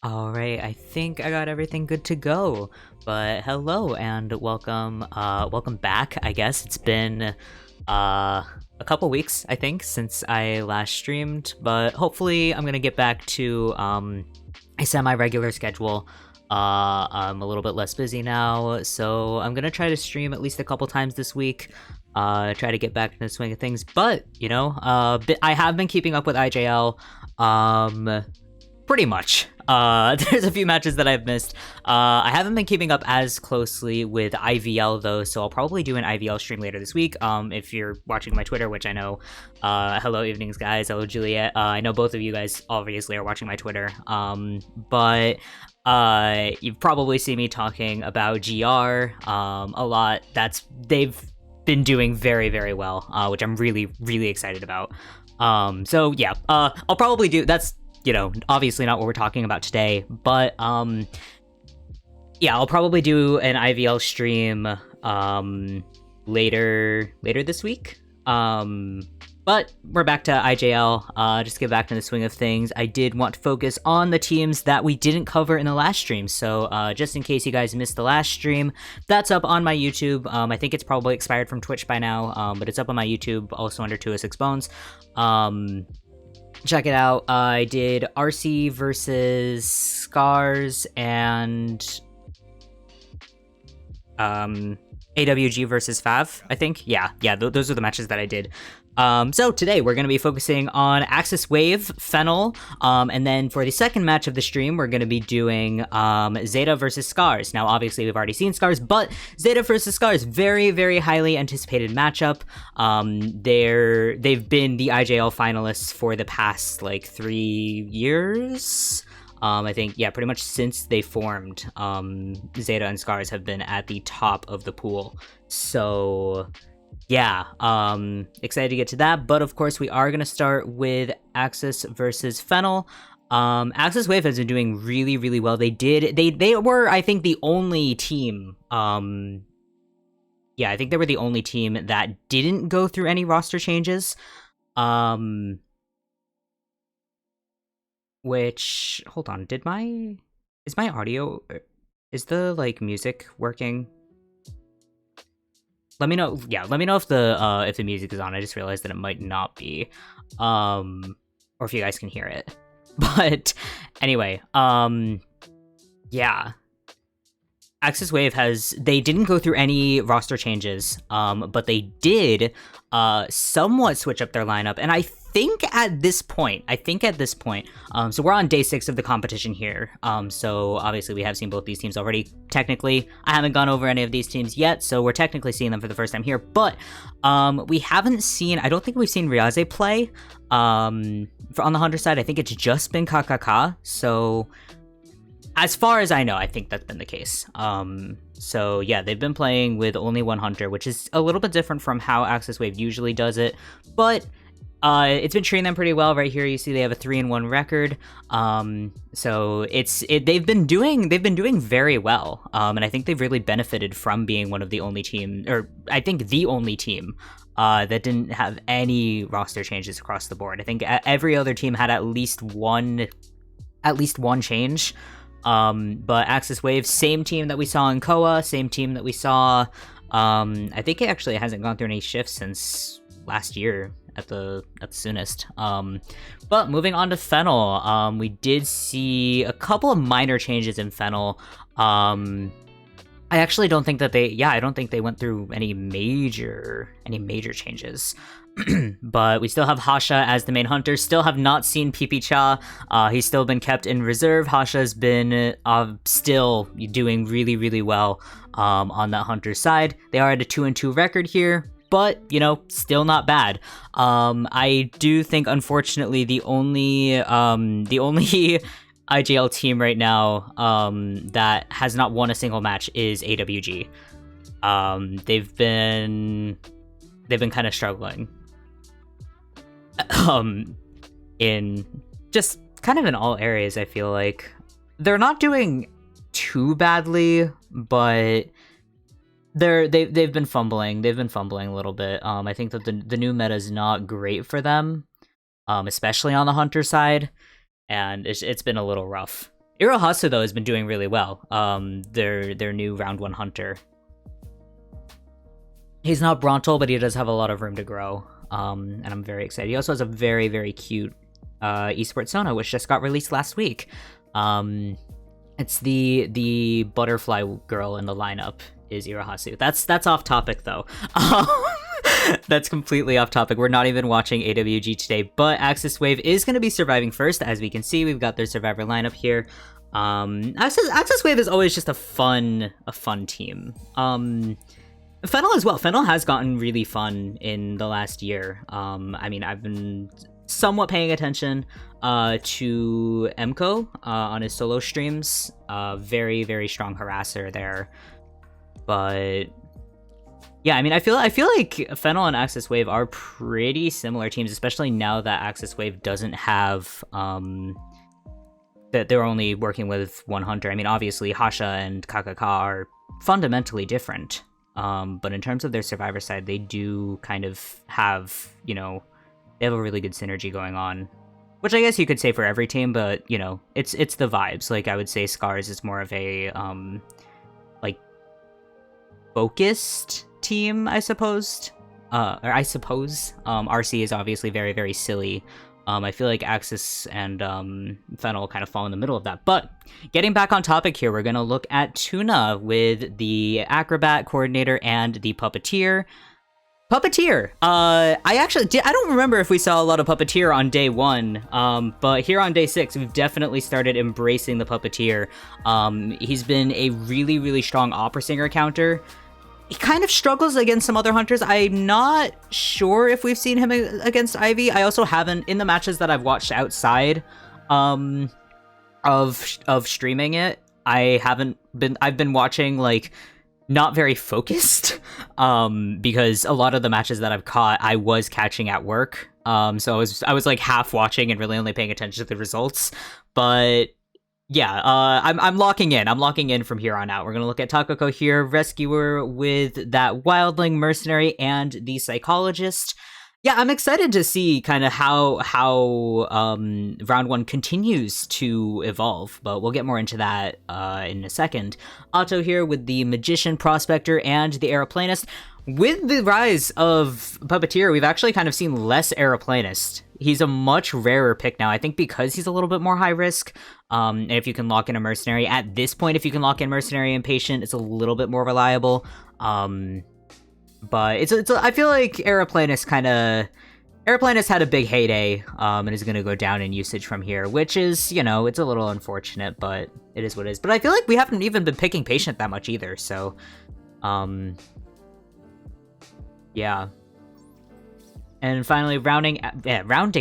All right, I think I got everything good to go. But hello and welcome back. I guess it's been a couple weeks, I think, since I last streamed, but hopefully I'm gonna get back to a semi-regular schedule. I'm a little bit less busy now, so I'm gonna try to stream at least a couple times this week. Try to get back in the swing of things, but I have been keeping up with IJL. Pretty much. There's a few matches that I've missed. I haven't been keeping up as closely with IVL though, so I'll probably do an IVL stream later this week. If you're watching my Twitter, which I know, hello evenings guys, hello Juliet. I know both of you guys obviously are watching my Twitter. But you've probably seen me talking about GR a lot. They've been doing very, very well, which I'm really, really excited about. So yeah, I'll probably do that's obviously not what we're talking about today, but yeah, I'll probably do an IVL stream later this week. But we're back to IJL. Just get back to the swing of things. I did want to focus on the teams that we didn't cover in the last stream, so just in case you guys missed the last stream, that's up on my YouTube. I think it's probably expired from Twitch by now, but it's up on my YouTube, also under 206 Bones. Check it out. I did RC versus Scars and AWG versus Fav, I think. Yeah, those are the matches that I did. So today we're going to be focusing on AXIZ Wave, Fennel, and then for the second match of the stream, we're going to be doing ZETA versus Scars. Now, obviously, we've already seen Scars, but ZETA versus Scars, very, very highly anticipated matchup. They've been the IJL finalists for the past, 3 years. I think, yeah, pretty much since they formed, ZETA and Scars have been at the top of the pool. So yeah, excited to get to that, but of course we are going to start with AXIZ versus Fennel. AXIZ Wave has been doing really, really well. They were, I think, the only team, yeah, I think they were the only team that didn't go through any roster changes, which, hold on, is my audio, is the, music working? Let me know. Yeah, let me know if the music is on. I just realized that it might not be, or if you guys can hear it. But anyway, yeah, AXIZ Wave they didn't go through any roster changes, but they did somewhat switch up their lineup, and I think at this point, so we're on day 6 of the competition here, so obviously we have seen both these teams already. Technically, I haven't gone over any of these teams yet, so we're technically seeing them for the first time here, but we haven't seen, I don't think we've seen Riaze play, on the Hunter side. I think it's just been KKK, so as far as I know, I think that's been the case. So yeah, they've been playing with only one Hunter, which is a little bit different from how AXIZ Wave usually does it, but it's been treating them pretty well. Right here, you see they have a 3-1 record. So they've been doing very well. And I think they've really benefited from being one of the only team, or I think the only team, that didn't have any roster changes across the board. I think every other team had at least one change. But AXIZ Wave, same team that we saw in Koa, same team that we saw. I think it actually hasn't gone through any shifts since last year at the soonest. But moving on to Fennel, we did see a couple of minor changes in Fennel. I actually don't think that I don't think they went through any major changes. But we still have Hasha as the main hunter. Still have not seen PP Cha. He's still been kept in reserve. Hasha's been still doing really, really well on that hunter side. They are at a 2-2 record here, but still not bad. I do think, unfortunately, the only IJL team right now that has not won a single match is AWG. They've been kind of struggling in just kind of in all areas. I feel like they're not doing too badly, but they've been fumbling. They've been fumbling a little bit. I think that the new meta is not great for them, especially on the hunter side, and it's been a little rough Irohasu though has been doing really well. Their new round 1 hunter. He's not Brontal, but he does have a lot of room to grow. And I'm very excited. He also has a very, very cute esports Sona, which just got released last week. It's the butterfly girl in the lineup is Irohasu. That's off topic though. That's completely off topic. We're not even watching AWG today, but AXIZ Wave is going to be surviving first. As we can see, we've got their survivor lineup here. AXIZ Wave is always just a fun team. Fennel as well. Fennel has gotten really fun in the last year. I mean, I've been somewhat paying attention to Emko on his solo streams. Very, very strong harasser there. But yeah, I mean, I feel like Fennel and AXIZ Wave are pretty similar teams, especially now that AXIZ Wave doesn't have that they're only working with one hunter. I mean, obviously Hasha and KKK are fundamentally different. But in terms of their survivor side, they do kind of have, you know, they have a really good synergy going on, which I guess you could say for every team, but you know, it's the vibes. Like I would say Scars is more of a like focused team, I suppose. RC is obviously very, very silly. I feel like AXIZ and Fennel kind of fall in the middle of that. But getting back on topic here, we're going to look at Tuna with the Acrobat Coordinator and the Puppeteer. Puppeteer! I don't remember if we saw a lot of Puppeteer on day 1, but here on day 6, we've definitely started embracing the Puppeteer. He's been a really, really strong opera singer counter. He kind of struggles against some other hunters. I'm not sure if we've seen him against Ivy. I also haven't, in the matches that I've watched outside of streaming it, I've been watching, like, not very focused, because a lot of the matches that I've caught, I was catching at work. So I was like half watching and really only paying attention to the results. But yeah, I'm locking in. I'm locking in from here on out. We're going to look at Takako here, Rescuer with that Wildling Mercenary and the Psychologist. Yeah, I'm excited to see kind of how round 1 continues to evolve, but we'll get more into that in a second. Otto here with the Magician, Prospector, and the Aeroplanist. With the rise of Puppeteer, we've actually kind of seen less Aeroplanist. He's a much rarer pick now, I think because he's a little bit more high risk. And if you can lock in a Mercenary, at this point, if you can lock in Mercenary and Patient, it's a little bit more reliable. But it's I feel like Aeroplanist had a big heyday, and is going to go down in usage from here, which is, you know, it's a little unfortunate, but it is what it is. But I feel like we haven't even been picking Patient that much either, so, yeah. And finally, rounding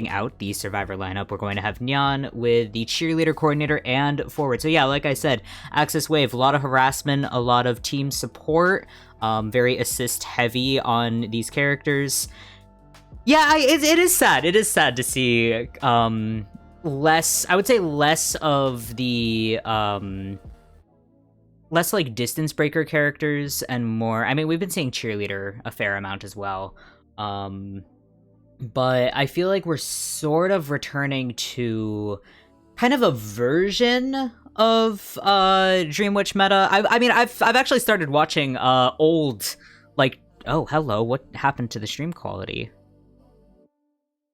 out the Survivor lineup, we're going to have Nyan with the Cheerleader Coordinator and Forward. So yeah, like I said, AXIZ Wave, a lot of harassment, a lot of team support, very assist heavy on these characters. Yeah, it is sad. It is sad to see less, I would say less of the, less like distance breaker characters and more, I mean, we've been seeing Cheerleader a fair amount as well. But I feel like we're sort of returning to kind of a version of Dream Witch meta. I mean, I've actually started watching old, like, oh, hello, what happened to the stream quality?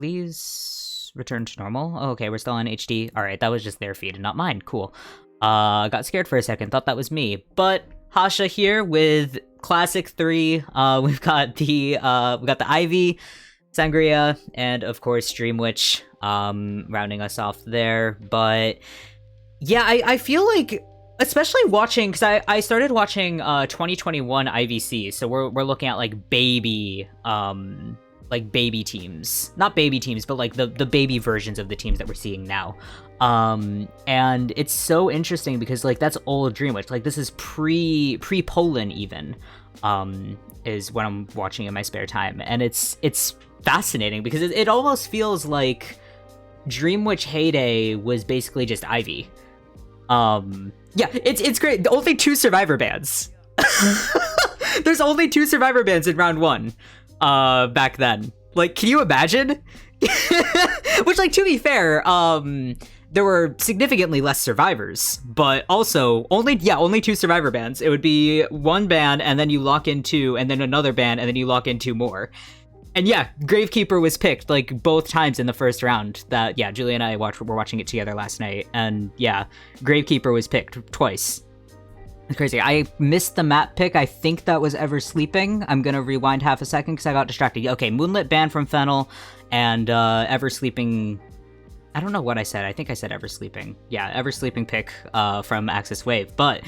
Please return to normal. Oh, okay, we're still on HD. All right, that was just their feed and not mine. Cool. Got scared for a second, thought that was me. But Hasha here with Classic 3. We've got the Ivy, Sangria, and of course Dream Witch rounding us off there. But yeah, I feel like, especially watching, because I started watching 2021 IVC, so we're looking at like baby teams, not baby teams, but like the baby versions of the teams that we're seeing now. And it's so interesting because like that's old Dream Witch, like this is pre-Poland even, is what I'm watching in my spare time, and it's fascinating because it almost feels like Dream Witch heyday was basically just Ivy. Yeah, it's great. The only 2 survivor bands. There's only 2 survivor bands in round 1 back then. Like, can you imagine? Which, like, to be fair, there were significantly less survivors, but also only 2 survivor bans. It would be 1 ban, and then you lock in 2, and then another ban, and then you lock in 2 more. And yeah, Gravekeeper was picked, like, both times in the first round. That, yeah, Julia and I were watching it together last night, and yeah, Gravekeeper was picked twice. It's crazy. I missed the map pick. I think that was Ever Sleeping. I'm gonna rewind half a second because I got distracted. Okay, Moonlit ban from Fennel, and Ever Sleeping... I don't know what I said. I think I said Ever Sleeping. Yeah, Ever Sleeping pick from AXIZ Wave. But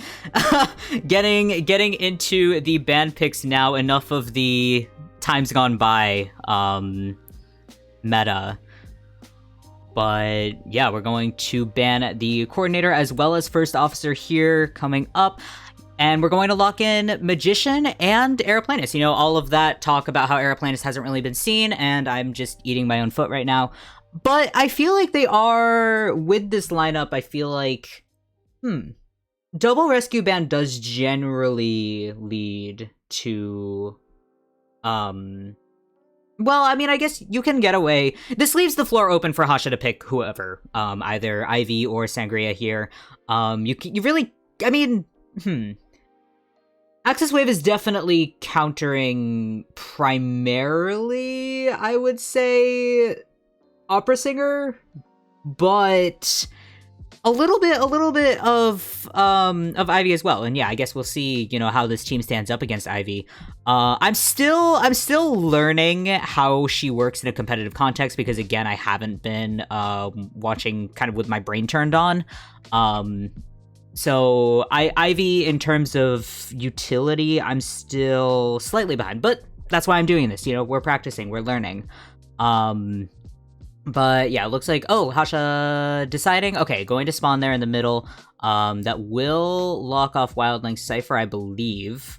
getting into the ban picks now, enough of the times gone by meta. But yeah, we're going to ban the Coordinator as well as First Officer here coming up. And we're going to lock in Magician and Aeroplanist. You know, all of that talk about how Aeroplanist hasn't really been seen, and I'm just eating my own foot right now. But I feel like they are, with this lineup, I feel like, Double Rescue Ban does generally lead to, well, I mean, I guess you can get away. This leaves the floor open for Hasha to pick whoever, either Ivy or Sangria here. You really, I mean, AXIZ Wave is definitely countering primarily, I would say, Opera Singer, but a little bit of Ivy as well. And yeah, I guess we'll see, you know, how this team stands up against Ivy. I'm still learning how she works in a competitive context because, again, I haven't been watching kind of with my brain turned on. So Ivy, in terms of utility, I'm still slightly behind, but that's why I'm doing this. You know, we're practicing, we're learning. But yeah, it looks like, oh, Hasha deciding. Okay, going to spawn there in the middle. That will lock off Wildling's Cypher, I believe.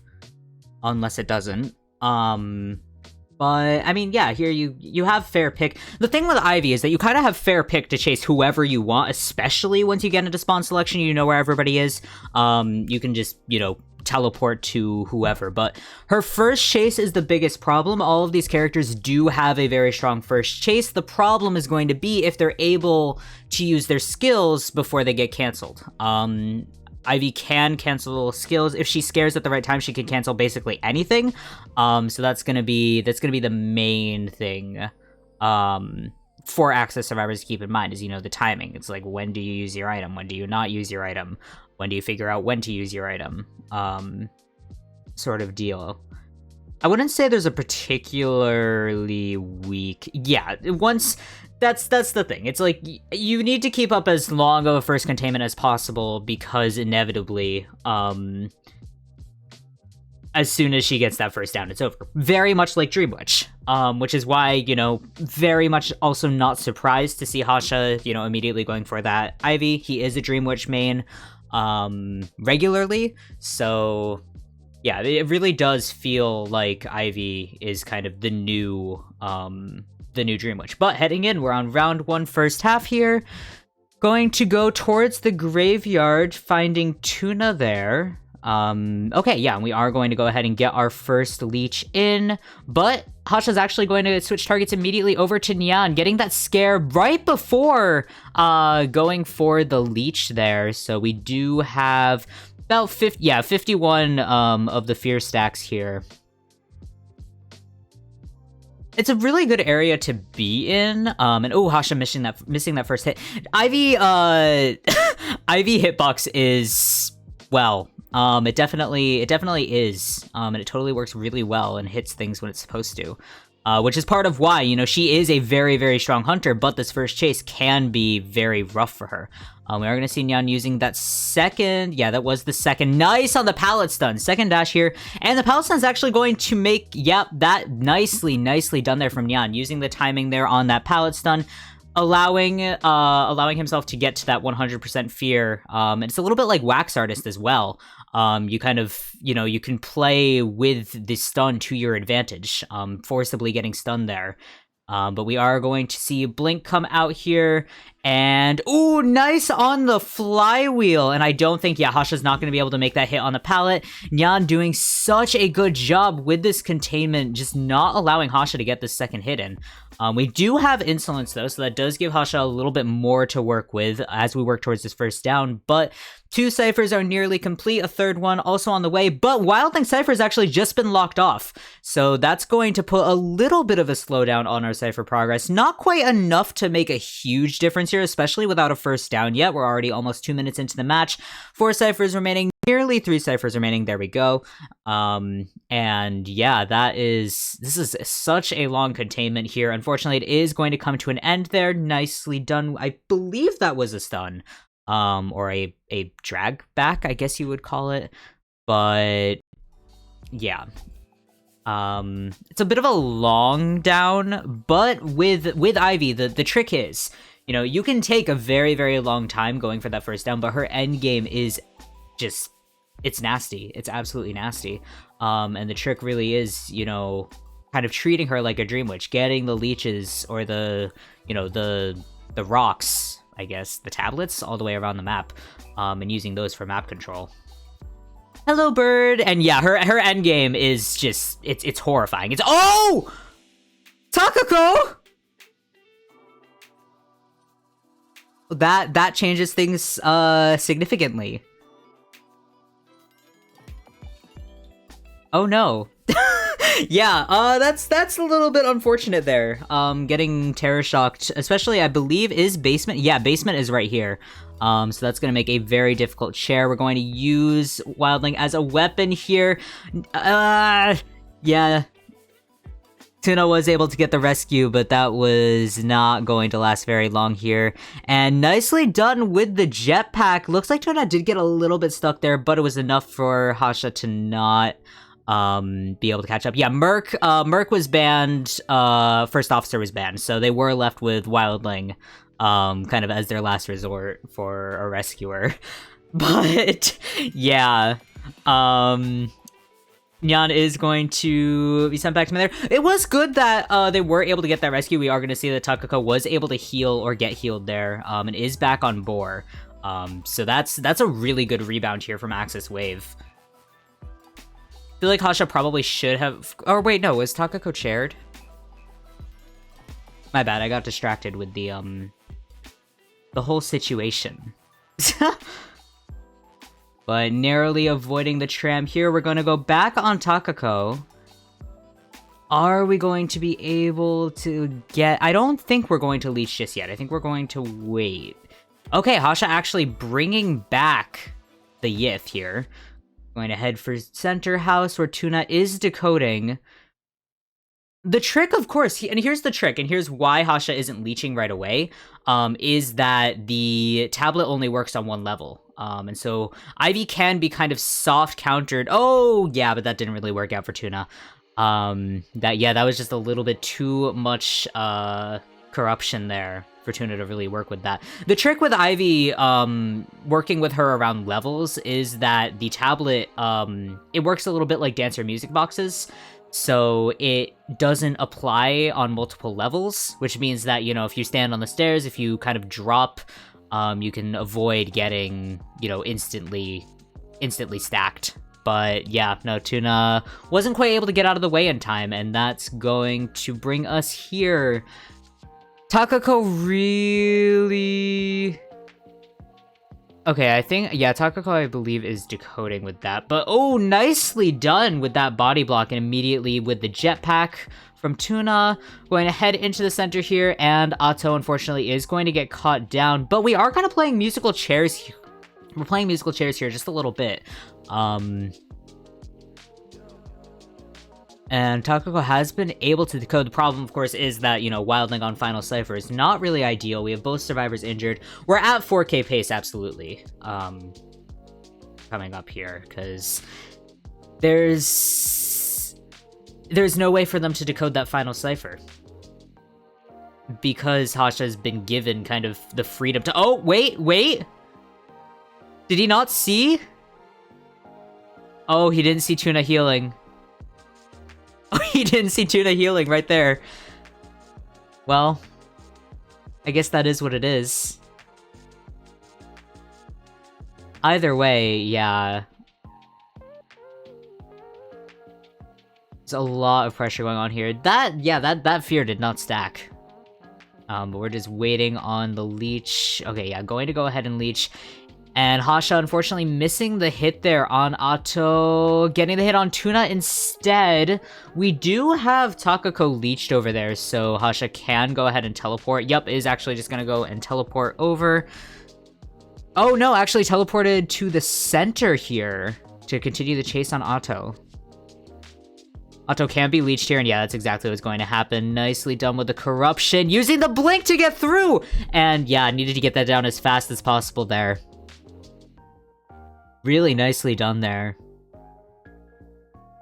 Unless it doesn't. But, I mean, yeah, here you have fair pick. The thing with Ivy is that you kind of have fair pick to chase whoever you want, especially once you get into spawn selection, you know where everybody is. You can just, you know, teleport to whoever, but her first chase is the biggest problem. All of these characters do have a very strong first chase. The problem is going to be if they're able to use their skills before they get canceled. Ivy can cancel skills. If she scares at the right time, she can cancel basically anything. So that's gonna be the main thing for AXIZ survivors to keep in mind is, you know, the timing. It's like, when do you use your item? When do you not use your item? When do you figure out when to use your item? Sort of deal. I wouldn't say there's a particularly weak... Yeah, once... That's the thing. It's like, you need to keep up as long of a first containment as possible because inevitably, as soon as she gets that first down, it's over. Very much like Dream Witch, which is why, you know, very much also not surprised to see Hasha, you know, immediately going for that Ivy. He is a Dream Witch main regularly, so yeah, it really does feel like Ivy is kind of the new Dream Witch. But heading in, we're on round 1 first half here, going to go towards the graveyard, finding Tuna there. Okay, yeah, and we are going to go ahead and get our first leech in, but Hasha's actually going to switch targets immediately over to Nyan, getting that scare right before going for the leech there. So we do have about 51 of the fear stacks here. It's a really good area to be in, and oh, Hasha missing that first hit. Ivy Ivy hitbox is, well, it definitely is, and it totally works really well and hits things when it's supposed to, which is part of why, you know, she is a very, very strong hunter, but this first chase can be very rough for her. We are going to see Nyan using that second, yeah, that was the second, nice on the pallet stun, second dash here, and the pallet stun is actually going to make, yep, that nicely done there from Nyan, using the timing there on that pallet stun, allowing himself to get to that 100% fear. And it's a little bit like Wax Artist as well. You kind of, you know, you can play with the stun to your advantage, forcibly getting stunned there. But we are going to see Blink come out here, and ooh, nice on the flywheel. And I don't think, yeah, Hasha's not going to be able to make that hit on the pallet. Nyan doing such a good job with this containment, just not allowing Hasha to get this second hit in. We do have Insolence, though, so that does give Hasha a little bit more to work with as we work towards this first down, but 2 ciphers are nearly complete, a third one also on the way, but Wildling cipher has actually just been locked off, so that's going to put a little bit of a slowdown on our cipher progress. Not quite enough to make a huge difference here, especially without a first down yet. We're already almost 2 minutes into the match. 4 ciphers remaining. Nearly 3 ciphers remaining. There we go. And yeah, this is such a long containment here. Unfortunately, it is going to come to an end there. Nicely done. I believe that was a stun, or a drag back, I guess you would call it. But yeah, it's a bit of a long down, but with Ivy, the trick is, you know, you can take a very, very long time going for that first down, but her end game is just, it's nasty. It's absolutely nasty. And the trick really is, you know, kind of treating her like a Dream Witch, getting the leeches or the, you know, the rocks, I guess, the tablets all the way around the map, and using those for map control. Hello, bird. And yeah, her end game is just, it's horrifying. It's, oh! Takako! That changes things significantly. Oh no. Yeah, that's a little bit unfortunate there. Getting terror shocked, especially I believe is basement. Yeah, basement is right here. So that's gonna make a very difficult chair. We're going to use Wildling as a weapon here. Yeah. Tuna was able to get the rescue, but that was not going to last very long here. And nicely done with the jetpack. Looks like Tuna did get a little bit stuck there, but it was enough for Hasha to not be able to catch up. Yeah, Merc was banned, First Officer was banned, so they were left with Wildling, kind of as their last resort for a rescuer. But, yeah, Nyan is going to be sent back to me there. It was good that they were able to get that rescue. We are going to see that Takako was able to heal or get healed there, and is back on board. So that's a really good rebound here from AXIZ Wave. I feel like Hasha probably should have... Oh, wait, no. Was Takako chaired? My bad. I got distracted with the whole situation. But narrowly avoiding the tram here. We're going to go back on Takako. Are we going to be able to get... I don't think we're going to leech just yet. I think we're going to wait. Okay, Hasha actually bringing back the Yith here. Going to head for center house where Tuna is decoding. The trick, of course, and here's the trick, and here's why Hasha isn't leeching right away, is that the tablet only works on 1 level. And so Ivy can be kind of soft countered. Oh, yeah, but that didn't really work out for Tuna. That was just a little bit too much corruption there for Tuna to really work with that. The trick with Ivy working with her around levels is that the tablet, it works a little bit like dancer music boxes. So it doesn't apply on multiple levels, which means that, you know, if you stand on the stairs, if you kind of drop, you can avoid getting, you know, instantly stacked. But yeah, no, Tuna wasn't quite able to get out of the way in time, and that's going to bring us here. Takako really... Okay, I think, yeah, Takako, I believe, is decoding with that. But, oh, nicely done with that body block, and immediately with the jetpack from Tuna. Going to head into the center here, and Atto, unfortunately, is going to get caught down. But we are kind of playing musical chairs here. We're playing musical chairs here just a little bit. And Takako has been able to decode. The problem, of course, is that, you know, Wildling on Final Cipher is not really ideal. We have both survivors injured. We're at 4K pace, absolutely. Coming up here, because there's no way for them to decode that Final Cipher. Because Hasha has been given kind of the freedom to... Oh, wait! Did he not see? Oh, he didn't see Tuna healing. Oh, he didn't see Tuna healing right there. Well, I guess that is what it is. Either way, yeah. There's a lot of pressure going on here. That fear did not stack. But we're just waiting on the leech. Okay, yeah, going to go ahead and leech. And Hasha, unfortunately, missing the hit there on Otto. Getting the hit on Tuna instead. We do have Takako leeched over there, so Hasha can go ahead and teleport. Yup, is actually just gonna go and teleport over. Oh no, actually teleported to the center here to continue the chase on Otto. Otto can be leeched here, and yeah, that's exactly what's going to happen. Nicely done with the corruption, using the blink to get through! And yeah, needed to get that down as fast as possible there. Really nicely done there.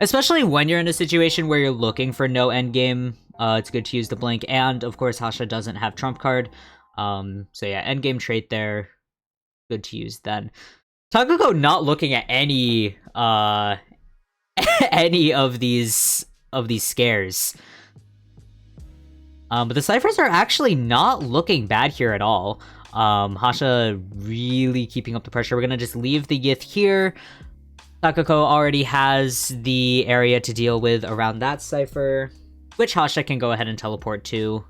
Especially when you're in a situation where you're looking for no endgame, it's good to use the blink, and of course Hasha doesn't have trump card. So yeah, endgame trait there. Good to use then. Takako not looking at any any of these scares. But the ciphers are actually not looking bad here at all. Hasha really keeping up the pressure. We're gonna just leave the Yith here. Takako already has the area to deal with around that cipher, which Hasha can go ahead and teleport to.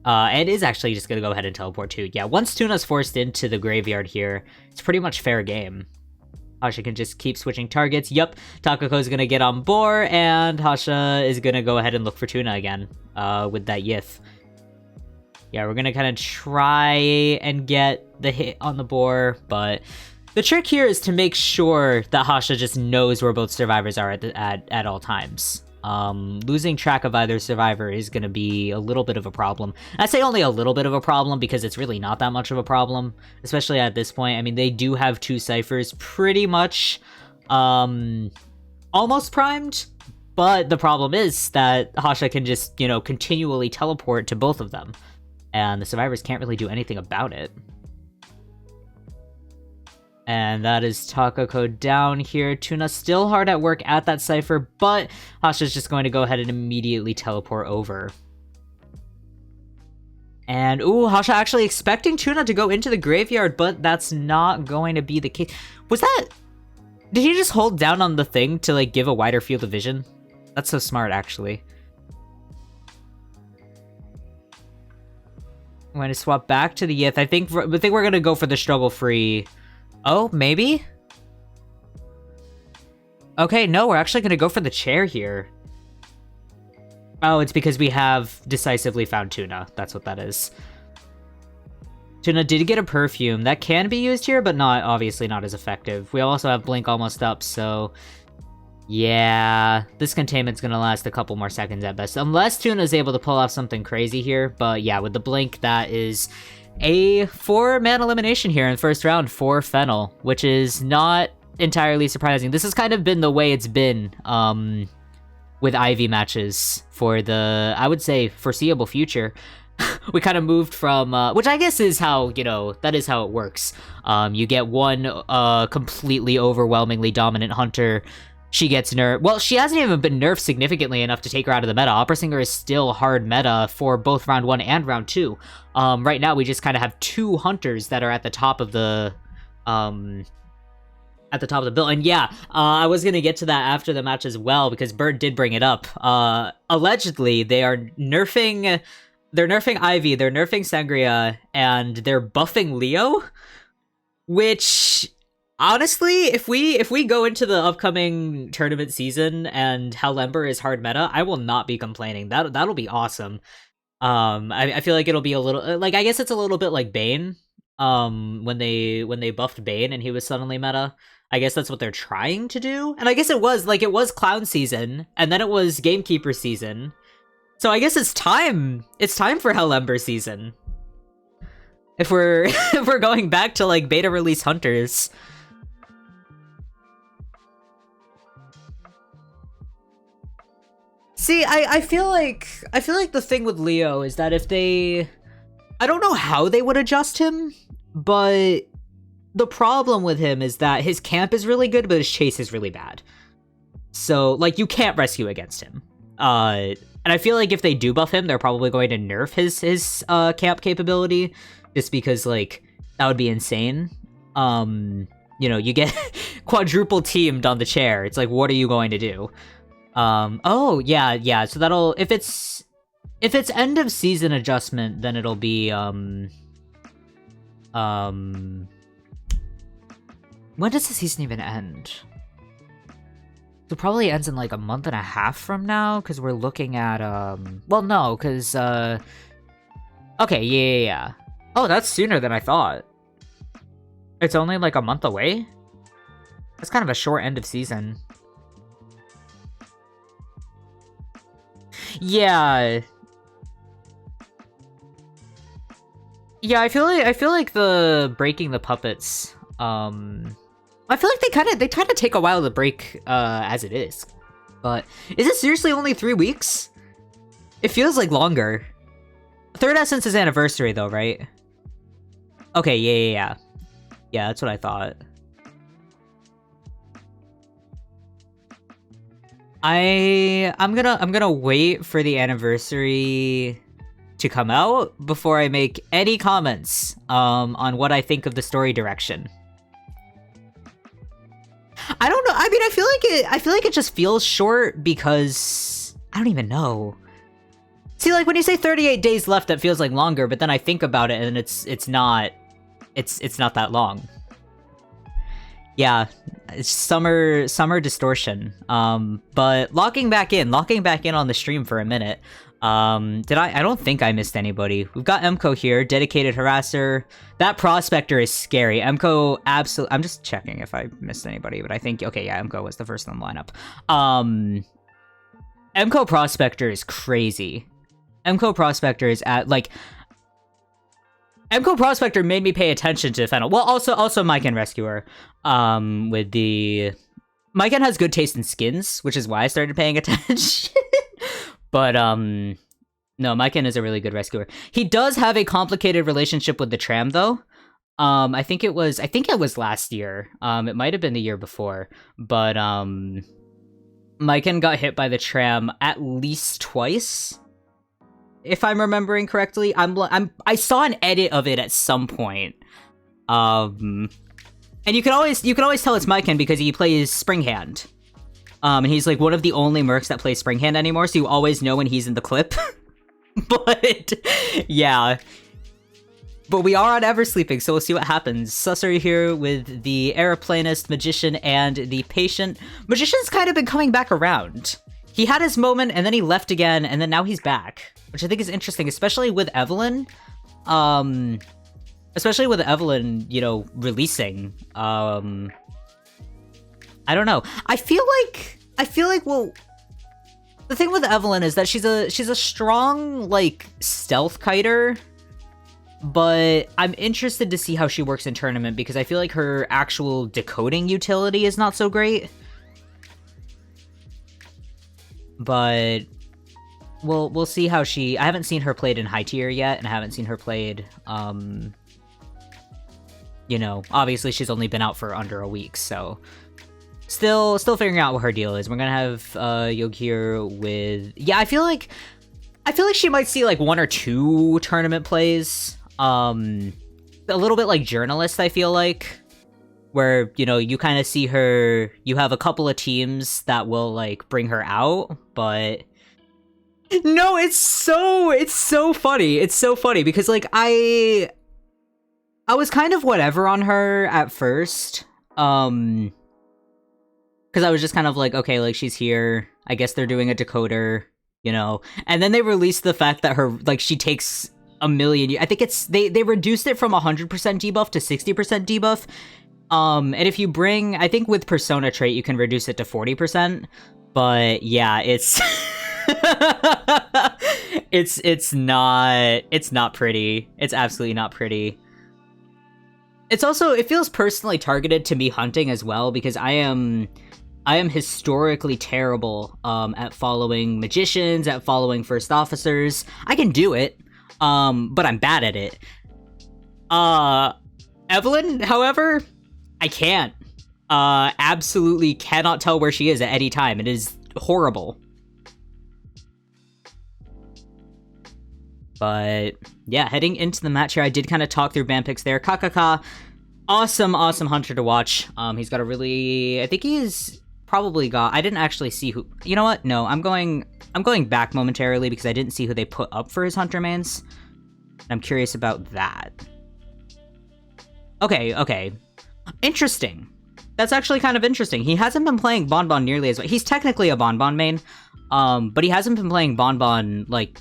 And is actually just gonna go ahead and teleport to. Yeah, once Tuna's forced into the graveyard here, it's pretty much fair game. Hasha can just keep switching targets. Yup, Takako's gonna get on board, and Hasha is gonna go ahead and look for Tuna again, with that Yith. Yeah, we're gonna kind of try and get the hit on the boar, but the trick here is to make sure that Hasha just knows where both survivors are at all times. Losing track of either survivor is gonna be a little bit of a problem. I say only a little bit of a problem because it's really not that much of a problem, especially at this point. I mean, they do have two ciphers pretty much, almost primed, but the problem is that Hasha can just, you know, continually teleport to both of them, and the survivors can't really do anything about it. And that is Takako down here. Tuna still hard at work at that cipher, but Hasha's just going to go ahead and immediately teleport over. And, ooh, Hasha actually expecting Tuna to go into the graveyard, but that's not going to be the case. Was that... Did he just hold down on the thing to, like, give a wider field of vision? That's so smart, actually. I'm going to swap back to the Yith. I think we're going to go for the struggle-free... Oh, maybe? Okay, no, we're actually gonna go for the chair here. Oh, it's because we have decisively found Tuna. That's what that is. Tuna did get a perfume. That can be used here, but obviously not as effective. We also have Blink almost up, so... Yeah, this containment's gonna last a couple more seconds at best. Unless Tuna's able to pull off something crazy here, but yeah, with the Blink, that is... a 4-man elimination here in the first round for Fennel, which is not entirely surprising. This has kind of been the way it's been with Ivy matches for the, I would say, foreseeable future. We kind of moved from, which I guess is how, you know, that is how it works. You get one completely overwhelmingly dominant hunter. She gets nerfed. Well, she hasn't even been nerfed significantly enough to take her out of the meta. Opera Singer is still hard meta for both round 1 and round 2. Right now, we just kind of have 2 hunters that are at the top of the bill. And yeah, I was gonna get to that after the match as well, because Bird did bring it up. Allegedly, they are nerfing. They're nerfing Ivy. They're nerfing Sangria, and they're buffing Leo, which. Honestly, if we go into the upcoming tournament season and Helllember is hard meta, I will not be complaining. That'll be awesome. I feel like it'll be a little like, I guess it's a little bit like Bane. When they buffed Bane and he was suddenly meta. I guess that's what they're trying to do. And I guess it was Clown season, and then it was Gamekeeper season. So I guess it's time for Helllember season. If we're if we're going back to like beta release hunters. See, I feel like the thing with Leo is that if they... I don't know how they would adjust him, but the problem with him is that his camp is really good, but his chase is really bad. So, like, you can't rescue against him. And I feel like if they do buff him, they're probably going to nerf his camp capability, just because, like, that would be insane. You know, you get quadruple teamed on the chair. It's like, what are you going to do? Oh, yeah, so that'll, if it's end of season adjustment, then it'll be, when does the season even end? It probably ends in like a month and a half from now, because we're looking at, well, no, because, okay, yeah. Oh, that's sooner than I thought. It's only like a month away? That's kind of a short end of season. Yeah. Yeah, I feel like the breaking the puppets, I feel like they kind of take a while to break, as it is. But is it seriously only 3 weeks? It feels like longer. Third Essence's anniversary though, right? Okay, yeah. Yeah, that's what I thought. I'm gonna wait for the anniversary to come out before I make any comments on what I think of the story direction. I don't know. I mean, I feel like it just feels short because I don't even know. See, like when you say 38 days left, that feels like longer, but then I think about it and it's not that long. Yeah, it's summer distortion. But locking back in on the stream for a minute. I don't think I missed anybody. We've got Emco here, dedicated harasser. That prospector is scary. Emco absolutely. I'm just checking if I missed anybody, but I think okay, yeah, Emco was the first in the lineup. Emco prospector is crazy. Emco prospector is at like. Emco prospector made me pay attention to Fennel. Well, also Myken rescuer. With the Myken has good taste in skins, which is why I started paying attention. But, no, Myken is a really good rescuer. He does have a complicated relationship with the tram, though. I think it was last year. It might have been the year before. But, Myken got hit by the tram at least twice. If I'm remembering correctly. I saw an edit of it at some point. And you can always tell it's Myken because he plays Springhand. And he's like one of the only mercs that plays Springhand anymore, so you always know when he's in the clip. But yeah. But we are on Eversleeping, so we'll see what happens. Susser here with the Aeroplanist, Magician, and the Patient. Magician's kind of been coming back around. He had his moment, and then he left again, and then now he's back. Which I think is interesting, especially with Evelyn. Especially with Evelyn, you know, releasing. I don't know. I feel like, well, the thing with Evelyn is that she's a strong, like, stealth kiter, but I'm interested to see how she works in tournament because I feel like her actual decoding utility is not so great. But we'll see how she. I haven't seen her played in high tier yet, and I haven't seen her played. You know, obviously she's only been out for under a week, so. Still figuring out what her deal is. We're gonna have Yog here with I feel like she might see like 1 or 2 tournament plays. A little bit like Journalist, I feel like. Where, you know, you kind of see her, you have a couple of teams that will like bring her out, but no, it's so funny. It's so funny because like I was kind of whatever on her at first. Because I was just kind of like, okay, like, she's here. I guess they're doing a decoder, you know? And then they released the fact that her, like, she takes a million... I think it's... They reduced it from 100% debuff to 60% debuff. And if you bring... I think with Persona trait, you can reduce it to 40%. But, yeah, it's... it's not pretty. It's absolutely not pretty. It's also... It feels personally targeted to me hunting as well, because I am historically terrible at following magicians, at following first officers. I can do it, but I'm bad at it. Evelyn, however, I can't. Absolutely cannot tell where she is at any time. It is horrible. But yeah, heading into the match here, I did kind of talk through band picks there. Kakaka, awesome hunter to watch. He's got a really, I think he's probably got... I didn't actually see who... You know what? No, I'm going back momentarily because I didn't see who they put up for his Hunter mains. I'm curious about that. Okay. Interesting. That's actually kind of interesting. He hasn't been playing Bonbon nearly as well. He's technically a Bonbon main, but he hasn't been playing Bonbon, like,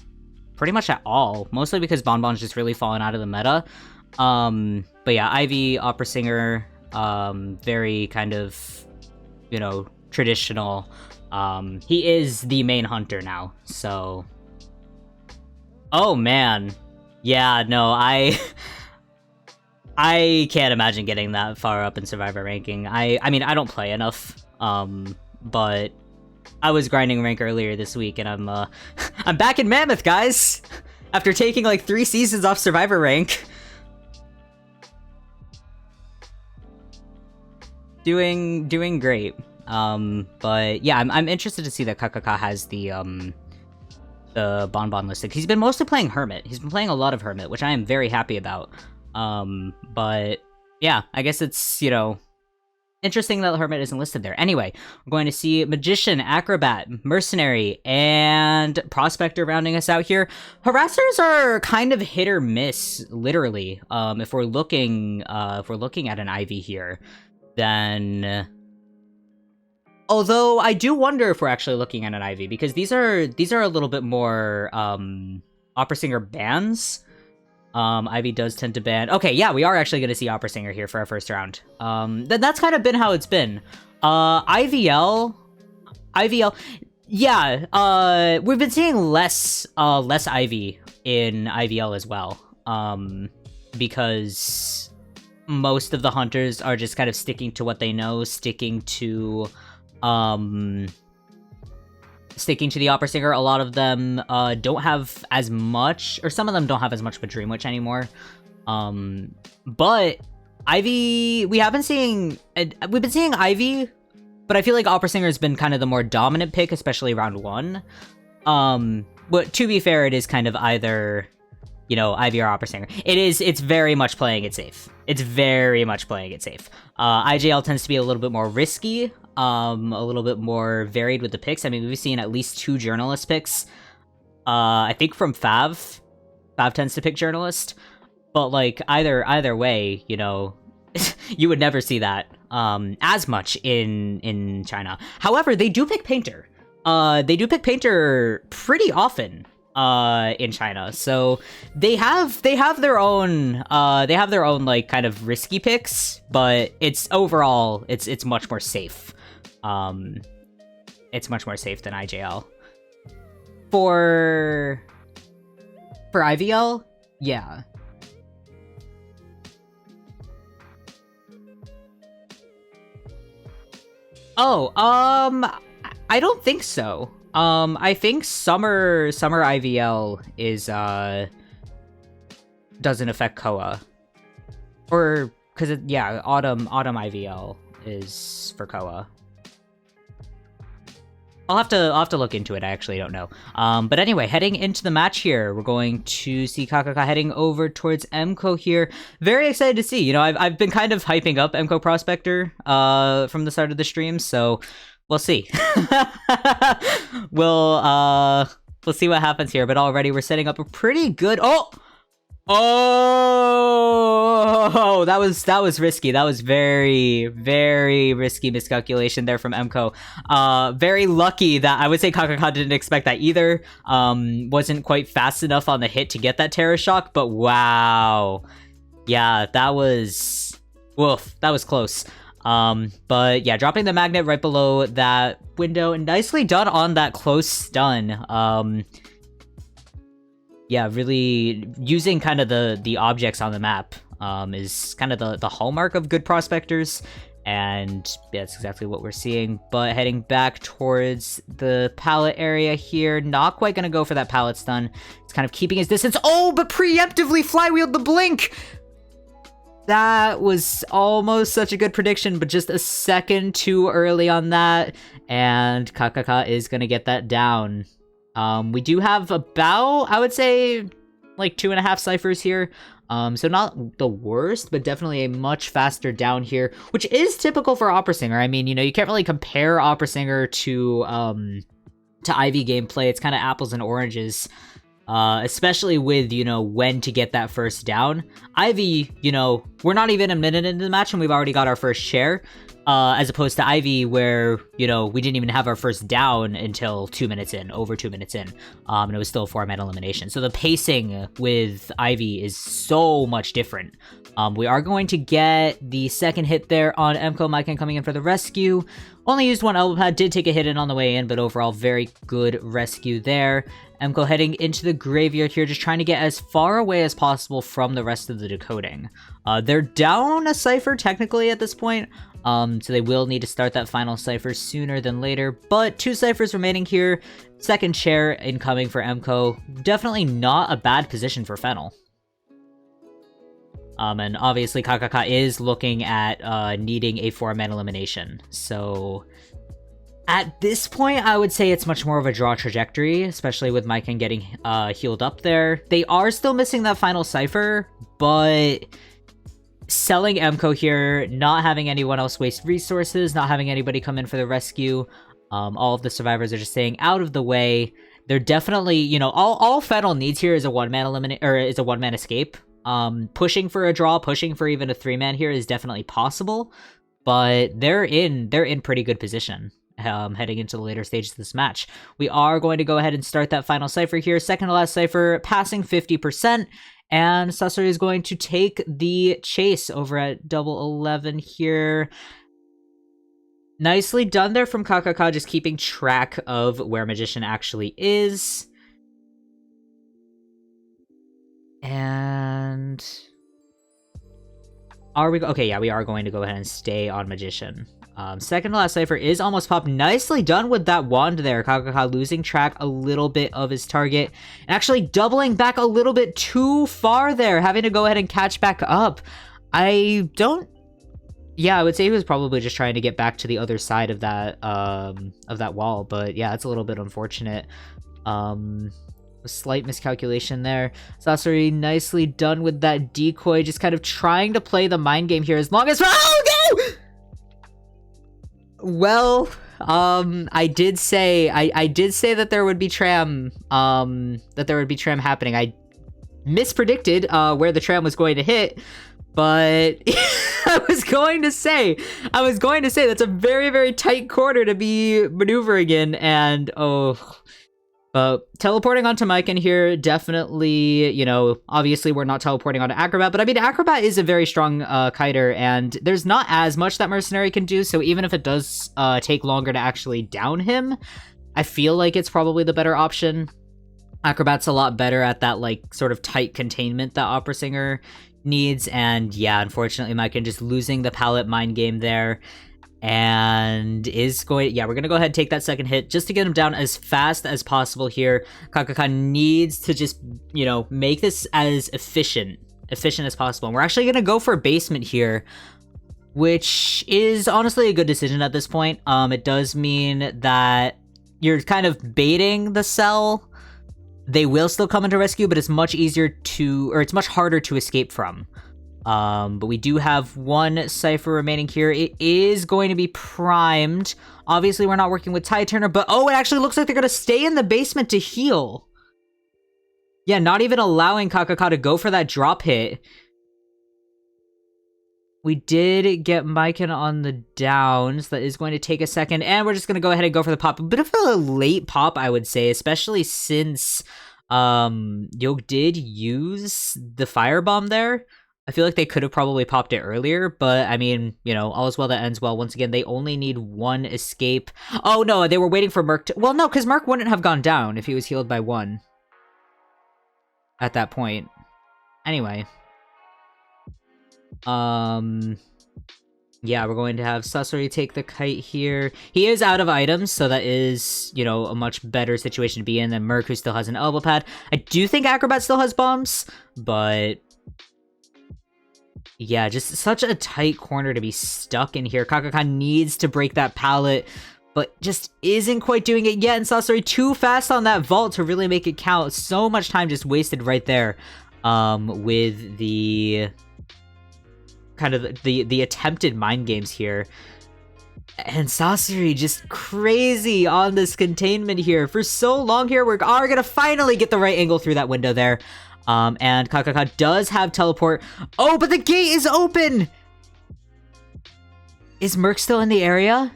pretty much at all. Mostly because Bonbon's just really fallen out of the meta. But yeah, Ivy, Opera Singer, very kind of, you know, traditional. He is the main hunter now, so... Oh, man. Yeah, no, I can't imagine getting that far up in Survivor ranking. I mean, I don't play enough, but I was grinding rank earlier this week, and I'm back in Mammoth, guys! After taking, like, 3 seasons off Survivor rank. Doing great. But yeah, I'm interested to see that KKK has the Bonbon listed. He's been mostly playing Hermit. He's been playing a lot of Hermit, which I am very happy about. But yeah, I guess it's, you know, interesting that Hermit isn't listed there. Anyway, we're going to see Magician, Acrobat, Mercenary, and Prospector rounding us out here. Harassers are kind of hit or miss, literally. If we're looking at an Ivy here, then... Although, I do wonder if we're actually looking at an Ivy, because these are a little bit more, Opera Singer bans. Ivy does tend to ban... Okay, yeah, we are actually going to see Opera Singer here for our first round. That's kind of been how it's been. IVL... Yeah, we've been seeing less Ivy in IVL as well. Because most of the hunters are just kind of sticking to what they know, sticking to the Opera Singer. A lot of them don't have as much, or some of them don't have as much of a Dream Witch anymore. But Ivy, we've been seeing Ivy, but I feel like Opera Singer has been kind of the more dominant pick, especially round 1. But to be fair, it is kind of either, you know, Ivy or Opera Singer. It's very much playing it safe. It's very much playing it safe. IJL tends to be a little bit more risky, a little bit more varied with the picks. I mean, we've seen at least 2 journalist picks. I think from Fav. Fav tends to pick journalist. But, like, either way, you know, you would never see that as much in China. However, they do pick Painter. They do pick Painter pretty often in China. So they have their own like kind of risky picks, but it's overall it's much more safe. It's much more safe than IJL. For IVL, yeah. Oh, I don't think so. I think summer IVL is doesn't affect Koa, or because yeah, autumn IVL is for Koa. I'll have to look into it. I actually don't know. But anyway, heading into the match here, we're going to see KKK heading over towards MCO here. Very excited to see. You know, I've been kind of hyping up MCO Prospector from the start of the stream, so we'll see. We'll see what happens here. But already we're setting up a pretty good. Oh, that was risky. That was very, very risky miscalculation there from MCO. Very lucky that I would say KKK didn't expect that either. Wasn't quite fast enough on the hit to get that Terror Shock, but wow. Yeah, that was... Woof, that was close. But yeah, dropping the magnet right below that window, and nicely done on that close stun. Yeah, really using kind of the objects on the map is kind of the hallmark of good prospectors, and yeah, that's exactly what we're seeing. But heading back towards the pallet area here, not quite gonna go for that pallet stun. It's kind of keeping his distance. Oh, but preemptively flywheeled the blink! That was almost such a good prediction, but just a second too early on that, and KKK is gonna get that down. We do have about, I would say, like 2.5 ciphers here. So not the worst, but definitely a much faster down here, which is typical for Opera Singer. I mean, you know, you can't really compare Opera Singer to Ivy gameplay. It's kind of apples and oranges, especially with, you know, when to get that first down. Ivy, you know, we're not even a minute into the match and we've already got our first share. As opposed to Ivy, where, you know, we didn't even have our first down until 2 minutes in, over 2 minutes in, and it was still a 4-man elimination. So the pacing with Ivy is so much different. We are going to get the second hit there on Emco. Maiken coming in for the rescue. Only used one elbow pad, did take a hit in on the way in, but overall very good rescue there. Emco heading into the graveyard here, just trying to get as far away as possible from the rest of the decoding. They're down a cipher technically at this point, so they will need to start that final cipher sooner than later, but 2 ciphers remaining here. Second chair incoming for Emco. Definitely not a bad position for Fennel. And obviously KKK is looking at needing a 4-man elimination, so at this point, I would say it's much more of a draw trajectory, especially with Maiken getting healed up there. They are still missing that final cipher, but selling Emco here, not having anyone else waste resources, not having anybody come in for the rescue, all of the survivors are just staying out of the way. They're definitely, you know, all Fennel needs here is a 1-man eliminate, or is a 1-man escape. Pushing for a draw, pushing for even a 3-man here is definitely possible, but they're in pretty good position. Heading into the later stages of this match. We are going to go ahead and start that final cipher here. Second to last cipher, passing 50%, and Sasori is going to take the chase over at double 11 here. Nicely done there from KKK, just keeping track of where Magician actually is. And are we... Okay, yeah, we are going to go ahead and stay on Magician. Second to last cipher is almost popped. Nicely done with that wand there. KKK losing track a little bit of his target. And actually doubling back a little bit too far there. Having to go ahead and catch back up. I would say he was probably just trying to get back to the other side of that wall. But yeah, it's a little bit unfortunate. A slight miscalculation there. Sasori nicely done with that decoy. Just kind of trying to play the mind game here as long as... Oh, no! Well, I did say that there would be tram happening. I mispredicted where the tram was going to hit, but I was going to say that's a very, very tight corner to be maneuvering in, and teleporting onto Maiken here, definitely, you know, obviously we're not teleporting onto Acrobat, but I mean, Acrobat is a very strong kiter, and there's not as much that Mercenary can do, so even if it does take longer to actually down him, I feel like it's probably the better option. Acrobat's a lot better at that, like, sort of tight containment that Opera Singer needs, and yeah, unfortunately, Maiken just losing the palette mind game there. And is going... Yeah, we're going to go ahead and take that second hit just to get him down as fast as possible here. KKK needs to just, you know, make this as efficient as possible. And we're actually going to go for basement here, which is honestly a good decision at this point. It does mean that you're kind of baiting the cell. They will still come into rescue, but it's much easier to... Or it's much harder to escape from. But we do have one cipher remaining here. It is going to be primed. Obviously, we're not working with Tide Turner, but it actually looks like they're going to stay in the basement to heal. Yeah, not even allowing KKK to go for that drop hit. We did get Maiken on the downs. That is going to take a second, and we're just going to go ahead and go for the pop. A bit of a late pop, I would say, especially since Yoke did use the firebomb there. I feel like they could have probably popped it earlier, but I mean, you know, all is well that ends well. Once again, they only need one escape. Oh no, they were waiting for Merc to... Well, no, because Merc wouldn't have gone down if he was healed by 1 at that point. Anyway. Yeah, we're going to have Sasori take the kite here. He is out of items, so that is, you know, a much better situation to be in than Merc, who still has an elbow pad. I do think Acrobat still has bombs, but... Yeah, just such a tight corner to be stuck in here. KKK needs to break that pallet, but just isn't quite doing it yet. And Sasori too fast on that vault to really make it count. So much time just wasted right there. with the kind of the attempted mind games here. And Sasori just crazy on this containment here for so long here. We're gonna finally get the right angle through that window there. And Kakaka does have teleport. Oh, but the gate is open! Is Merc still in the area?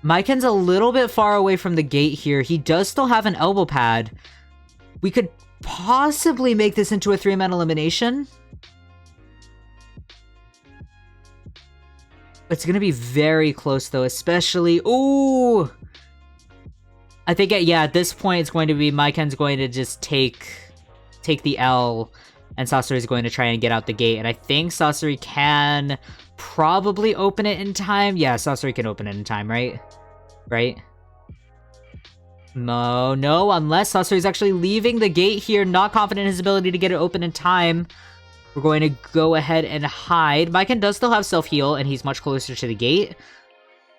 Maiken's a little bit far away from the gate here. He does still have an elbow pad. We could possibly make this into a 3-man elimination. It's gonna be very close though, especially... Ooh! I think, yeah, at this point it's going to be Maiken's going to just take the L, and Sasori's going to try and get out the gate, and I think Sasori can probably open it in time. Yeah, Sasori can open it in time, right? Right? No, unless Sasori's actually leaving the gate here, not confident in his ability to get it open in time. We're going to go ahead and hide. Maiken does still have self-heal, and he's much closer to the gate.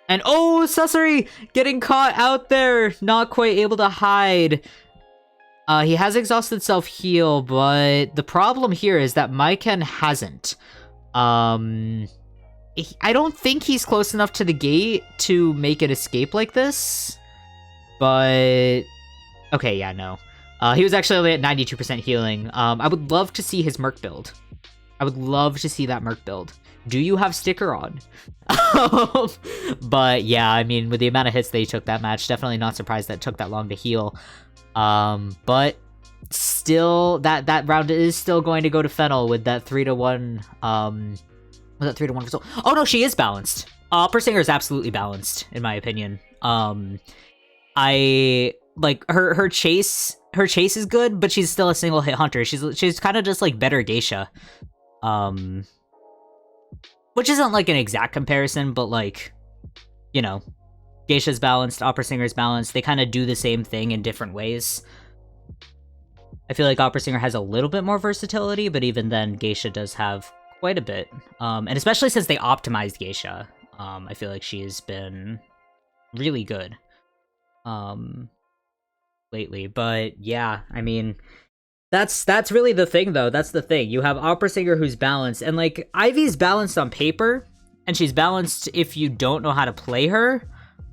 And oh, Sasori getting caught out there, not quite able to hide. He has exhausted self-heal, but the problem here is that Maiken hasn't. I don't think he's close enough to the gate to make it escape like this. But... okay, yeah, no. He was actually only at 92% healing. I would love to see his Merc build. I would love to see that Merc build. Do you have sticker on? But yeah, I mean, with the amount of hits they took that match, definitely not surprised that it took that long to heal. But still, that round is still going to go to Fennel with that 3-1, with that 3-1 result. Oh no, she is balanced. Opera Singer is absolutely balanced, in my opinion. I like her chase is good, but she's still a single hit hunter. She's kind of just like better Geisha. Which isn't like an exact comparison, but like, you know, Geisha's balanced, Opera Singer's balanced. They kind of do the same thing in different ways. I feel like Opera Singer has a little bit more versatility, but even then, Geisha does have quite a bit. And especially since they optimized Geisha, I feel like she has been really good lately. But yeah, I mean, that's really the thing, though. That's the thing. You have Opera Singer who's balanced, and like Ivy's balanced on paper, and she's balanced if you don't know how to play her.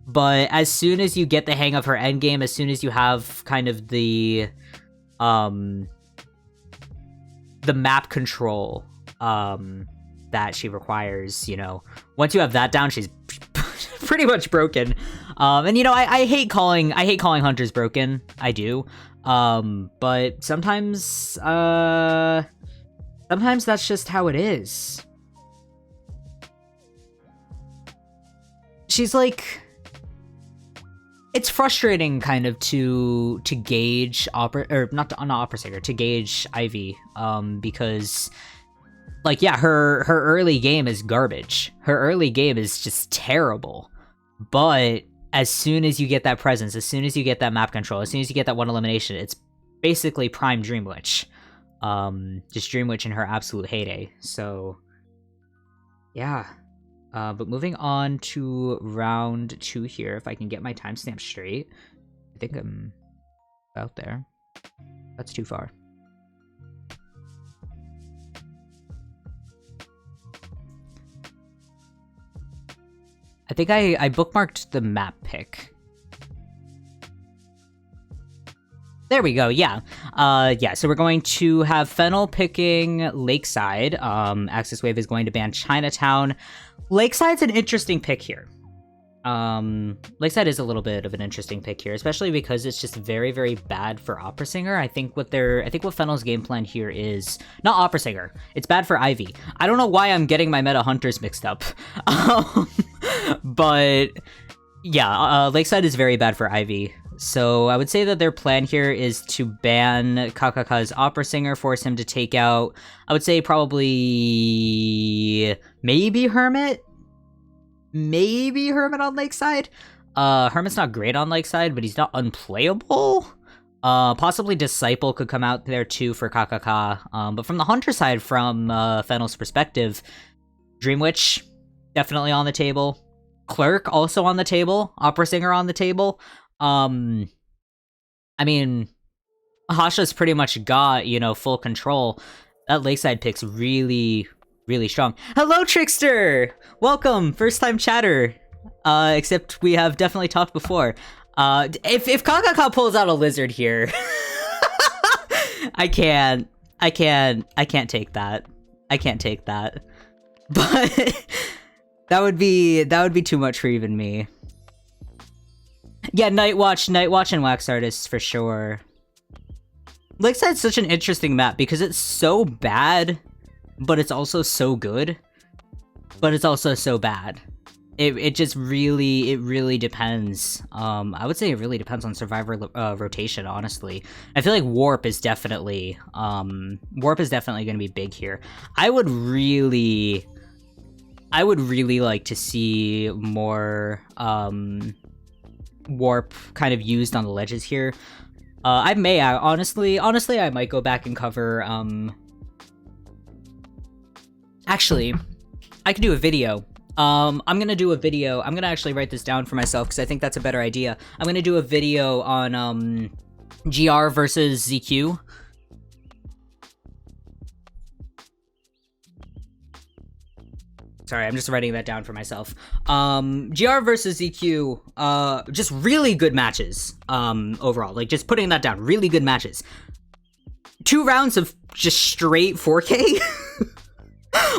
But as soon as you get the hang of her endgame, as soon as you have kind of the map control that she requires, you know, once you have that down, she's pretty much broken. And you know, I hate calling hunters broken. I do. But sometimes that's just how it is. She's like, it's frustrating kind of to gauge Opera Singer, to gauge Ivy, because like, yeah, her early game is garbage. Her early game is just terrible. But as soon as you get that presence, as soon as you get that map control, as soon as you get that one elimination, it's basically prime Dream Witch. Just Dream Witch in her absolute heyday. So, yeah. But moving on to round 2 here, if I can get my timestamp straight. I think I'm about there. That's too far. I think I bookmarked the map pick. There we go, yeah. Yeah, so we're going to have Fennel picking Lakeside. Axis Wave is going to ban Chinatown. Lakeside's an interesting pick here. Lakeside is a little bit of an interesting pick here, especially because it's just very, very bad for Opera Singer. I think what Fennel's game plan here is not Opera Singer. It's bad for Ivy. I don't know why I'm getting my meta hunters mixed up. But yeah, Lakeside is very bad for Ivy. So I would say that their plan here is to ban Kakaka's Opera Singer, force him to take out, I would say probably maybe Hermit? Maybe Hermit on Lakeside? Hermit's not great on Lakeside, but he's not unplayable. Possibly Disciple could come out there too for Kakaka. But from the Hunter side, from Fennel's perspective, Dream Witch, definitely on the table. Clerk, also on the table. Opera Singer on the table. I mean, Hasha's pretty much got, you know, full control. That Lakeside pick's really, really strong. Hello, Trickster! Welcome, first time chatter. Except we have definitely talked before. If Kakaka pulls out a lizard here, I can't take that. I can't take that. But that would be too much for even me. Yeah, Night Watch and Wax Artist for sure. Lakeside's such an interesting map because it's so bad, but it's also so good. But it's also so bad. It just really depends. I would say it really depends on Survivor rotation, honestly. I feel like Warp is definitely going to be big here. I would really like to see more Warp kind of used on the ledges here. Honestly, I might go back and cover, actually, I could do a video. I'm gonna do a video. I'm gonna actually write this down for myself because I think that's a better idea. I'm gonna do a video on, GR versus ZQ. Sorry, I'm just writing that down for myself. GR versus ZQ, just really good matches, overall. Like, just putting that down, really good matches. 2 rounds of just straight 4K?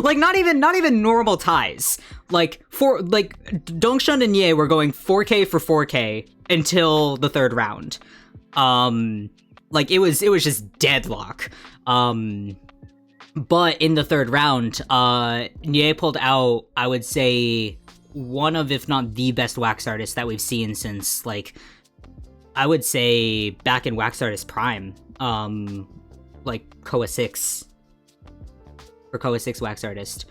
Like, not even normal ties. Like, Dongshun and Ye were going 4K for 4K until the 3rd round. Like, it was just deadlock. But in the 3rd round, Nye pulled out, I would say, one of, if not the best Wax Artist that we've seen since, like, I would say back in Wax Artist Prime. Like, Koa 6. Or Koa 6 Wax Artist.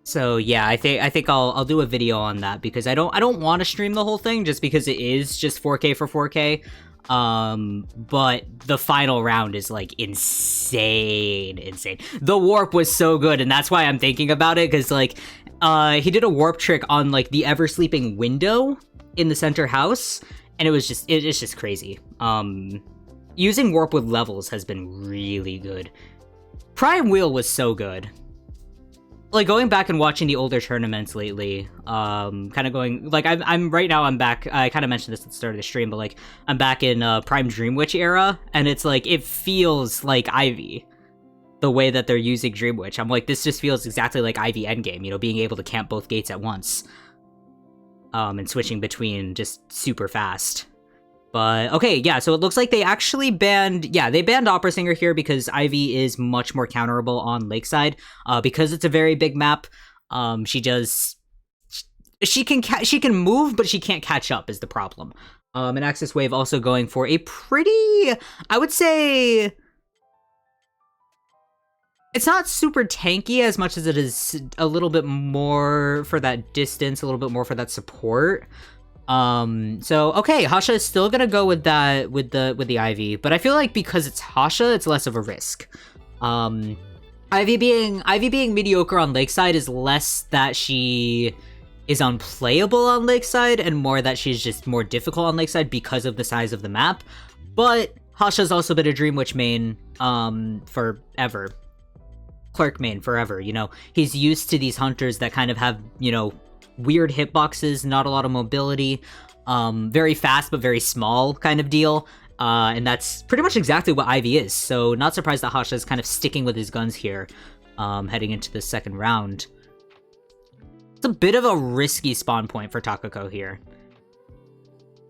So yeah, I think I'll do a video on that because I don't want to stream the whole thing just because it is just 4K for 4K. But the final round is like insane. The warp was so good, and that's why I'm thinking about it, because like he did a warp trick on like the ever sleeping window in the center house, and it's just crazy. Using warp with levels has been really good. Prime Wheel was so good. Like, going back and watching the older tournaments lately, kind of going, like, I'm right now, I'm back, I kind of mentioned this at the start of the stream, but, like, I'm back in, Prime Dream Witch era, and it's, like, it feels like Ivy, the way that they're using Dream Witch. I'm like, this just feels exactly like Ivy endgame, you know, being able to camp both gates at once, and switching between just super fast. But, okay, yeah, so it looks like they actually banned, they banned Opera Singer here because Ivy is much more counterable on Lakeside. Because it's a very big map, she can move, but she can't catch up is the problem. And Axis Wave also going for a pretty, I would say, it's not super tanky as much as it is a little bit more for that distance, a little bit more for that support. So okay, Hasha is still gonna go with that with the Ivy, but I feel like because it's Hasha, it's less of a risk. Ivy being mediocre on Lakeside is less that she is unplayable on Lakeside and more that she's just more difficult on Lakeside because of the size of the map. But Hasha's also been a Dream Witch main forever. Clerk main forever, you know. He's used to these hunters that kind of have, you know, weird hitboxes, not a lot of mobility, very fast but very small kind of deal, and that's pretty much exactly what Ivy is, so not surprised that Hasha is kind of sticking with his guns here, heading into the 2nd round. It's a bit of a risky spawn point for Takako here.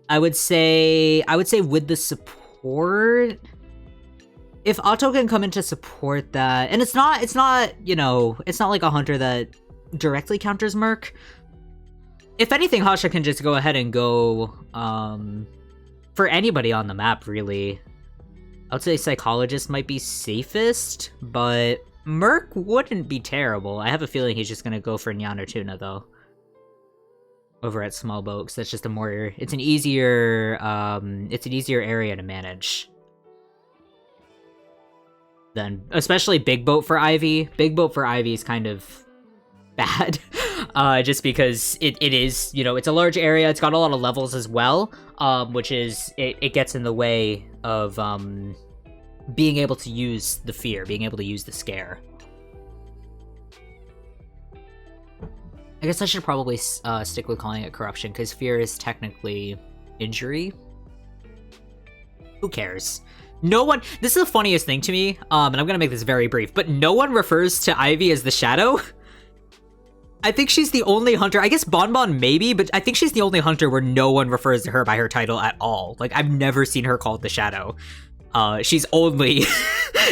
I would say with the support, if Otto can come in to support that, and it's not, you know, it's not like a hunter that directly counters Merc. If anything, Hasha can just go ahead and go, for anybody on the map, really. I would say Psychologist might be safest, but Merc wouldn't be terrible. I have a feeling he's just gonna go for Nyan or Tuna, though. Over at Small Boat, because that's just a more, it's an easier area to manage. Then, especially Big Boat for Ivy. Big Boat for Ivy is kind of bad. just because it is, you know, it's a large area. It's got a lot of levels as well, which is, it gets in the way of being able to use the fear, being able to use the scare. I guess I should probably stick with calling it corruption, because fear is technically injury. Who cares? No one, this is the funniest thing to me, and I'm gonna make this very brief, but no one refers to Ivy as the Shadow. I think she's the only hunter, I guess Bonbon maybe, but I think she's the only hunter where no one refers to her by her title at all. Like, I've never seen her called the Shadow. She's only,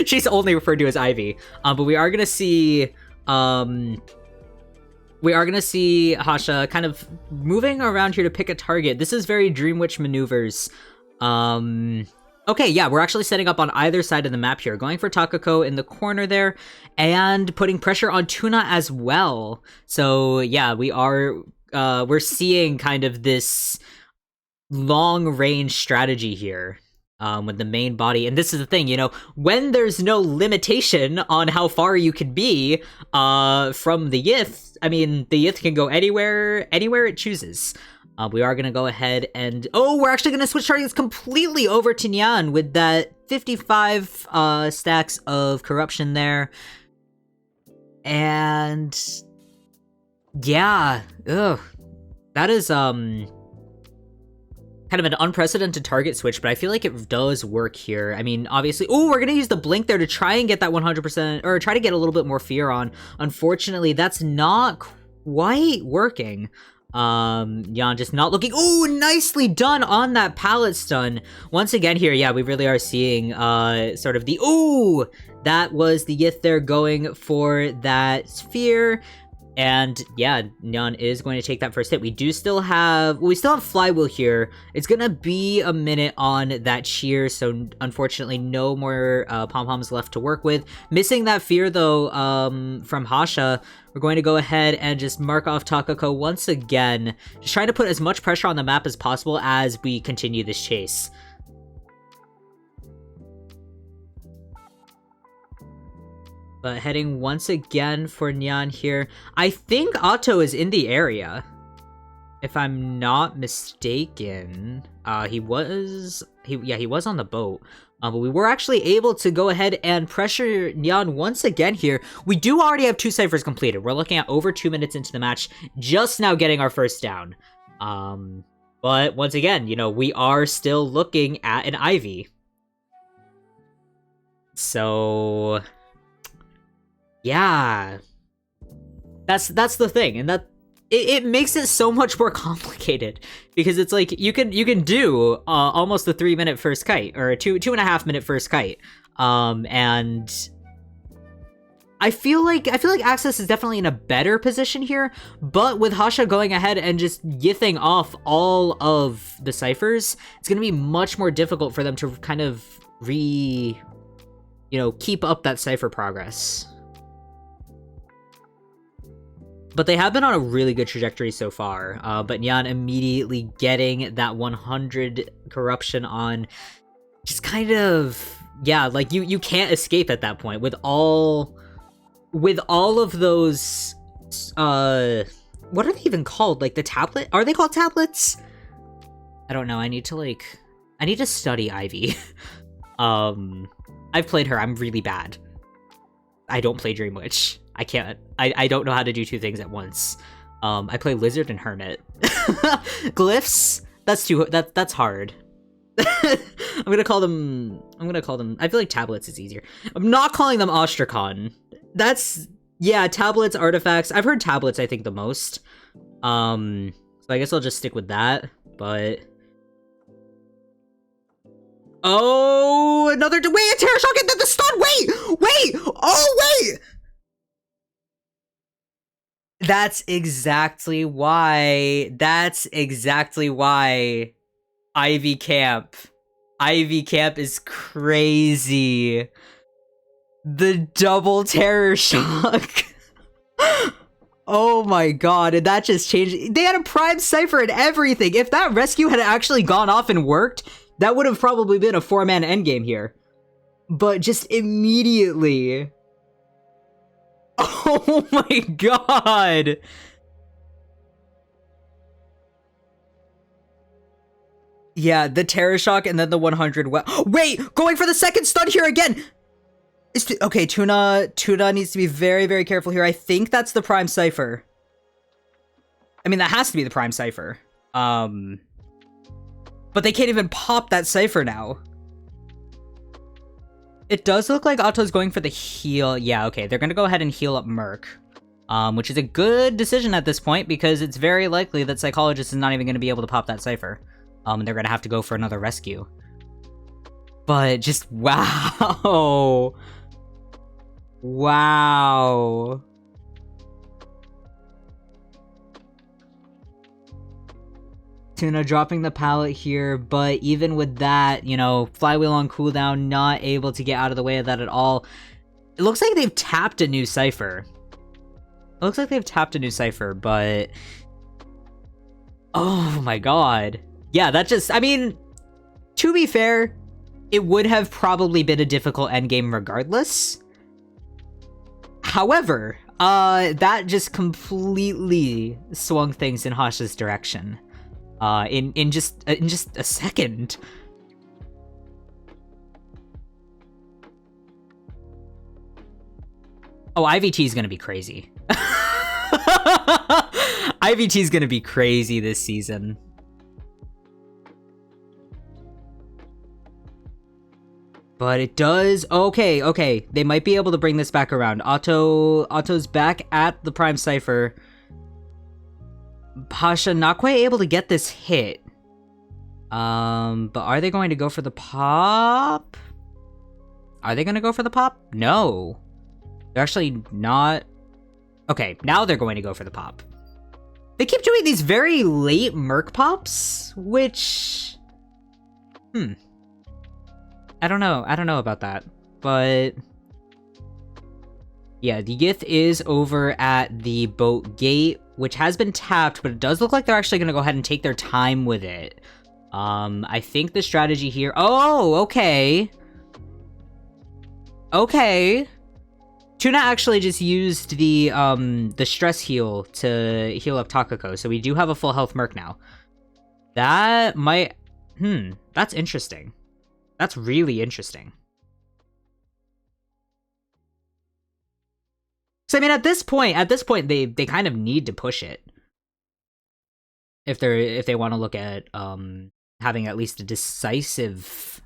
she's only referred to as Ivy. But we are gonna see, Hasha kind of moving around here to pick a target. This is very Dream Witch maneuvers. Okay, yeah, we're actually setting up on either side of the map here. Going for Takako in the corner there, and putting pressure on Tuna as well. So, yeah, we're seeing kind of this long-range strategy here. With the main body, and this is the thing, you know, when there's no limitation on how far you can be from the Yith, I mean, the Yith can go anywhere it chooses. We are gonna go ahead and, oh, we're actually gonna switch targets completely over to Nyan with that 55 stacks of corruption there. And yeah, ugh, that is kind of an unprecedented target switch, but I feel like it does work here. I mean, obviously, oh, we're gonna use the blink there to try and get that 100%, or try to get a little bit more fear on. Unfortunately, that's not quite working. Jan just not looking. Oh, nicely done on that pallet stun. Once again here, yeah, we really are seeing sort of the, oh, that was the Yith there going for that sphere. And yeah, Nyan is going to take that first hit. We still have Flywheel here. It's gonna be a minute on that shear, so unfortunately no more pom-poms left to work with. Missing that fear though from Hasha. We're going to go ahead and just mark off Takako once again. Just trying to put as much pressure on the map as possible as we continue this chase. But heading once again for Nyan here. I think Otto is in the area, if I'm not mistaken. He was on the boat. But we were actually able to go ahead and pressure Nyan once again here. We do already have 2 ciphers completed. We're looking at over 2 minutes into the match, just now getting our first down. But once again, you know, we are still looking at an Ivy. So yeah, that's the thing, and that it makes it so much more complicated, because it's like you can do almost a 3-minute first kite, or a 2.5 minute first kite, and I feel like AXIZ is definitely in a better position here, but with Hasha going ahead and just yithing off all of the ciphers, it's gonna be much more difficult for them to kind of keep up that cipher progress. But they have been on a really good trajectory so far. But Nyan immediately getting that 100 corruption on, just kind of, yeah, like you can't escape at that point with all of those. What are they even called? Like the tablet? Are they called tablets? I don't know. I need to study Ivy. I've played her. I'm really bad. I don't play Dream Witch. I can't. I don't know how to do 2 things at once. I play Lizard and Hermit. Glyphs? That's hard. I'm gonna call them. I feel like tablets is easier. I'm not calling them Ostrakhan. Yeah, tablets, artifacts. I've heard tablets, I think, the most. So I guess I'll just stick with that. But oh, another wait, a Terror Shock into the stun. Wait. Oh, wait. That's exactly why Ivy Camp is crazy. The double Terror Shock. Oh my god, and that just changed. They had a Prime Cypher and everything. If that rescue had actually gone off and worked, that would have probably been a 4-man endgame here. But just immediately... Oh my god! Yeah, the Terror Shock and then the 100. Wait, going for the second stun here again. Okay, Tuna needs to be very, very careful here. I think that's the Prime Cypher. I mean, that has to be the Prime Cypher. But they can't even pop that Cypher now. It does look like Otto's going for the heal. Yeah, okay, they're gonna go ahead and heal up Merc. Which is a good decision at this point, because it's very likely that Psychologist is not even gonna be able to pop that Cypher. And they're gonna have to go for another rescue. But just, wow. Wow. Tuna dropping the pallet here, but even with that, you know, Flywheel on cooldown, not able to get out of the way of that at all. It looks like they've tapped a new Cypher. It looks like they've tapped a new Cypher, but... oh my god. Yeah, that just... I mean, to be fair, it would have probably been a difficult endgame regardless. However, that just completely swung things in Hasha's direction. In just a second. Oh, IVT is gonna be crazy. IVT is gonna be crazy this season. But it does... okay. They might be able to bring this back around. Otto's back at the Prime Cypher. Pasha not quite able to get this hit. But are they going to go for the pop? Are they going to go for the pop? No. They're actually not... okay, now they're going to go for the pop. They keep doing these very late Merc pops, which... I don't know about that, but... yeah, the Gith is over at the boat gate, which has been tapped, but it does look like they're actually going to go ahead and take their time with it. I think the strategy here... oh, okay. Okay. Tuna actually just used the stress heal to heal up Takako, so we do have a full health Merc now. That might... that's interesting. That's really interesting. So I mean, at this point, they kind of need to push it if they want to look at having at least a decisive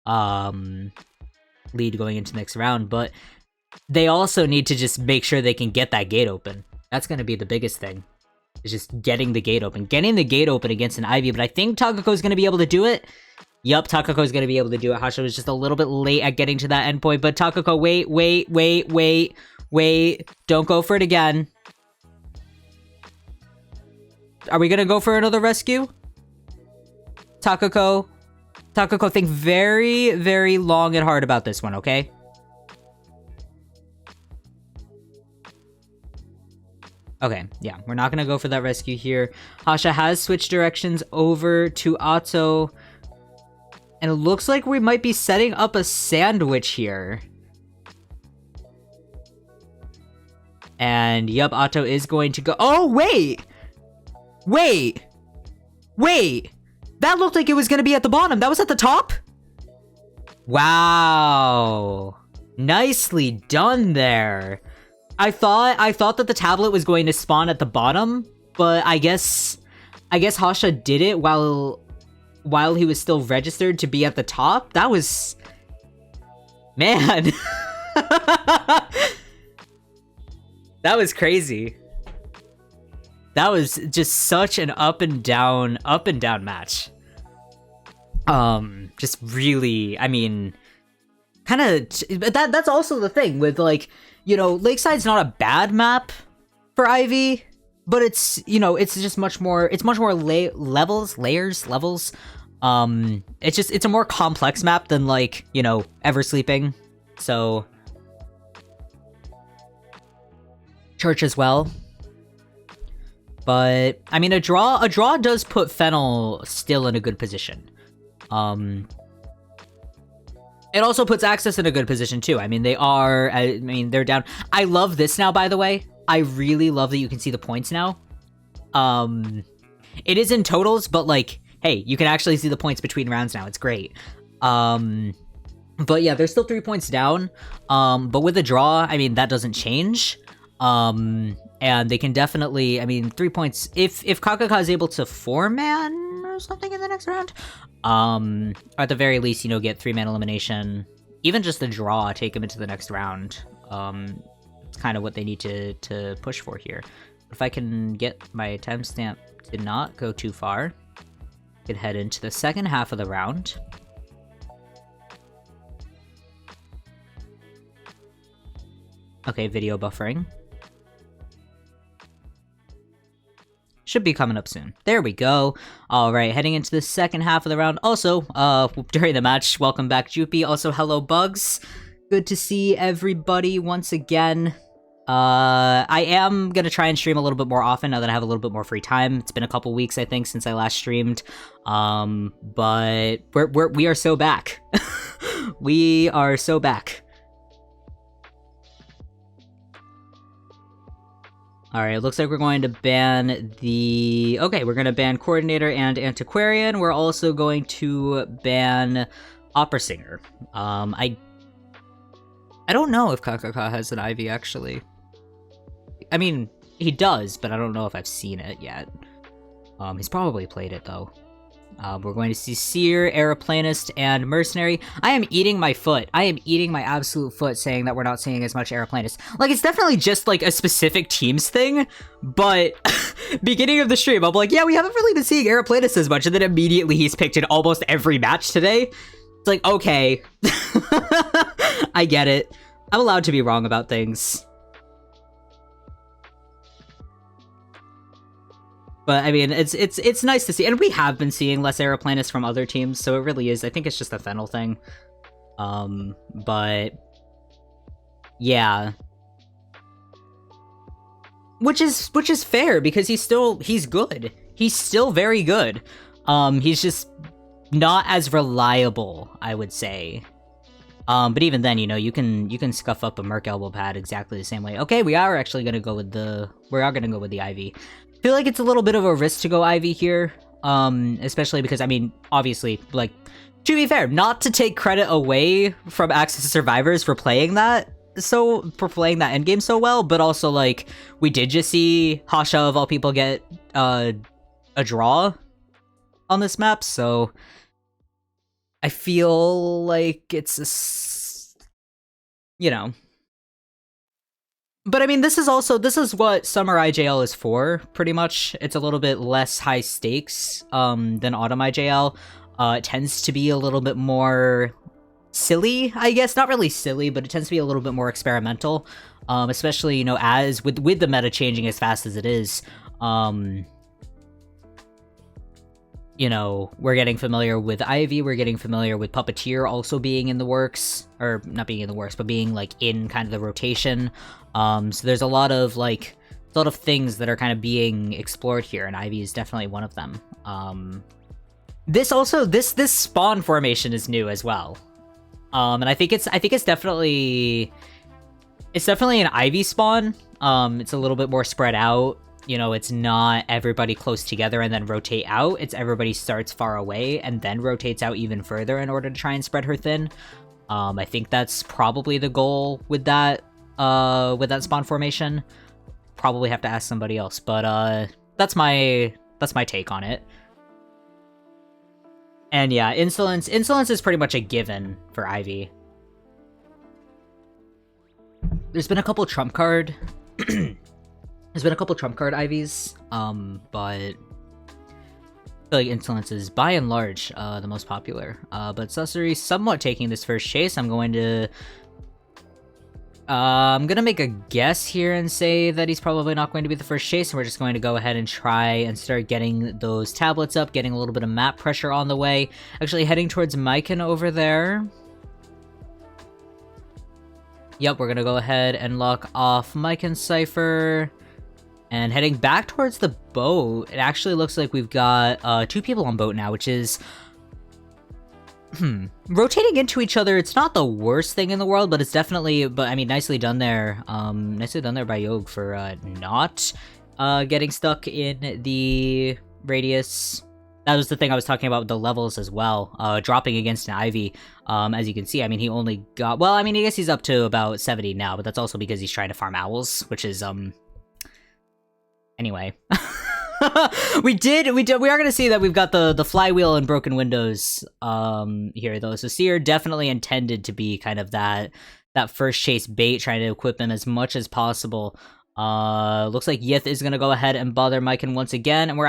lead going into the next round. But they also need to just make sure they can get that gate open. That's going to be the biggest thing. Is just getting the gate open, against an Ivy. But I think Takako is going to be able to do it. Yup, Takako is going to be able to do it. Hasha was just a little bit late at getting to that endpoint, but Takako, wait, don't go for it again. Are we going to go for another rescue? Takako, think very, very long and hard about this one, okay? Okay, yeah, we're not going to go for that rescue here. Hasha has switched directions over to Otto. And it looks like we might be setting up a sandwich here. And yup, Otto is going to go... oh, wait! That looked like it was going to be at the bottom. That was at the top? Wow. Nicely done there. I thought that the tablet was going to spawn at the bottom, but I guess Hasha did it while he was still registered to be at the top. That was... man. That was crazy. That was just such an up and down match. Just really, I mean, kind of, that's also the thing with, like, you know, Lakeside's not a bad map for Ivy, but it's, you know, it's just much more levels. It's a more complex map than, like, you know, Eversleeping. So Church as well. But I mean, a draw does put Fennel still in a good position. It also puts AXIZ in a good position too. I mean, they're down. I love this now, by the way. I really love that you can see the points now. It is in totals, but, like, hey, you can actually see the points between rounds now. It's great. But yeah, they're still 3 points down. But with a draw, I mean, that doesn't change. And they can definitely, I mean, 3 points. If Kakaka is able to 4-man or something in the next round, or at the very least, you know, get 3-man elimination, even just a draw, take him into the next round. It's kind of what they need to push for here. If I can get my timestamp to not go too far, I can head into the second half of the round. Okay, video buffering. Should be coming up soon. There we go. All right, heading into the second half of the round. Also, during the match, welcome back, Joopy. Also, hello, Bugs. Good to see everybody once again. I am gonna try and stream a little bit more often now that I have a little bit more free time. It's been a couple weeks, I think, since I last streamed. But we are so back. We are so back. Alright, it looks like we're going to ban the... Okay, we're going to ban Coordinator and Antiquarian. We're also going to ban Opera Singer. I don't know if Kakaka has an Ivy, actually. I mean, he does, but I don't know if I've seen it yet. He's probably played it, though. We're going to see Seer, Aeroplanist, and Mercenary. I am eating my foot. I am eating my absolute foot saying that we're not seeing as much Aeroplanist. Like, it's definitely just, like, a specific teams thing, but beginning of the stream, I'm like, yeah, we haven't really been seeing Aeroplanist as much, and then immediately he's picked in almost every match today. It's like, okay. I get it. I'm allowed to be wrong about things. But, I mean, it's nice to see. And we have been seeing less Aeroplanists from other teams, so it really is. I think it's just a Fennel thing. But... yeah. Which is fair, because he's good. He's still very good. He's just not as reliable, I would say. But even then, you know, you can scuff up a Merc Elbow Pad exactly the same way. Okay, we are actually gonna go with the Ivy. I feel like it's a little bit of a risk to go Ivy here, especially because, I mean, obviously, like, to be fair, not to take credit away from AXIZ Survivors for playing that endgame so well, but also, like, we did just see Hasha, of all people, get a draw on this map, so I feel like it's you know. But I mean, this is what Summer IJL is for, pretty much. It's a little bit less high stakes than Autumn IJL. It tends to be a little bit more silly, I guess. Not really silly, but it tends to be a little bit more experimental. Especially, you know, as with the meta changing as fast as it is. You know, we're getting familiar with Ivy, we're getting familiar with Puppeteer also being in the works, or not being in the works, but being, like, in kind of the rotation. So there's a lot of things that are kind of being explored here, and Ivy is definitely one of them. This spawn formation is new as well. And I think it's definitely an Ivy spawn. It's a little bit more spread out. You know, it's not everybody close together and then rotate out. It's everybody starts far away and then rotates out even further in order to try and spread her thin. I think that's probably the goal with that spawn formation. Probably have to ask somebody else, but that's my take on it. And yeah, Insolence is pretty much a given for Ivy. There's been a couple trump card Ivies, but I feel like Insolence is by and large the most popular. But Sussery somewhat taking this first chase. I'm gonna make a guess here and say that he's probably not going to be the first chase, and we're just going to go ahead and try and start getting those tablets up, getting a little bit of map pressure on the way. Actually heading towards Myken over there. Yep, we're gonna go ahead and lock off Myken Cypher. And heading back towards the boat, it actually looks like we've got 2 people on boat now, which is... rotating into each other, it's not the worst thing in the world, but it's definitely... But, I mean, nicely done there. Nicely done there by Yog for not getting stuck in the radius That was the thing I was talking about with the levels as well. Dropping against an Ivy, as you can see, I mean, he only got... Well, I mean, I guess he's up to about 70 now, but that's also because he's trying to farm owls, which is, Anyway. we are gonna see that we've got the flywheel and broken windows, here, though. So Seer definitely intended to be kind of that first chase bait, trying to equip him as much as possible. Looks like Yith is gonna go ahead and bother Myken once again, and we're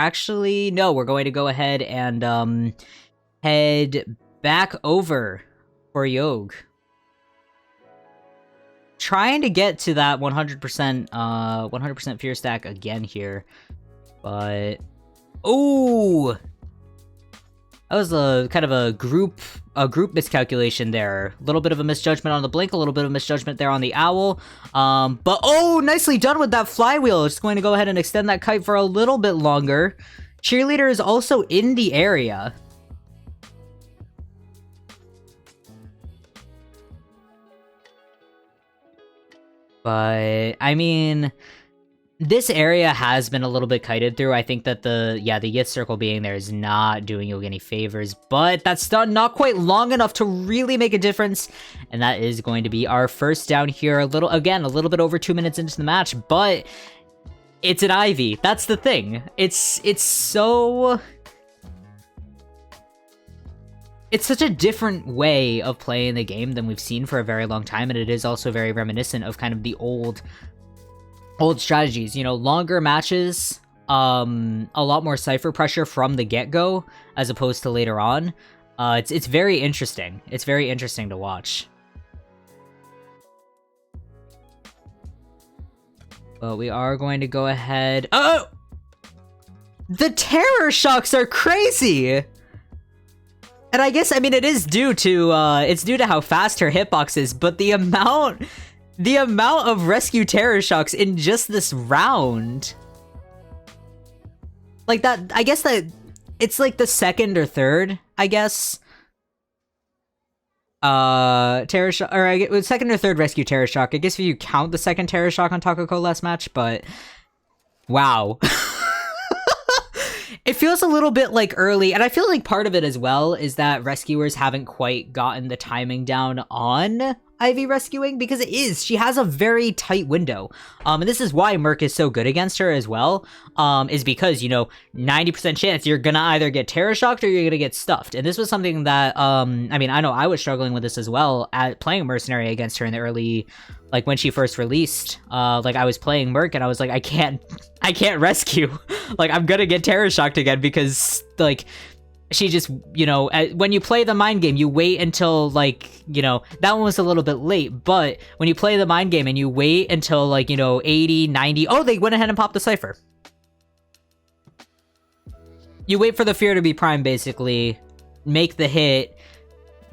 going to go ahead and, head back over for Yogg. Trying to get to that 100% fear stack again here, but... Oh! That was a kind of a group miscalculation there. A little bit of a misjudgment on the blink, a little bit of misjudgment there on the owl. But oh, nicely done with that flywheel. It's going to go ahead and extend that kite for a little bit longer. Cheerleader is also in the area. But I mean, this area has been a little bit kited through. I think that the Yith circle being there is not doing Yogg any favors, but that's not quite long enough to really make a difference. And that is going to be our first down here. A little bit over 2 minutes into the match, but it's an Ivy. That's the thing. It's such a different way of playing the game than we've seen for a very long time, and it is also very reminiscent of kind of the old strategies, you know, longer matches, a lot more Cypher pressure from the get-go, as opposed to later on. It's very interesting. It's very interesting to watch. But we are going to go ahead... Oh! The terror shocks are crazy! And I guess, I mean, it is due to, how fast her hitbox is, but the amount of rescue terror shocks in just this round, like that, I guess that it's like the second or third, I guess, terror shock, or I guess second or third rescue terror shock. I guess if you count the second terror shock on Takako last match, but wow. It feels a little bit like early, and I feel like part of it as well is that rescuers haven't quite gotten the timing down on Ivy rescuing, because she has a very tight window. And this is why Merc is so good against her as well, is because, you know, 90% chance you're gonna either get terror shocked or you're gonna get stuffed. And this was something that, I mean, I know I was struggling with this as well at playing Mercenary against her in the early, like when she first released. Like I was playing Merc and I was like, I can't rescue. Like I'm gonna get terror shocked again because like she just, you know, when you play the mind game, you wait until, like, you know, that one was a little bit late, but when you play the mind game and you wait until, like, you know, 80, 90, oh, they went ahead and popped the Cypher. You wait for the fear to be prime, basically, make the hit,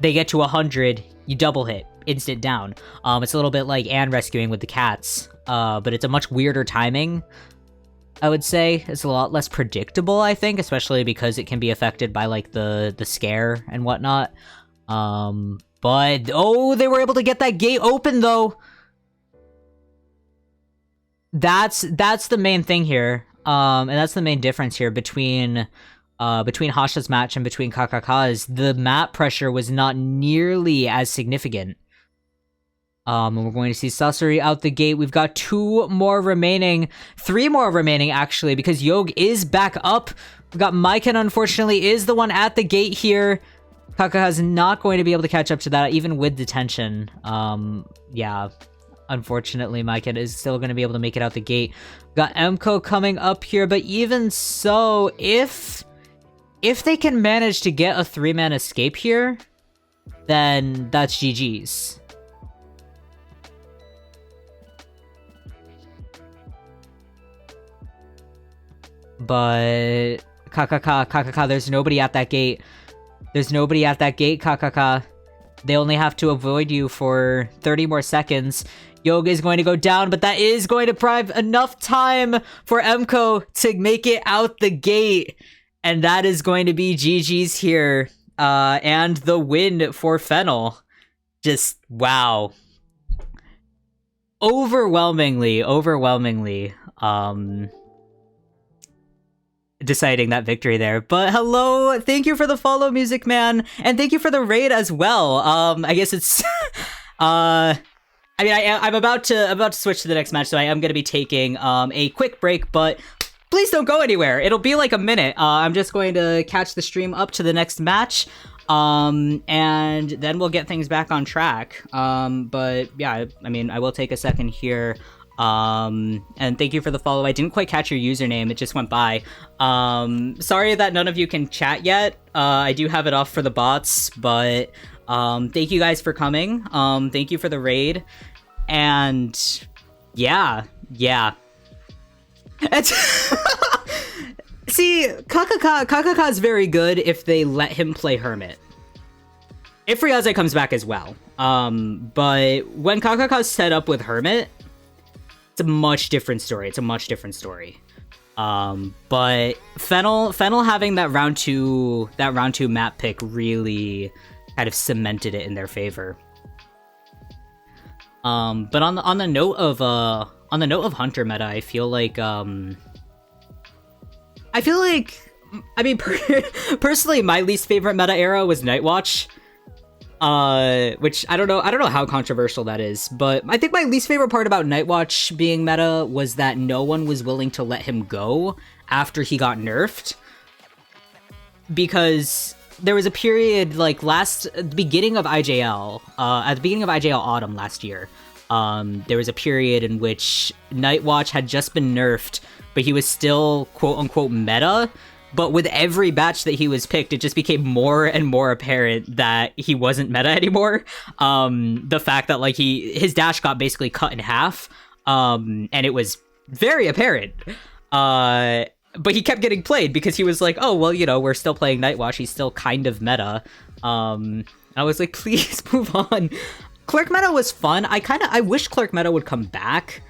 they get to 100, you double hit, instant down. It's a little bit like Anne rescuing with the cats, but it's a much weirder timing. I would say it's a lot less predictable, I think, especially because it can be affected by like the scare and whatnot. But oh, they were able to get that gate open though. That's the main thing here. And that's the main difference here between Hasha's match and between KKK's. The map pressure was not nearly as significant. And we're going to see Sasori out the gate. We've got 3 more remaining, actually, because Yogg is back up. We've got Myken, unfortunately, is the one at the gate here. Kaka's not going to be able to catch up to that, even with detention. Yeah, unfortunately, Myken is still going to be able to make it out the gate. We've got Emko coming up here, but even so, if they can manage to get a 3-man escape here, then that's GG's. But KKK, there's nobody at that gate. KKK. They only have to avoid you for 30 more seconds. Yogg is going to go down, but that is going to provide enough time for Emko to make it out the gate. And that is going to be GG's here. And the win for Fennel. Just, wow. Overwhelmingly. deciding that victory there. But hello, thank you for the follow, Music Man, and thank you for the raid as well. I guess it's I mean, I'm about to switch to the next match, so I am going to be taking a quick break, but please don't go anywhere. It'll be like a minute. I'm just going to catch the stream up to the next match, and then we'll get things back on track. But yeah, I mean, I will take a second here. And thank you for the follow. I didn't quite catch your username. It just went by. Sorry that none of you can chat yet. I do have it off for the bots, but thank you guys for coming. Thank you for the raid. And yeah. It's see, Kakaka is very good if they let him play Hermit. If Ryaze comes back as well. But when Kakaka's set up with Hermit, it's a much different story. But Fennel having that round two map pick really kind of cemented it in their favor. But on the note of Hunter meta, I feel like I mean personally my least favorite meta era was Nightwatch. Which I don't know how controversial that is, but I think my least favorite part about Nightwatch being meta was that no one was willing to let him go after he got nerfed. Because there was a period like at the beginning of IJL Autumn last year, there was a period in which Nightwatch had just been nerfed, but he was still quote unquote meta. But with every batch that he was picked, it just became more and more apparent that he wasn't meta anymore. The fact that like his dash got basically cut in half, and it was very apparent. But he kept getting played because he was like, oh, well, you know, we're still playing Nightwatch. He's still kind of meta. I was like, please move on. Clerk meta was fun. I wish Clerk meta would come back,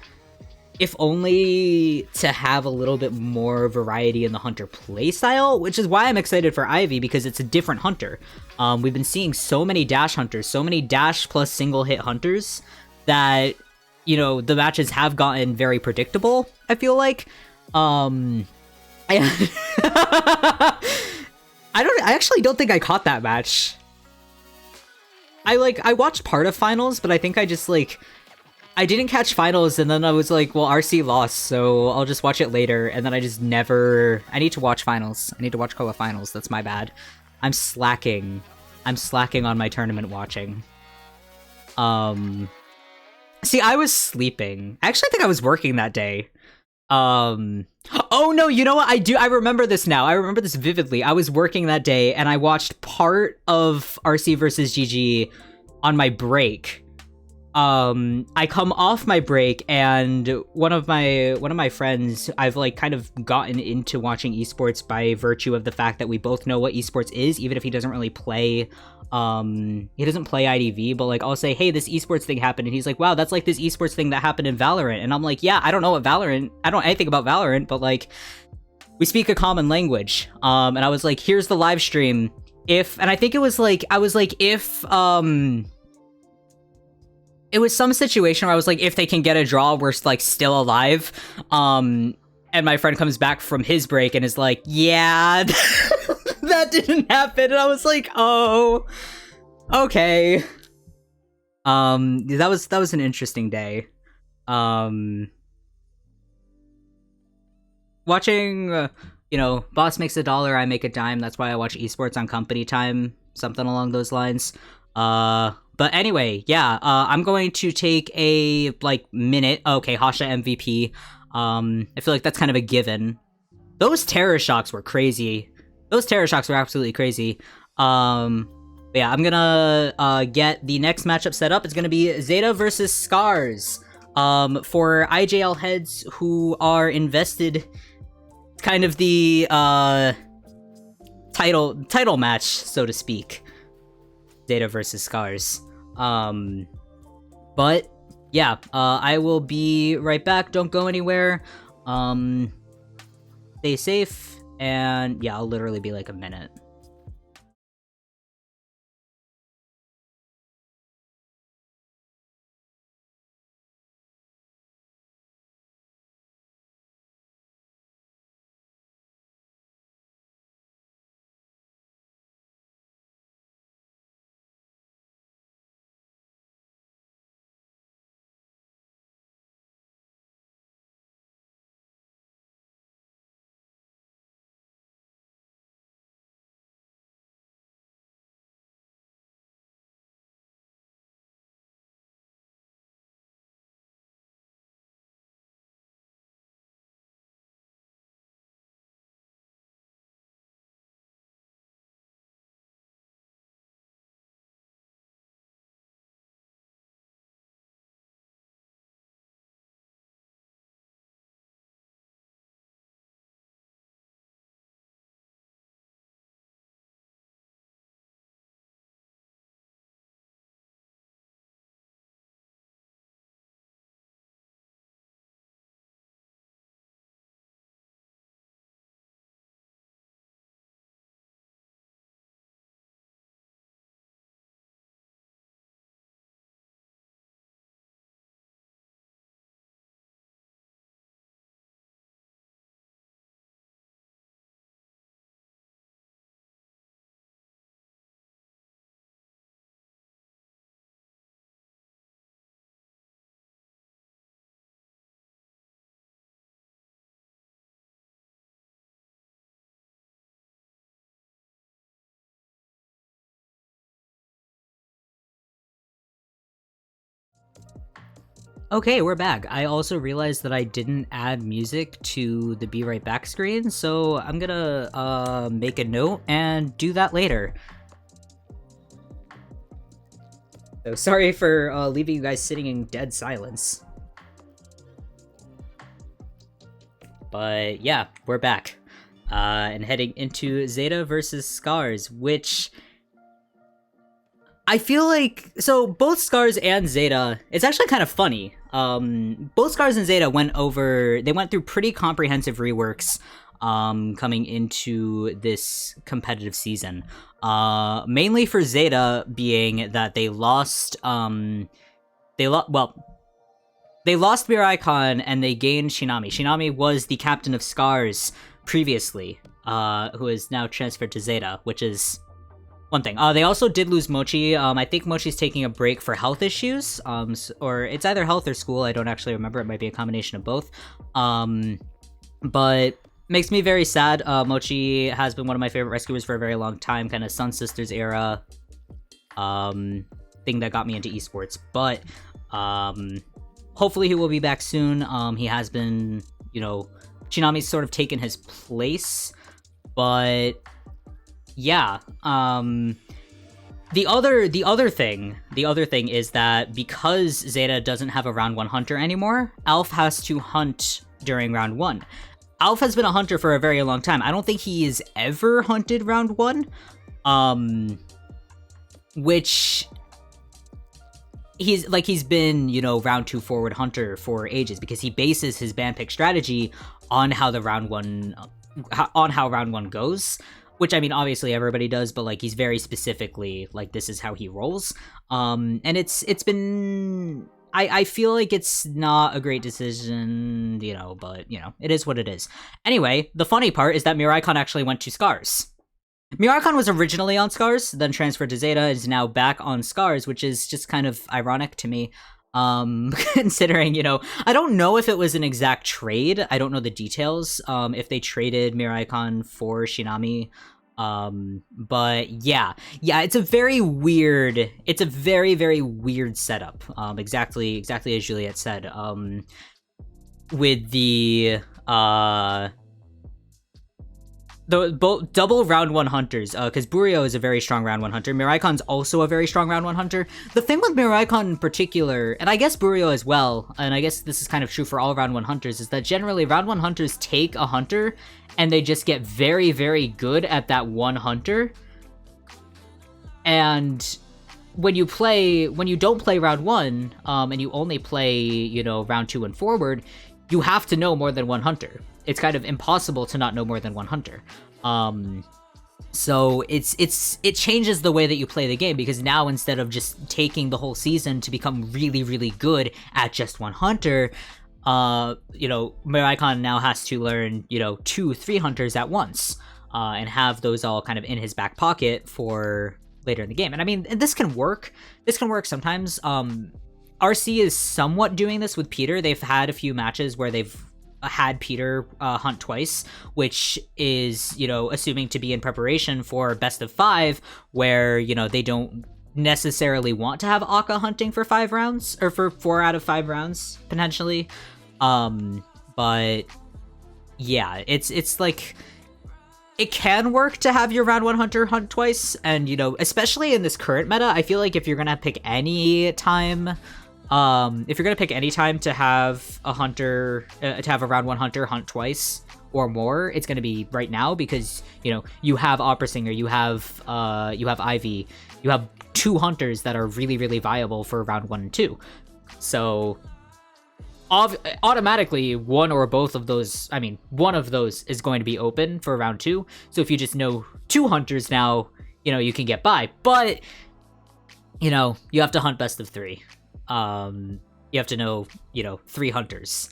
if only to have a little bit more variety in the Hunter playstyle, which is why I'm excited for Ivy, because it's a different Hunter. We've been seeing so many dash hunters, so many dash plus single hit hunters that, you know, the matches have gotten very predictable, I feel like. I actually don't think I caught that match. I watched part of finals, but I think I just I didn't catch finals, and then I was like, well, RC lost, so I'll just watch it later, and then I just never... I need to watch finals. I need to watch Koa finals. That's my bad. I'm slacking on my tournament watching. See, I was sleeping. I actually think I was working that day. Oh no, you know what? I remember this now. I remember this vividly. I was working that day, and I watched part of RC versus GG on my break. I come off my break, and one of my friends, I've like kind of gotten into watching esports by virtue of the fact that we both know what esports is, even if he doesn't really play, he doesn't play IDV, but like I'll say, hey, this esports thing happened, and he's like, wow, that's like this esports thing that happened in Valorant, and I'm like, yeah, I don't know anything about Valorant, but like, we speak a common language, and I was like, here's the live stream, and I think it was like, it was some situation where I was like, if they can get a draw, we're like still alive. And my friend comes back from his break and is like, yeah, that didn't happen. And I was like, oh, okay. That was an interesting day. Watching, you know, boss makes $1, I make a dime. That's why I watch esports on company time. Something along those lines. But anyway, yeah, I'm going to take a, minute. Okay, Hasha MVP. I feel like that's kind of a given. Those terror shocks were crazy. Those terror shocks were absolutely crazy. Yeah, I'm gonna get the next matchup set up. It's gonna be ZETA versus Scars. For IJL heads who are invested, kind of the title match, so to speak. ZETA versus Scars. But yeah, I will be right back. Don't go anywhere. Stay safe, and yeah, I'll literally be like a minute. Okay, we're back. I also realized that I didn't add music to the Be Right Back screen, so I'm gonna make a note and do that later. So sorry for leaving you guys sitting in dead silence. But yeah, we're back. And heading into ZETA versus Scars, which I feel like, so both Scars and ZETA, it's actually kind of funny. Both Scars and ZETA went through pretty comprehensive reworks coming into this competitive season. Mainly for ZETA being that they lost Miraikon and they gained Shinami. Shinami was the captain of Scars previously, who is now transferred to ZETA, which is one thing. They also did lose Mochi. I think Mochi's taking a break for health issues, or it's either health or school. I don't actually remember. It might be a combination of both. But makes me very sad. Mochi has been one of my favorite rescuers for a very long time, kind of Sun Sisters era thing that got me into esports. But hopefully he will be back soon. He has been, Shinami's sort of taken his place, but yeah. The other thing is that because ZETA doesn't have a round 1 hunter anymore, Alf has to hunt during round 1. Alf has been a hunter for a very long time. I don't think he has ever hunted round 1, which he's been, round 2 forward hunter for ages because he bases his ban pick strategy on how round 1 goes. Which, I mean, obviously everybody does, but, he's very specifically, this is how he rolls. And it's been... I feel like it's not a great decision, but, it is what it is. Anyway, the funny part is that Miraikon actually went to Scars. Miraikon was originally on Scars, then transferred to ZETA, and is now back on Scars, which is just kind of ironic to me. Considering, I don't know if it was an exact trade. I don't know the details, if they traded Miraikon for Shinami. But yeah, it's a very, very weird setup. Exactly as Juliet said, with the both double round 1 hunters, because Burio is a very strong round 1 hunter. Miraikon's also a very strong round 1 hunter. The thing with Miraikon in particular, and I guess Burio as well, and I guess this is kind of true for all round 1 hunters, is that generally round 1 hunters take a hunter and they just get very, very good at that one hunter. And when you don't play round 1, and you only play, round 2 and forward, you have to know more than one hunter. It's kind of impossible to not know more than one hunter. So it changes the way that you play the game, because now instead of just taking the whole season to become really, really good at just one hunter, Miraikon now has to learn, 2-3 hunters at once, and have those all kind of in his back pocket for later in the game. And I mean, this can work. This can work sometimes. RC is somewhat doing this with Peter. They've had a few matches where they've had Peter hunt twice, which is, assuming to be in preparation for best of 5, where, they don't necessarily want to have Akka hunting for 5 rounds, or for 4 out of 5 rounds, potentially. But yeah, it's like, it can work to have your round 1 hunter hunt twice, and, especially in this current meta, I feel like if you're gonna pick any time, to have a hunter, to have a round 1 hunter hunt twice or more, it's going to be right now, because, you have Opera Singer, you have Ivy, you have 2 hunters that are really, really viable for round 1 and 2. So automatically one or both of those, one of those is going to be open for round 2. So if you just know 2 hunters now, you can get by, but, you have to hunt best of 3. You have to know, 3 hunters,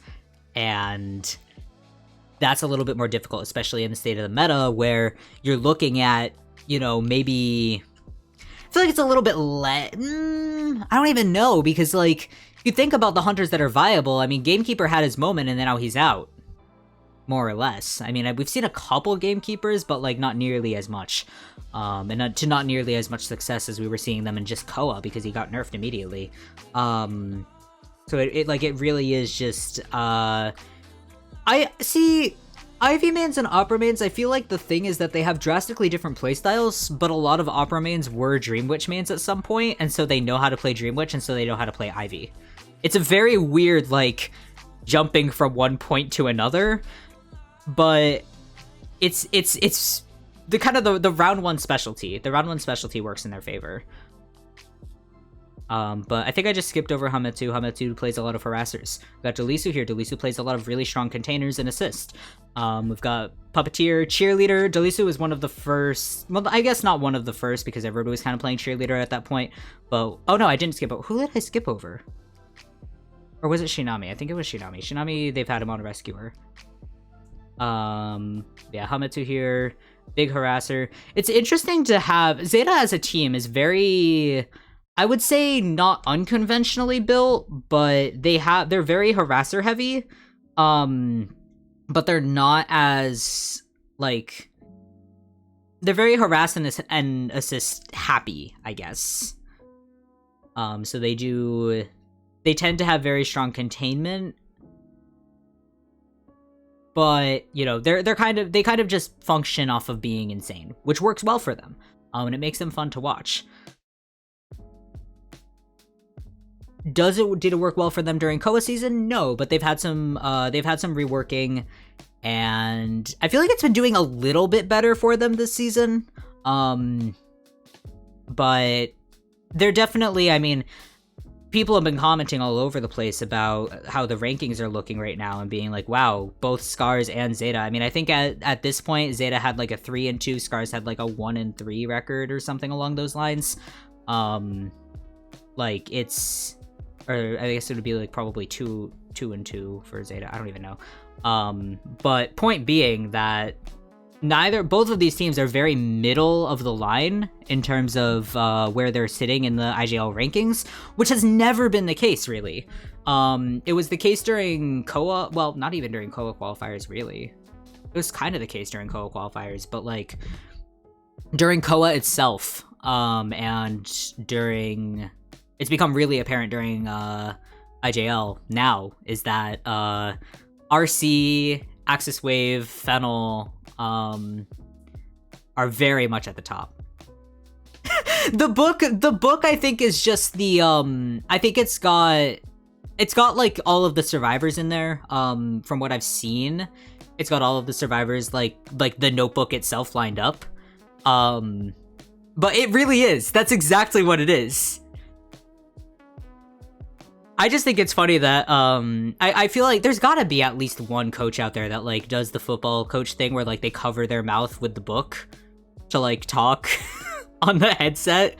and that's a little bit more difficult, especially in the state of the meta, where you're looking at, maybe, I feel like it's a little bit I don't even know, because, you think about the hunters that are viable. Gamekeeper had his moment, and then now he's out, more or less. We've seen a couple Gamekeepers, but, not nearly as much. And not nearly as much success as we were seeing them in just Koa, because he got nerfed immediately. So it really is just, I see, Ivy mains and Opera mains, I feel like the thing is that they have drastically different playstyles, but a lot of Opera mains were Dream Witch mains at some point, and so they know how to play Dream Witch, and so they know how to play Ivy. It's a very weird, like, jumping from one point to another, but it's the kind of the round one specialty. The round one specialty works in their favor. But I think I just skipped over Hametsu. Hametsu plays a lot of harassers. We've got Delisu here. Delisu plays a lot of really strong containers and assist. We've got Puppeteer, Cheerleader. Delisu is one of the first, well, I guess not one of the first because everybody was kind of playing Cheerleader at that point. But, oh no, I didn't skip over. Who did I skip over? Or was it Shinami? I think it was Shinami. Shinami, they've had him on Rescuer. Yeah, Hametsu here. Big harasser. It's interesting to have, Zeta as a team is very, I would say not unconventionally built, but they're very harasser heavy. But they're not as, like, they're very harass and assist happy, I guess. So they tend to have very strong containment, but, you know, they kind of just function off of being insane, which works well for them. And it makes them fun to watch. Did it work well for them during Koa season? No, but they've had some reworking, and I feel like it's been doing a little bit better for them this season. But they're definitely, I mean, people have been commenting all over the place about how the rankings are looking right now and being like, wow, both Scars and Zeta. I mean, I think at this point, Zeta had like a 3-2, Scars had like a 1-3 record or something along those lines. Like it's, or I guess it would be like probably 2-2 for Zeta. I don't even know. But point being that both of these teams are very middle of the line in terms of where they're sitting in the IJL rankings, which has never been the case, really. It was the case during Koa, well, not even during Koa qualifiers, really. It was kind of the case during Koa qualifiers, but like during Koa itself, and during, it's become really apparent during IJL now, is that RC, Axis Wave, Fennel, are very much at the top. The book I think is just the I think it's got like all of the survivors in there. From what I've seen, it's got all of the survivors like the notebook itself lined up. But it really is. That's exactly what it is. I just think it's funny that I feel like there's gotta be at least one coach out there that like does the football coach thing where like they cover their mouth with the book to like talk on the headset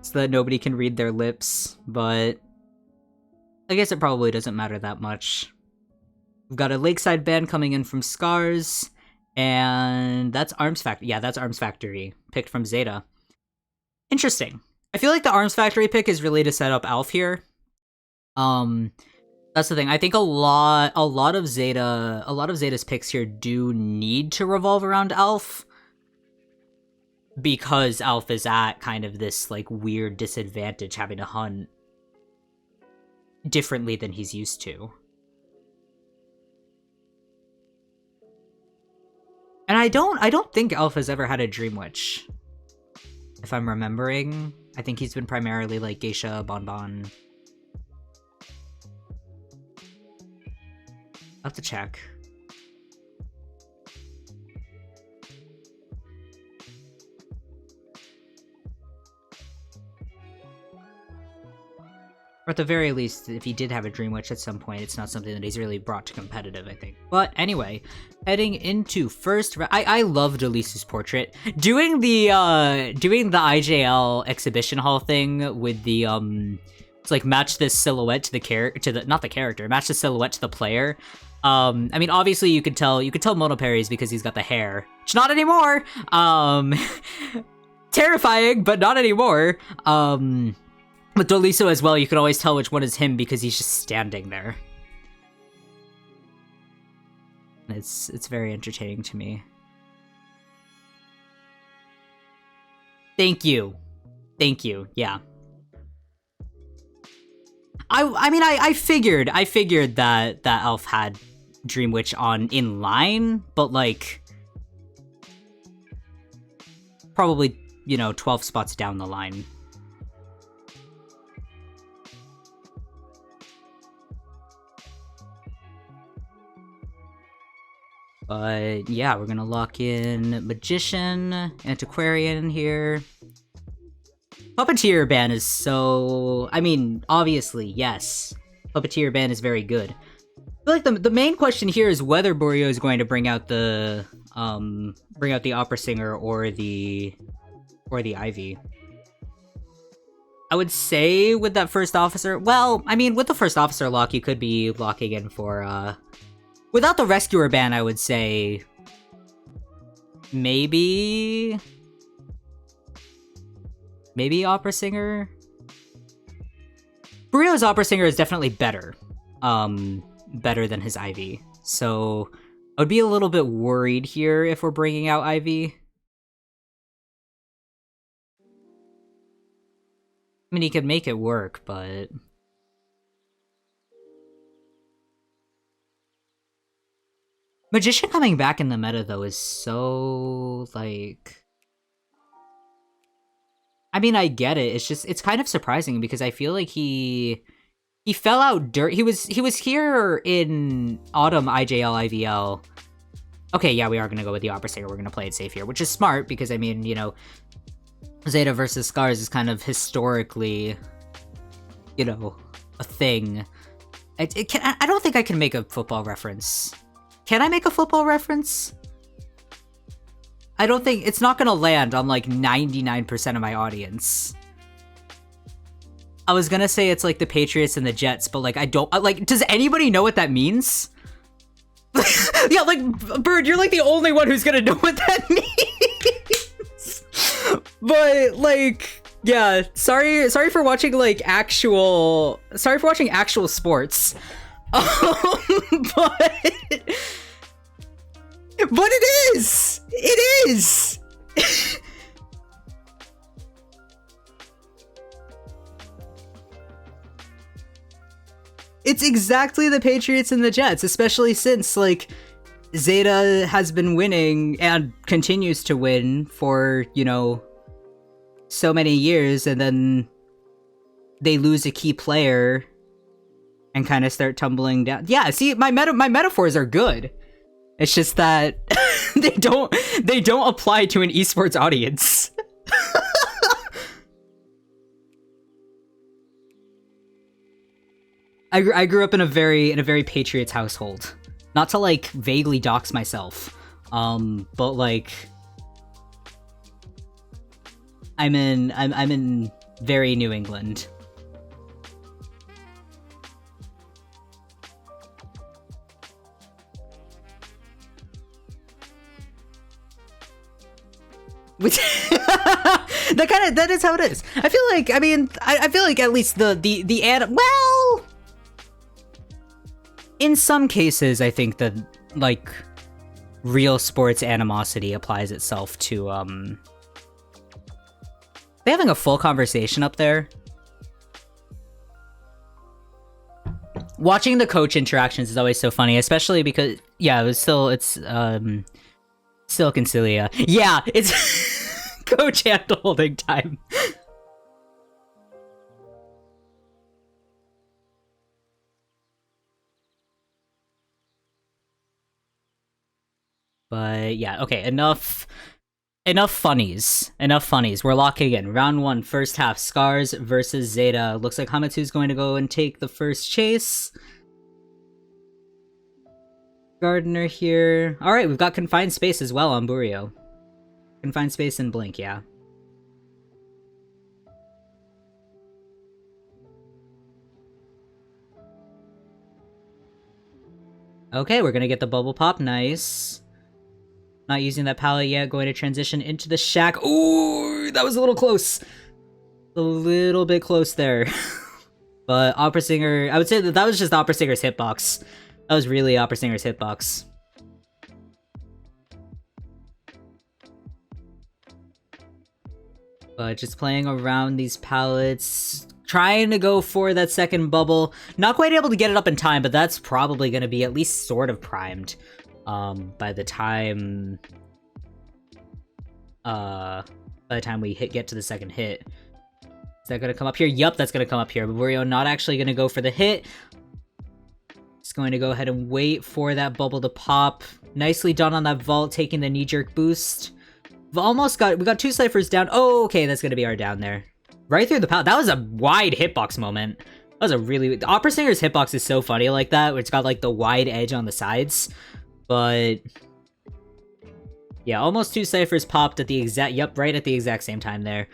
so that nobody can read their lips, but I guess it probably doesn't matter that much. We've got a Lakeside band coming in from Scars, and that's Arms Factory. Yeah, that's Arms Factory, picked from Zeta. Interesting. I feel like the Arms Factory pick is really to set up Alf here. That's the thing. I think a lot of Zeta's picks here do need to revolve around Alf, because Alf is at kind of this like weird disadvantage, having to hunt differently than he's used to. And I don't think Alf has ever had a Dream Witch, if I'm remembering. I think he's been primarily like Geisha, Bonbon. I'll have to check. Or at the very least, if he did have a Dream Witch at some point, it's not something that he's really brought to competitive, I think. But anyway, heading into first round, I love Delisu's portrait. Doing the IJL exhibition hall thing with the it's like match this silhouette to the match the silhouette to the player. I mean, obviously you could tell Monoperry's because he's got the hair. Which not anymore. Terrifying, but not anymore. With Doliso as well, you can always tell which one is him because he's just standing there. It's very entertaining to me. Thank you. Yeah. I figured that elf had Dream Witch on in line, but like probably, you know, 12 spots down the line. But yeah, we're gonna lock in Magician, Antiquarian here. Puppeteer ban is so... I mean, obviously, yes. Puppeteer ban is very good. I feel like the main question here is whether Burio is going to bring out the opera singer or the Ivy. I would say with that first officer, well, I mean, with the first officer lock, you could be locking in for without the rescuer ban, I would say maybe opera singer. Burio's opera singer is definitely better. Better than his Ivy. So I would be a little bit worried here if we're bringing out Ivy. I mean, he could make it work, but... Magician coming back in the meta, though, is so, like... I mean, I get it. It's just, it's kind of surprising because I feel like he fell out dirt. He was here in Autumn IJL IVL. Okay, yeah, we are gonna go with the opera singer. We're gonna play it safe here, which is smart because, I mean, you know, Zeta versus Scars is kind of historically, you know, a thing. I don't think I can make a football reference. Can I make a football reference? I don't think... It's not gonna land on, like, 99% of my audience. I was gonna say it's like the Patriots and the Jets, but, like, I don't... Like, does anybody know what that means? Yeah, like, Bird, you're, like, the only one who's gonna know what that means! But, like... Yeah, sorry for watching, like, actual... Sorry for watching actual sports. But it is! It is! It's exactly the Patriots and the Jets, especially since, like, Zeta has been winning and continues to win for, you know, so many years, and then they lose a key player and kind of start tumbling down. Yeah, see, my metaphors are good. It's just that they don't apply to an esports audience. I grew up in a very Patriots household. Not to, like, vaguely dox myself, but, like, I'm in very New England. That is how it is. I feel like, I mean, I feel like at least the ad, well, in some cases, I think that, like, real sports animosity applies itself to, they having a full conversation up there? Watching the coach interactions is always so funny, especially because, yeah, it's Silicon Cilia. Yeah, it's coach hand holding time. But yeah, okay, enough funnies. Enough funnies. We're locking in. Round 1, first half, Scars versus Zeta. Looks like Hamatsu's going to go and take the first chase. Gardener here. Alright, we've got Confined Space as well on Burio. Confined Space and Blink, yeah. Okay, we're gonna get the Bubble Pop, nice. Not using that palette yet, going to transition into the Shack. Ooh, that was a little close. A little bit close there. But Opera Singer, I would say that was just Opera Singer's hitbox. That was really Opera Singer's hitbox. But just playing around these palettes, trying to go for that second bubble. Not quite able to get it up in time, but that's probably going to be at least sort of primed by the time we get to the second hit. Is that going to come up here? Yup, that's going to come up here. But Burio not actually going to go for the hit. Just going to go ahead and wait for that bubble to pop. Nicely done on that vault, taking the knee-jerk boost. We got 2 ciphers down. Oh, okay, that's going to be our down there. Right through the pallet. That was a wide hitbox moment. That was a really... The Opera Singer's hitbox is so funny like that, where it's got, like, the wide edge on the sides. But... yeah, almost 2 ciphers popped at the exact... Yep, right at the exact same time there.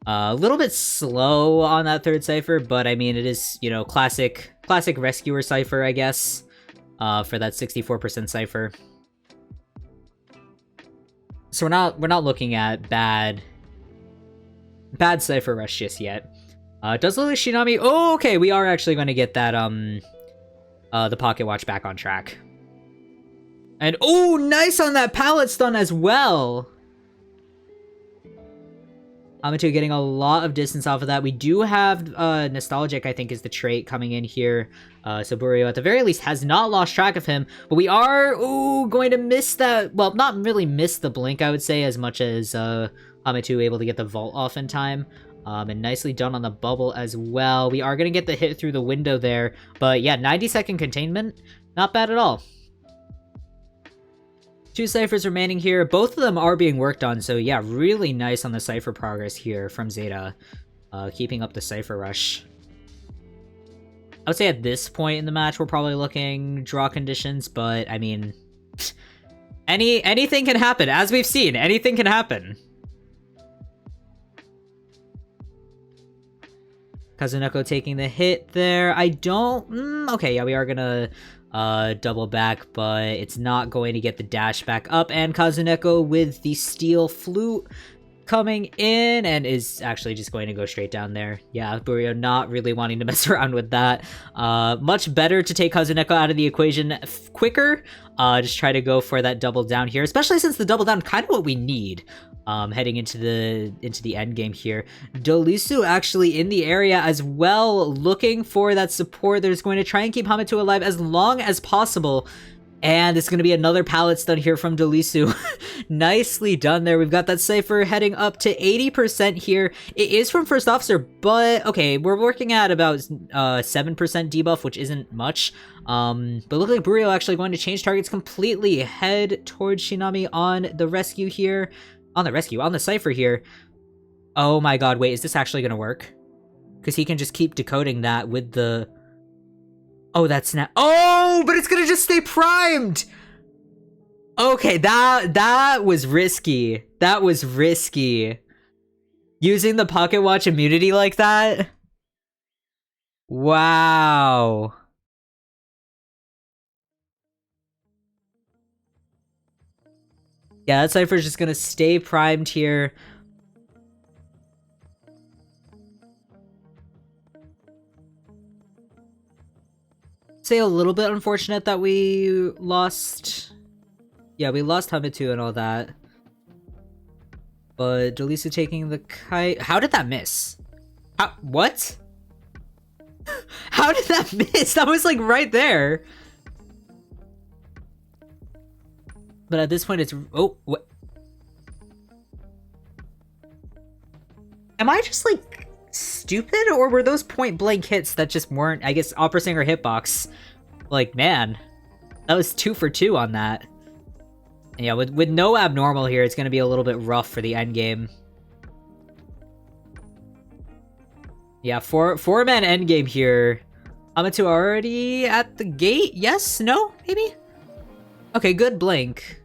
A little bit slow on that 3rd cipher, but, I mean, it is, you know, classic Rescuer cipher, I guess, for that 64% cipher. So we're not looking at bad cipher rush just yet. It does look like Shinami... Oh, okay, we are actually going to get that, the Pocket Watch back on track. And, oh, nice on that pallet stun as well! Hamato getting a lot of distance off of that. We do have Nostalgic, I think, is the trait coming in here. So Burio, at the very least, has not lost track of him. But we are, going to miss that. Well, not really miss the blink, I would say, as much as Hamato able to get the vault off in time. And nicely done on the bubble as well. We are going to get the hit through the window there. But yeah, 90-second containment. Not bad at all. 2 ciphers remaining here. Both of them are being worked on, so yeah, really nice on the cipher progress here from ZETA. Keeping up the cipher rush. I would say at this point in the match, we're probably looking draw conditions, but I mean, anything can happen. As we've seen, anything can happen. Kazuneko taking the hit there. I don't... okay, yeah, we are gonna... double back, but it's not going to get the dash back up, and Kazuneko with the steel flute coming in, and is actually just going to go straight down there. Yeah, Burio not really wanting to mess around with that. Much better to take Kazuneko out of the equation quicker. Just try to go for that double down here, especially since the double down kind of what we need. Heading into the end game here. Dolisu actually in the area as well, looking for that support. They're just going to try and keep Hamato alive as long as possible. And it's going to be another pallet stun here from Dolisu. Nicely done there. We've got that cipher heading up to 80% here. It is from First Officer, but okay, we're working at about 7% debuff, which isn't much. But look like Burio actually going to change targets completely. Head towards Shinami on the rescue here. On the cipher here. Oh my god, wait, is this actually gonna work? Because he can just keep decoding that with the... Oh, that's not... Oh, but it's gonna just stay primed! Okay, that was risky. That was risky. Using the Pocket Watch immunity like that? Wow. Yeah, that cipher's just gonna stay primed here. Say a little bit unfortunate that we lost... Yeah, we lost Hamato and all that. But Dolisu taking the kite... How did that miss? What? How did that miss? That was like right there. But at this point, it's... Oh, what? Am I just, like, stupid? Or were those point-blank hits that just weren't, I guess, Opera Singer hitbox? Like, man. That was 2 for 2 on that. And yeah, with no abnormal here, it's going to be a little bit rough for the endgame. Yeah, four-man endgame here. Hamato already at the gate? Yes? No? Maybe? Okay, good blink.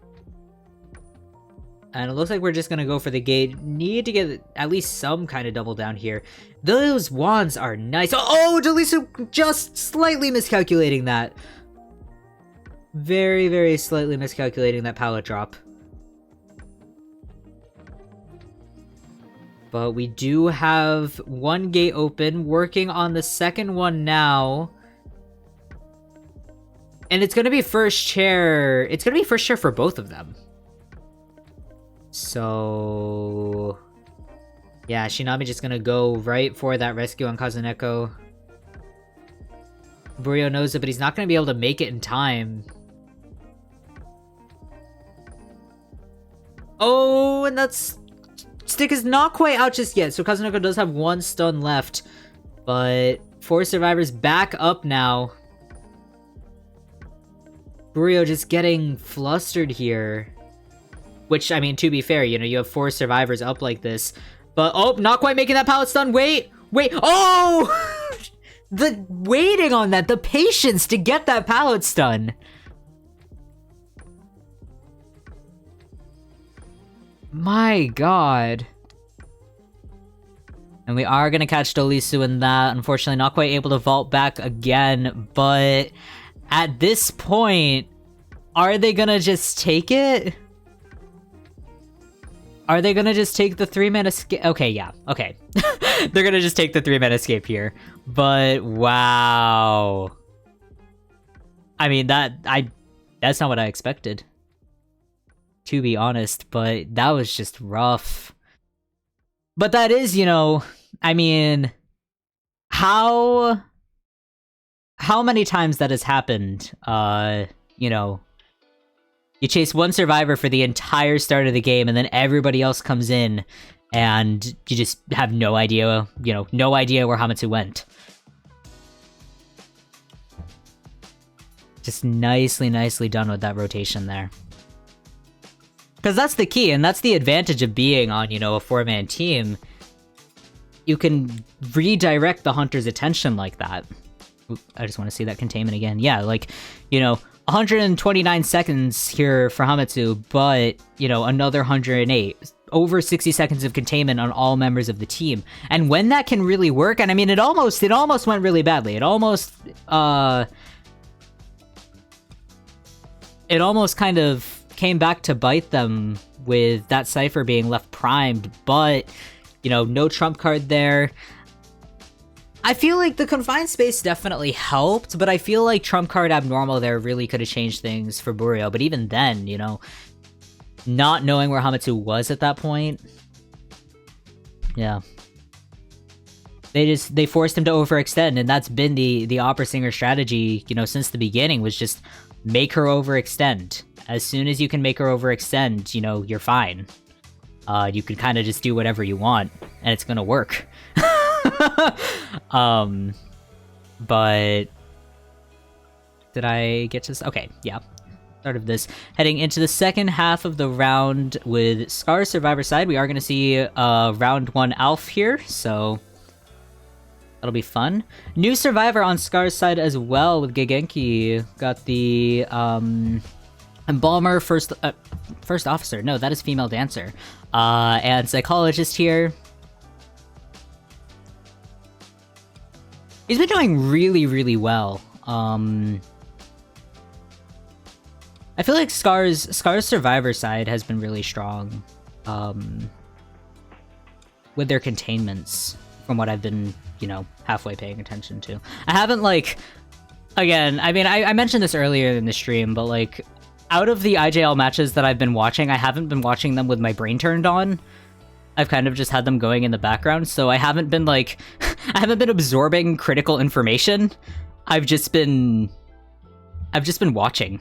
And it looks like we're just gonna go for the gate. Need to get at least some kind of double down here. Those wands are nice. Oh, Dolisu just slightly miscalculating that. Very, very slightly miscalculating that pallet drop. But we do have one gate open, working on the second one now. And it's gonna be first chair. It's gonna be first chair for both of them. So... Yeah, Shinami just gonna go right for that rescue on Kazuneko. Burio knows it, but he's not gonna be able to make it in time. Oh, and that's... Stick is not quite out just yet, so Kazuneko does have 1 stun left. But 4 survivors back up now. Burio just getting flustered here. Which, I mean, to be fair, you know, you have 4 survivors up like this. But, oh, not quite making that pallet stun. Wait! Oh! The waiting on that, the patience to get that pallet stun. My god. And we are gonna catch Dolisu in that. Unfortunately, not quite able to vault back again. But at this point, are they gonna just take it? Are they gonna just take the 3-man escape? Okay, yeah, okay. They're gonna just take the 3-man escape here. But, wow. I mean, that's not what I expected. To be honest, but that was just rough. But that is, you know, I mean, how many times that has happened, you know, you chase 1 survivor for the entire start of the game, and then everybody else comes in, and you just have no idea, you know, no idea where Hamatsu went. Just nicely done with that rotation there. Because that's the key, and that's the advantage of being on, you know, a 4-man team. You can redirect the hunter's attention like that. Oop, I just want to see that containment again. Yeah, like, you know, 129 seconds here for Hamatsu, but, you know, another 108. Over 60 seconds of containment on all members of the team. And when that can really work, and I mean, it almost went really badly. It almost kind of came back to bite them with that Cypher being left primed, but, you know, no trump card there. I feel like the confined space definitely helped, but I feel like trump card abnormal there really could have changed things for Burio. But even then, you know, not knowing where Hamatsu was at that point, yeah. They forced him to overextend, and that's been the Opera Singer strategy, you know, since the beginning, was just make her overextend. As soon as you can make her overextend, you know, you're fine. You can kind of just do whatever you want, and it's gonna work. But did I get to... Okay, yeah. Start of this. Heading into the second half of the round with Scar's Survivor side, we are gonna see round 1 Alf here, so that'll be fun. New Survivor on Scar's side as well with Gigenki. Got the Embalmer first officer. No, that is female dancer. And psychologist here. He's been doing really well. I feel like Scar's Survivor side has been really strong with their containments, from what I've been, you know, halfway paying attention to. I haven't, like, again, I mean, I mentioned this earlier in the stream, but, like, out of the IJL matches that I've been watching, I haven't been watching them with my brain turned on. I've kind of just had them going in the background, so I haven't been, like, I haven't been absorbing critical information. I've just been watching.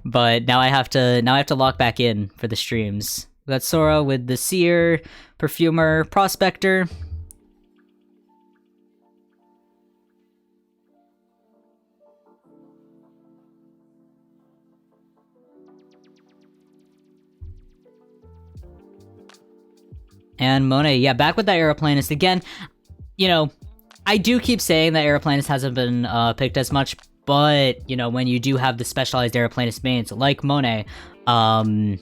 But now I have to lock back in for the streams. We got Sora with the Seer, Perfumer, Prospector. And Monet, yeah, back with that Aeroplanist again. You know, I do keep saying that Aeroplanist hasn't been picked as much, but, you know, when you do have the specialized Aeroplanist mains like Monet, also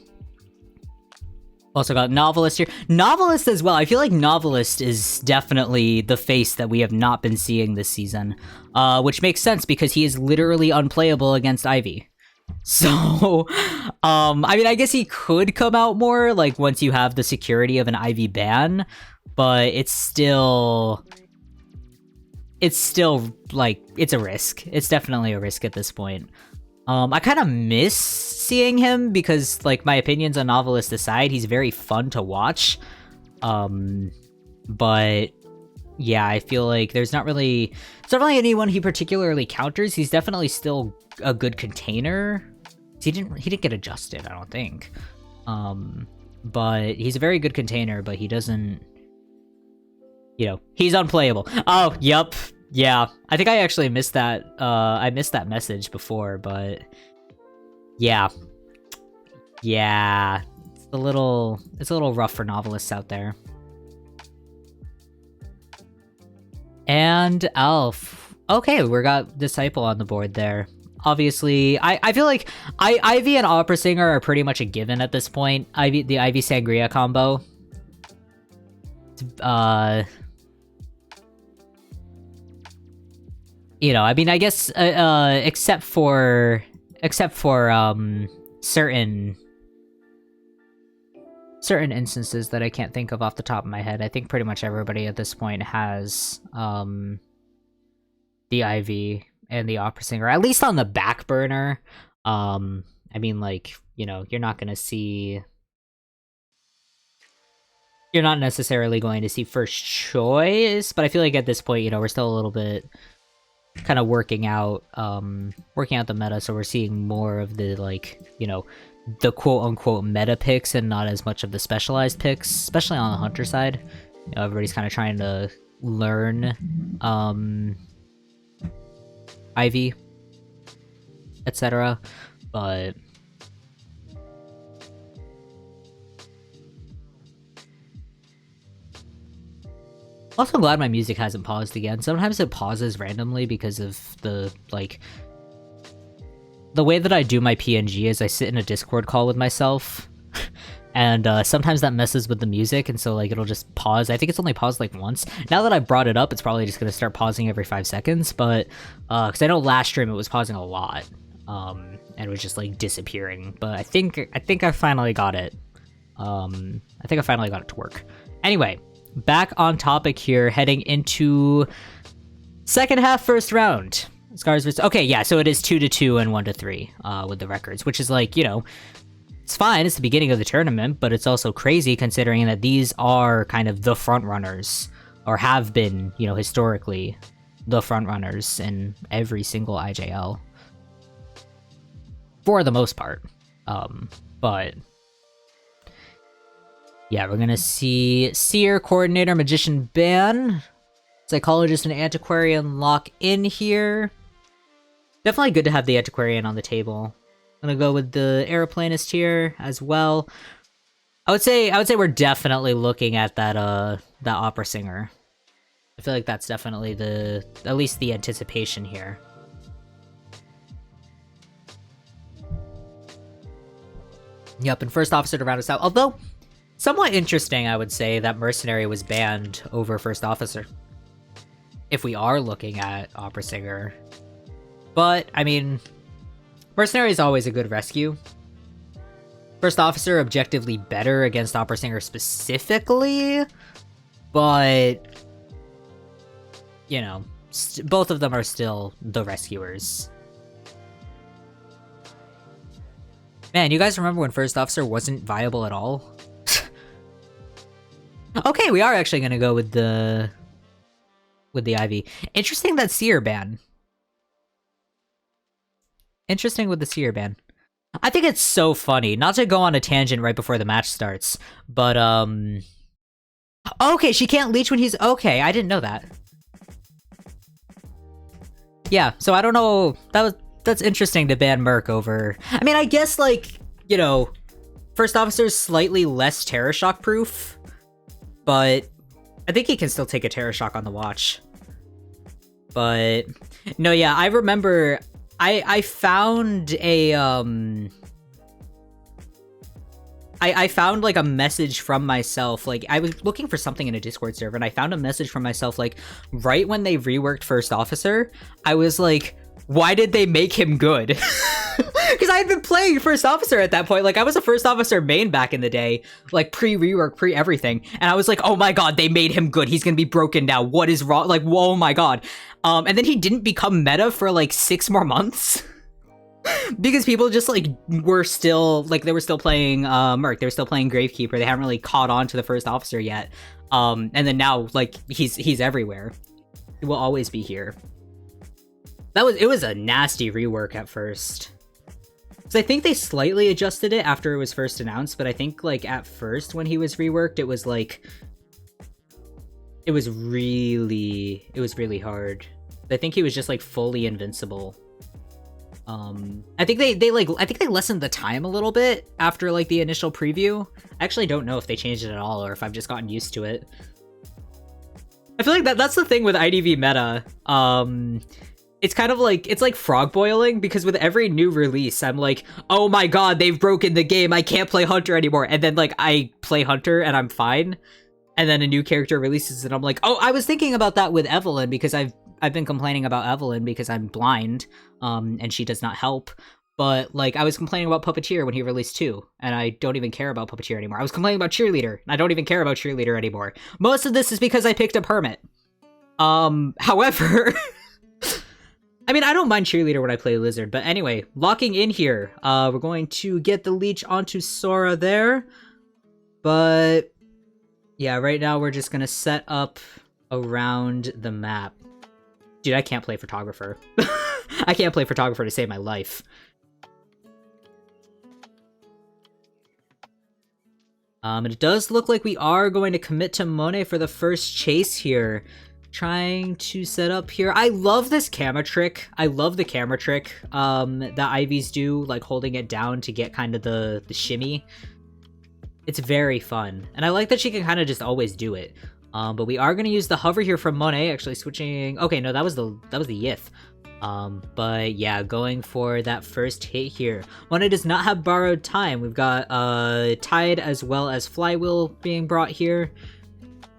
got Novelist here. Novelist as well. I feel like Novelist is definitely the face that we have not been seeing this season, which makes sense because he is literally unplayable against Ivy. So, I mean, I guess he could come out more, like, once you have the security of an Ivy ban, but it's still, like, it's a risk. It's definitely a risk at this point. I kind of miss seeing him because, like, my opinions on Novelist aside, he's very fun to watch. But yeah, I feel like there's not really anyone he particularly counters. He's definitely still a good container. He didn't get adjusted, I don't think. But he's a very good container, but he doesn't, you know, he's unplayable. Oh, yep. Yeah. I think I actually missed that. I missed that message before, but yeah. Yeah. It's a little rough for novelists out there. And Elf. Okay, we got Disciple on the board there. Obviously, I feel like Ivy and Opera Singer are pretty much a given at this point. The Ivy Sangria combo. You know, I mean, I guess except for certain instances that I can't think of off the top of my head, I think pretty much everybody at this point has the Ivy and the Opera Singer, at least on the back burner. I mean, like, you know, you're not necessarily going to see first choice, but I feel like at this point, you know, we're still a little bit kind of working out the meta, so we're seeing more of the, like, you know, the quote-unquote meta picks and not as much of the specialized picks, especially on the Hunter side. You know, everybody's kind of trying to learn Ivy, etc. But also glad my music hasn't paused again. Sometimes it pauses randomly because of the, like, the way that I do my PNG is I sit in a Discord call with myself, and sometimes that messes with the music, and so, like, it'll just pause. I think it's only paused, like, once. Now that I brought it up, it's probably just gonna start pausing every 5 seconds, but, because I know last stream it was pausing a lot, and it was just, like, disappearing, but I think I finally got it. I think I finally got it to work. Anyway, back on topic here, heading into second half, first round. Scars versus... Okay, yeah, so it is 2-2 and 1-3 with the records, which is, like, you know, it's fine. It's the beginning of the tournament, but it's also crazy considering that these are kind of the front runners, or have been, you know, historically the front runners in every single IJL for the most part. But yeah, we're gonna see Seer, Coordinator, Magician, Ban, Psychologist, and Antiquarian lock in here. Definitely good to have the Antiquarian on the table. I'm gonna go with the Aeroplanist here as well. I would say we're definitely looking at that Opera Singer. I feel like that's definitely at least the anticipation here. Yep, and First Officer to round us out. Although, somewhat interesting, I would say, that Mercenary was banned over First Officer, if we are looking at Opera Singer. But, I mean, Mercenary is always a good rescue. First Officer, objectively better against Opera Singer specifically, but, you know, both of them are still the rescuers. Man, you guys remember when First Officer wasn't viable at all? Okay, we are actually gonna go with the Ivy. Interesting that Seer ban. Interesting with the Seer ban. I think it's so funny, not to go on a tangent right before the match starts, but okay, she can't leech when he's... Okay, I didn't know that. Yeah, so I don't know, that's interesting to ban Merc over... I mean, I guess, like, you know, First Officer's slightly less Terror Shock proof, but I think he can still take a Terror Shock on the watch. But, no, yeah, I remember... I found a, I found, like, a message from myself, like, I was looking for something in a Discord server, and I found a message from myself, like, right when they reworked First Officer, I was like, why did they make him good? Because I had been playing First Officer at that point, like, I was a First Officer main back in the day, like, pre-rework, pre-everything, and I was like, oh my god, they made him good, he's gonna be broken now, what is wrong, like, whoa, my god. And then he didn't become meta for, like, 6 more months. Because people just like were still like they were still playing Merc, they were still playing Gravekeeper. They haven't really caught on to the first officer yet. And then now like he's everywhere. He will always be here. It was a nasty rework at first. So I think they slightly adjusted it after it was first announced, but I think like at first when he was reworked, it was like it was really hard. I think he was just like fully invincible. I think they lessened the time a little bit after like the initial preview. I actually don't know if they changed it at all or if I've just gotten used to it. I feel like that's the thing with IDV meta. It's kind of like, it's like frog boiling, because with every new release, I'm like, oh my god, they've broken the game, I can't play Hunter anymore. And then like I play Hunter and I'm fine. And then a new character releases and I'm like, oh, I was thinking about that with Evelyn because I've been complaining about Evelyn because I'm blind, and she does not help. But like I was complaining about Puppeteer when he released 2, and I don't even care about Puppeteer anymore. I was complaining about Cheerleader, and I don't even care about Cheerleader anymore. Most of this is because I picked up Hermit. However, I mean, I don't mind Cheerleader when I play Lizard, but anyway, locking in here. We're going to get the leech onto Sora there, but yeah, right now we're just gonna set up around the map. Dude, I can't play Photographer. I can't play Photographer to save my life. And it does look like we are going to commit to Monet for the first chase here. Trying to set up here. I love this camera trick. I love the camera trick that Ivies do, like holding it down to get kind of the shimmy. It's very fun. And I like that she can kind of just always do it. But we are going to use the hover here from Monet, actually switching... Okay, no, that was the Yith. But yeah, going for that first hit here. Monet does not have borrowed time. We've got Tide as well as Flywheel being brought here.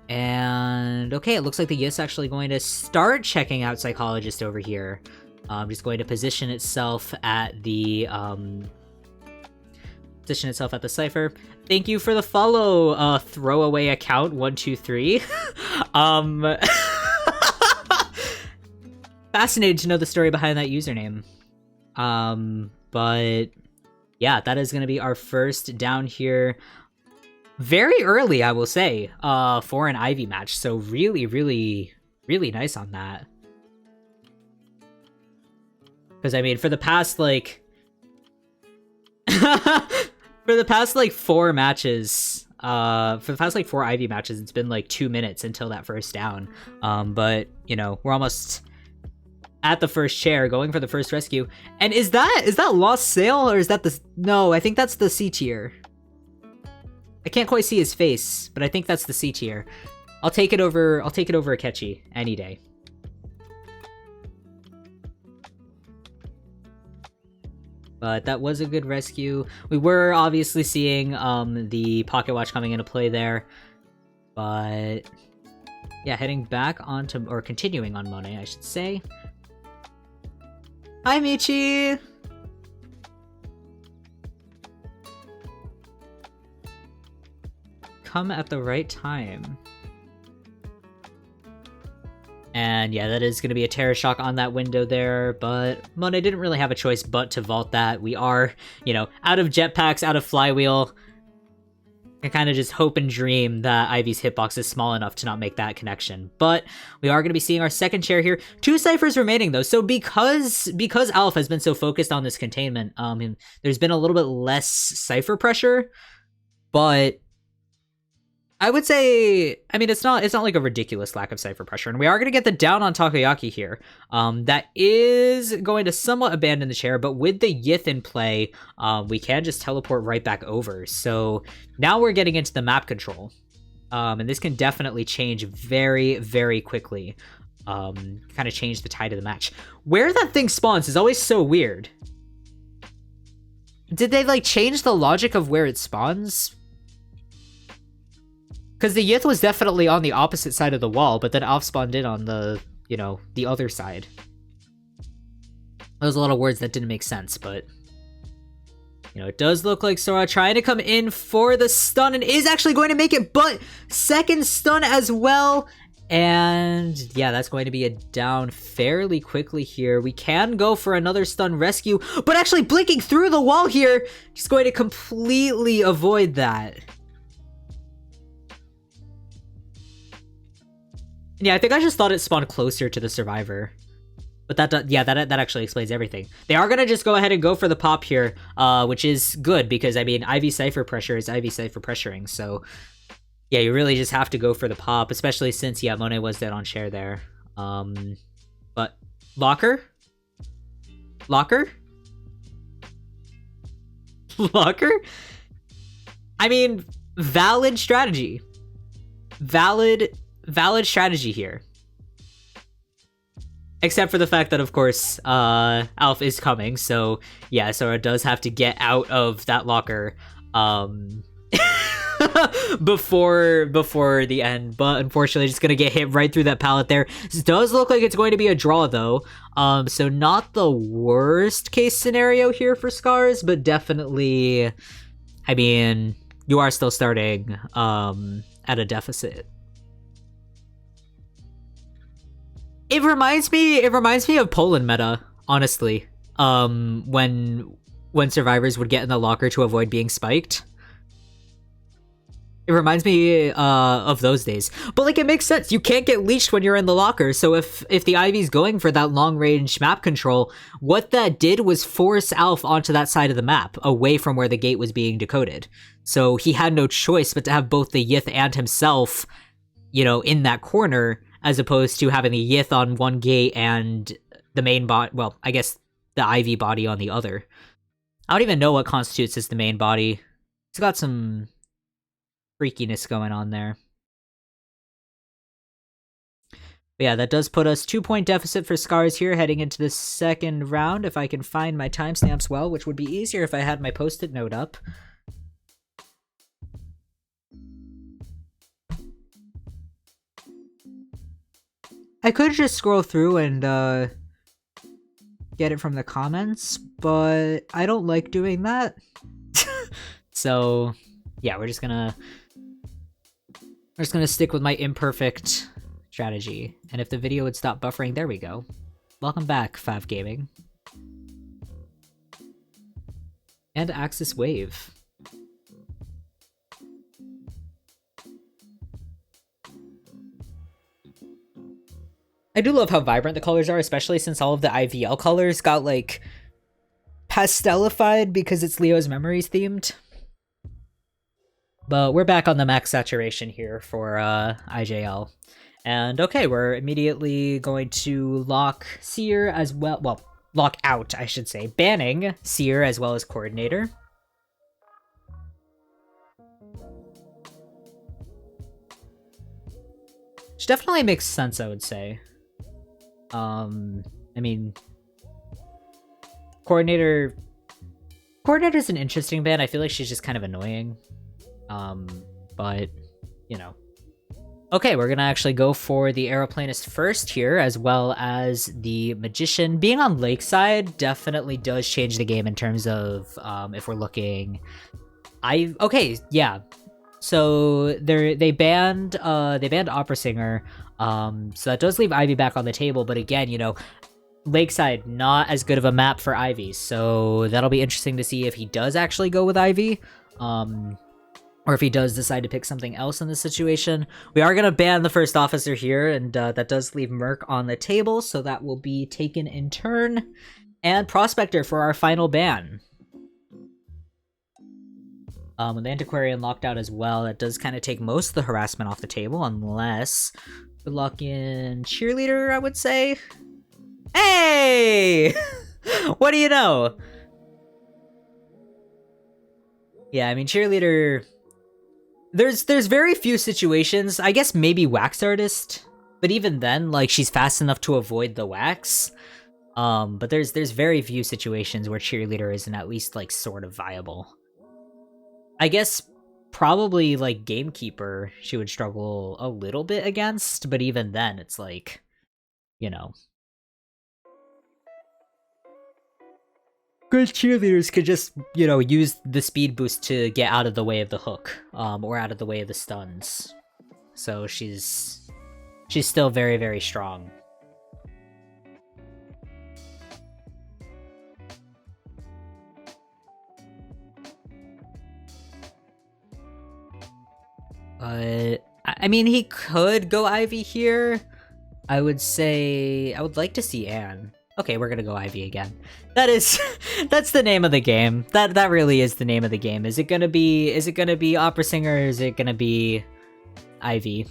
And okay, it looks like the Yith's actually going to start checking out Psychologist over here. Just going to position itself at the cipher. Thank you for the follow, throwaway account 123. Fascinated to know the story behind that username. But yeah, that is going to be our first down here. Very early, I will say, for an Ivy match. So really, really, really nice on that. Because I mean, for the past like, four matches, for the past like 4 Ivy matches, it's been like 2 minutes until that first down. But you know, we're almost at the first chair, going for the first rescue. And is that Lost Sail, or is that the... No, I think that's the C tier. I can't quite see his face, but I think that's the C tier. I'll take it over Akechi any day. But that was a good rescue. We were obviously seeing the pocket watch coming into play there. But yeah, heading back onto, or continuing on Monet, I should say. Hi, Michi! Come at the right time. And yeah, that is going to be a Terror Shock on that window there, but Monet didn't really have a choice but to vault that. We are, you know, out of jetpacks, out of Flywheel. I kind of just hope and dream that Ivy's hitbox is small enough to not make that connection. But we are going to be seeing our second chair here. 2 ciphers remaining though, so because Alf has been so focused on this containment, there's been a little bit less cipher pressure, but I would say, I mean, it's not like a ridiculous lack of cipher pressure, and we are going to get the down on Takoyaki here. That is going to somewhat abandon the chair, but with the Yith in play, we can just teleport right back over. So now we're getting into the map control, and this can definitely change very, very quickly. Kind of change the tide of the match. Where that thing spawns is always so weird. Did they like change the logic of where it spawns? Because the Yith was definitely on the opposite side of the wall, but then Alf spawned in on the, you know, the other side. There's a lot of words that didn't make sense, but... You know, it does look like Sora trying to come in for the stun and is actually going to make it, but second stun as well. And yeah, that's going to be a down fairly quickly here. We can go for another stun rescue, but actually blinking through the wall here, just going to completely avoid that. Yeah, I think I just thought it spawned closer to the survivor. But that actually explains everything. They are gonna just go ahead and go for the pop here, which is good because I mean Ivy Cypher pressure is Ivy Cypher pressuring, so yeah, you really just have to go for the pop, especially since yeah, Monet was dead on share there. But locker? Locker? Locker? I mean, valid strategy. Valid strategy here. Except for the fact that, of course, Alf is coming, so yeah, Sora does have to get out of that locker before the end, but unfortunately just gonna get hit right through that pallet there. This does look like it's going to be a draw, though, so not the worst case scenario here for Scars, but definitely, I mean, you are still starting at a deficit. It reminds me of Poland meta, honestly. When survivors would get in the locker to avoid being spiked. It reminds me of those days. But like, it makes sense. You can't get leashed when you're in the locker. So if the Ivy's going for that long range map control, what that did was force Alf onto that side of the map, away from where the gate was being decoded. So he had no choice but to have both the Yith and himself, you know, in that corner, as opposed to having the Yith on one gate and the main bot, well, I guess the Ivy body on the other. I don't even know what constitutes as the main body. It's got some freakiness going on there. But yeah, that does put us 2-point deficit for Scars here, heading into the second round, if I can find my timestamps well, which would be easier if I had my post-it note up. I could just scroll through and get it from the comments, but I don't like doing that. So yeah, we're just gonna stick with my imperfect strategy. And if the video would stop buffering, there we go. Welcome back, Fav Gaming. And AXIZ Wave. I do love how vibrant the colors are, especially since all of the IVL colors got, like, pastelified because it's Leo's Memories themed. But we're back on the max saturation here for IJL. And okay, we're immediately going to lock Seer as well, lock out, I should say, banning Seer as well as Coordinator. Which definitely makes sense, I would say. I mean, Coordinator's an interesting ban. I feel like she's just kind of annoying. But, you know. Okay, we're gonna actually go for the Aeroplanist first here, as well as the Magician. Being on Lakeside definitely does change the game in terms of, if we're looking... Okay, yeah. So, they banned Opera Singer, so that does leave Ivy back on the table, but again, you know, Lakeside, not as good of a map for Ivy, so that'll be interesting to see if he does actually go with Ivy, or if he does decide to pick something else in this situation. We are going to ban the first officer here, and that does leave Merc on the table, so that will be taken in turn, and Prospector for our final ban. With the Antiquarian locked out as well, that does kind of take most of the harassment off the table, unless we lock in Cheerleader, I would say. Hey! What do you know? Yeah, I mean, Cheerleader... There's very few situations, I guess maybe Wax Artist, but even then, like, she's fast enough to avoid the wax. But there's very few situations where Cheerleader isn't at least, like, sort of viable. I guess probably, like, Gamekeeper she would struggle a little bit against, but even then, it's like, you know. Good cheerleaders could just, you know, use the speed boost to get out of the way of the hook, or out of the way of the stuns. So she's She's still very, very strong. I mean, he could go Ivy here. I would say I would like to see Anne. Okay, we're gonna go Ivy again. That is, that's the name of the game. That really is the name of the game. Is it gonna be Opera Singer, or is it gonna be Ivy?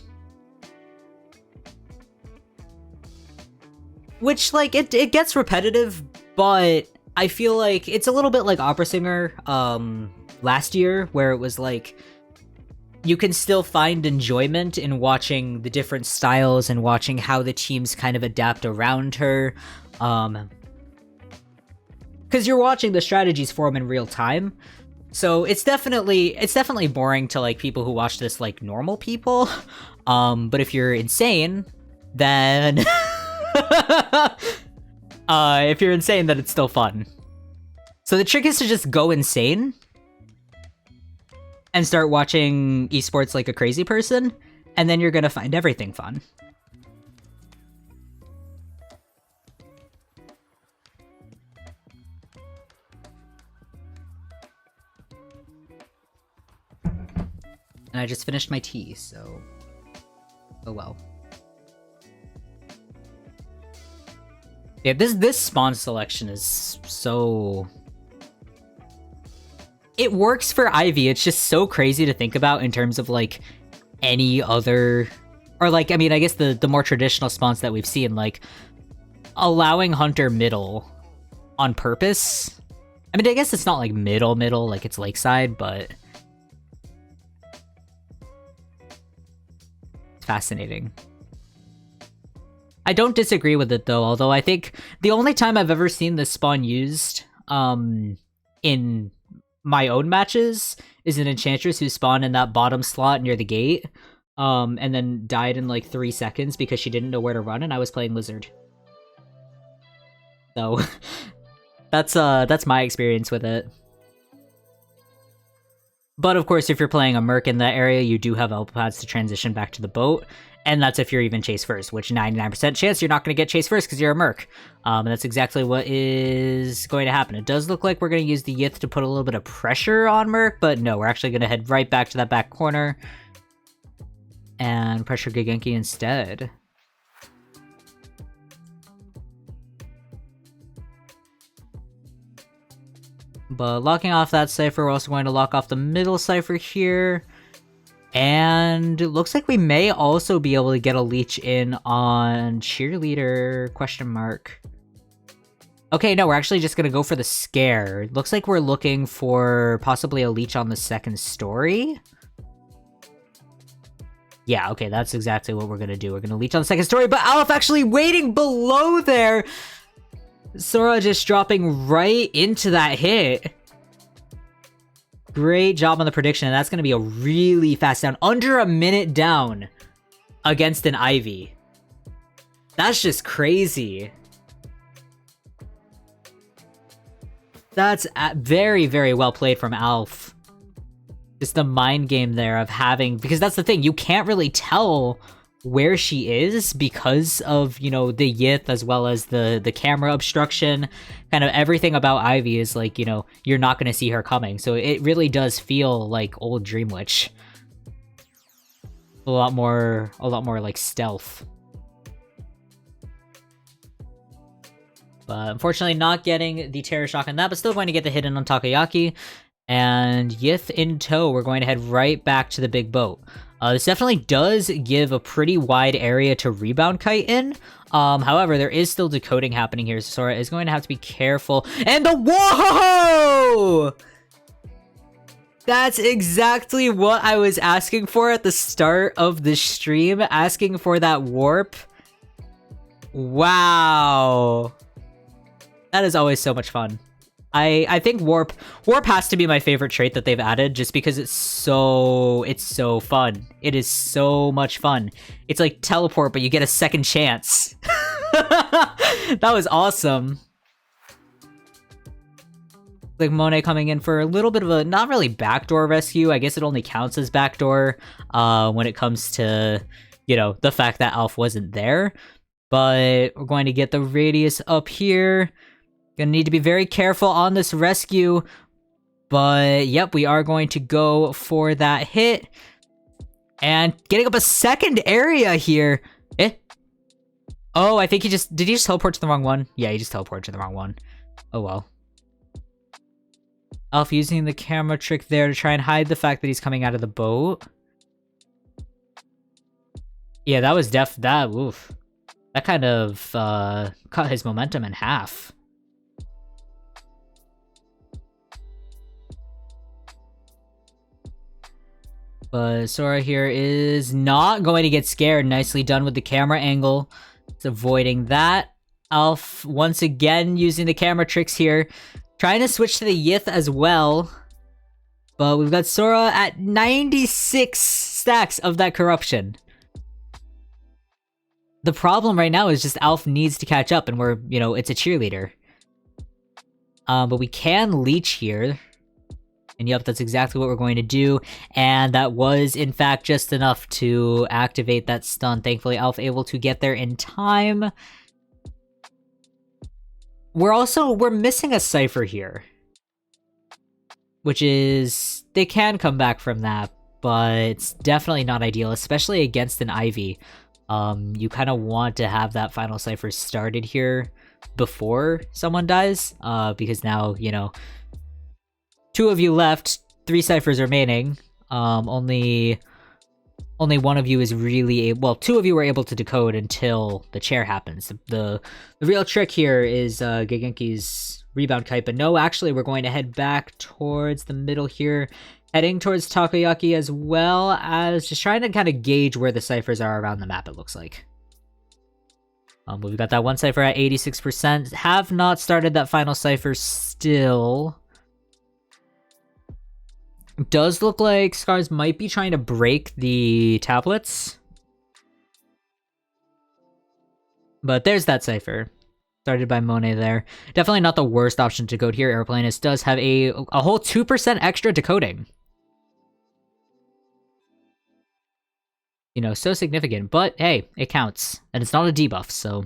Which, like, it gets repetitive, but I feel like it's a little bit like Opera Singer last year, where it was like, you can still find enjoyment in watching the different styles and watching how the teams kind of adapt around her. Because you're watching the strategies form in real time. So it's definitely boring to like people who watch this like normal people. But if you're insane, then if you're insane, then it's still fun. So the trick is to just go insane and start watching esports like a crazy person, and then you're gonna find everything fun. And I just finished my tea, so oh well. Yeah, this spawn selection is so... It works for Ivy. It's just so crazy to think about in terms of like any other, or like, I mean, I guess the more traditional spawns that we've seen, like allowing Hunter middle on purpose. I mean, I guess it's not like middle, like it's lakeside, but it's fascinating. I don't disagree with it though, although I think the only time I've ever seen this spawn used in my own matches is an Enchantress who spawned in that bottom slot near the gate, and then died in like 3 seconds because she didn't know where to run, and I was playing Lizard. So that's my experience with it. But of course, if you're playing a Merc in that area, you do have elbow pads to transition back to the boat. And that's if you're even chase first, which 99% chance you're not going to get chase first because you're a Merc. And that's exactly what is going to happen. It does look like we're going to use the Yith to put a little bit of pressure on Merc, but no, we're actually going to head right back to that back corner and pressure Gigenki instead. But locking off that cipher, we're also going to lock off the middle cipher here. And it looks like we may also be able to get a leech in on Cheerleader, question mark. Okay, no, we're actually just going to go for the scare. It looks like we're looking for possibly a leech on the second story. Yeah, okay, that's exactly what we're going to do. We're going to leech on the second story, but Aleph actually waiting below there. Sora just dropping right into that hit. Great job on the prediction, and that's going to be a really fast down. Under a minute down against an Ivy. That's just crazy. That's very, very well played from Alf. Just the mind game there of having... Because that's the thing, you can't really tell where she is because of, you know, the Yith as well as the camera obstruction. Kind of everything about Ivy is like, you know, you're not going to see her coming. So it really does feel like old Dream Witch. A lot more like stealth. But unfortunately not getting the Terror Shock on that, but still going to get the hit in on Takoyaki. And Yith in tow, we're going to head right back to the big boat. This definitely does give a pretty wide area to rebound kite in. However, there is still decoding happening here, so Sora is going to have to be careful. And the whoa! That's exactly what I was asking for at the start of the stream, asking for that warp. Wow. That is always so much fun. I think warp has to be my favorite trait that they've added, just because it's so fun. It is so much fun. It's like teleport, but you get a second chance. That was awesome. Like Monet coming in for a little bit of a not really backdoor rescue. I guess it only counts as backdoor when it comes to you know, the fact that Alf wasn't there. But we're going to get the radius up here. Gonna need to be very careful on this rescue. But yep, we are going to go for that hit. And getting up a second area here. Oh, I think did he just teleport to the wrong one? Yeah, he just teleported to the wrong one. Oh well. Alf using the camera trick there to try and hide the fact that he's coming out of the boat. Yeah, that was oof. That kind of cut his momentum in half. But Sora here is not going to get scared. Nicely done with the camera angle. It's avoiding that. Alf once again using the camera tricks here. Trying to switch to the Yith as well. But we've got Sora at 96 stacks of that corruption. The problem right now is just Alf needs to catch up and we're, you know, it's a cheerleader. But we can leech here. And yep, that's exactly what we're going to do. And that was, in fact, just enough to activate that stun. Thankfully, Alf able to get there in time. We're missing a Cypher here. Which is, they can come back from that, but it's definitely not ideal, especially against an Ivy. You kind of want to have that final Cypher started here before someone dies, because now, you know, 2 of you left, 3 Cyphers remaining. Only one of you is really well, 2 of you were able to decode until the chair happens. The real trick here is Gigenki's rebound kite, but no, actually we're going to head back towards the middle here, heading towards Takoyaki as well as just trying to kind of gauge where the Cyphers are around the map, it looks like. But we've got that one Cypher at 86%. Have not started that final Cypher still. Does look like Scars might be trying to break the tablets. But there's that Cypher. Started by Monet there. Definitely not the worst option to decode here. Airplanist does have a whole 2% extra decoding. You know, so significant. But hey, it counts. And it's not a debuff, so...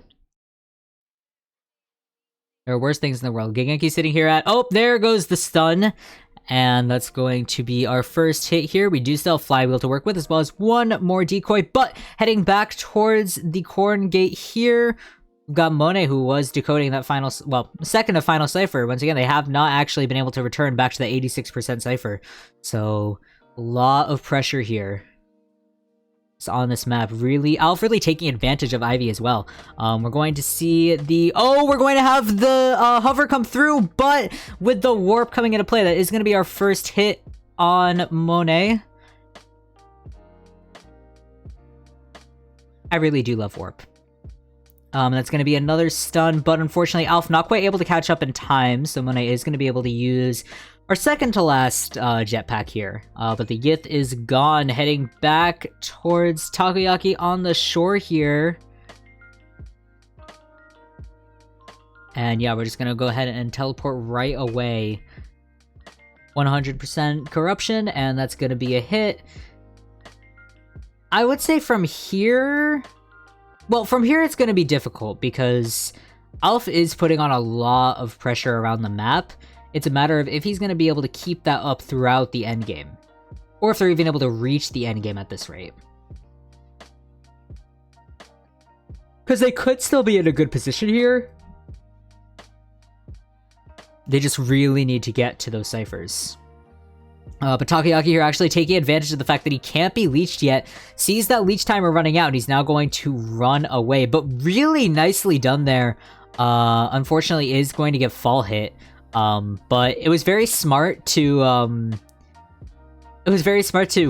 There are worse things in the world. Gigenki sitting here at... Oh, there goes the stun. And that's going to be our first hit here. We do still have Flywheel to work with, as well as one more decoy. But heading back towards the Corn Gate here, we've got Monet, who was decoding that final, well, second to final Cypher. Once again, they have not actually been able to return back to the 86% Cypher. So, a lot of pressure here. On this map, Alf really taking advantage of Ivy as well. We're going to see we're going to have the hover come through, but with the warp coming into play, that is going to be our first hit on Monet. I really do love warp. That's going to be another stun, but unfortunately Alf not quite able to catch up in time, so Monet is going to be able to use our second to last jetpack here. But the Yith is gone, heading back towards Takoyaki on the shore here. And yeah, we're just gonna go ahead and teleport right away. 100% corruption, and that's gonna be a hit. I would say from here... Well, from here it's gonna be difficult, because Alf is putting on a lot of pressure around the map. It's a matter of if he's going to be able to keep that up throughout the endgame. Or if they're even able to reach the endgame at this rate. Because they could still be in a good position here. They just really need to get to those Cyphers. But Takoyaki here actually taking advantage of the fact that he can't be leeched yet. Sees that leech timer running out and he's now going to run away. But really nicely done there. Unfortunately is going to get fall hit. But it was very smart to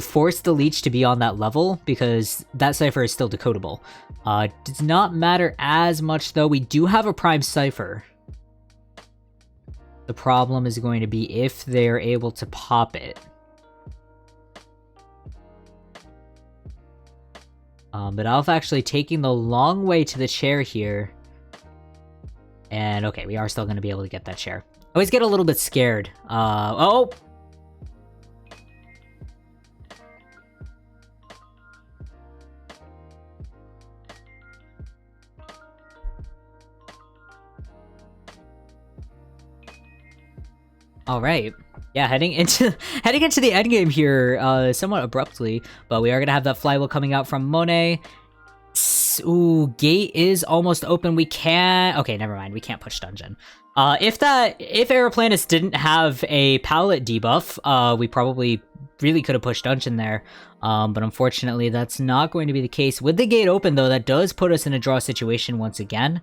force the leech to be on that level, because that Cypher is still decodable. Does not matter as much though. We do have a prime Cypher. The problem is going to be if they're able to pop it. But Alf actually taking the long way to the chair here. And okay, we are still going to be able to get that chair. I always get a little bit scared. Oh! All right. Yeah, heading into the end game here, somewhat abruptly, but we are gonna have that flywheel coming out from Monet. Ooh, gate is almost open. We can't. Okay, never mind. We can't push dungeon. If Aeroplanus didn't have a pallet debuff, we probably really could have pushed dungeon there. But unfortunately, that's not going to be the case. With the gate open, though, that does put us in a draw situation once again.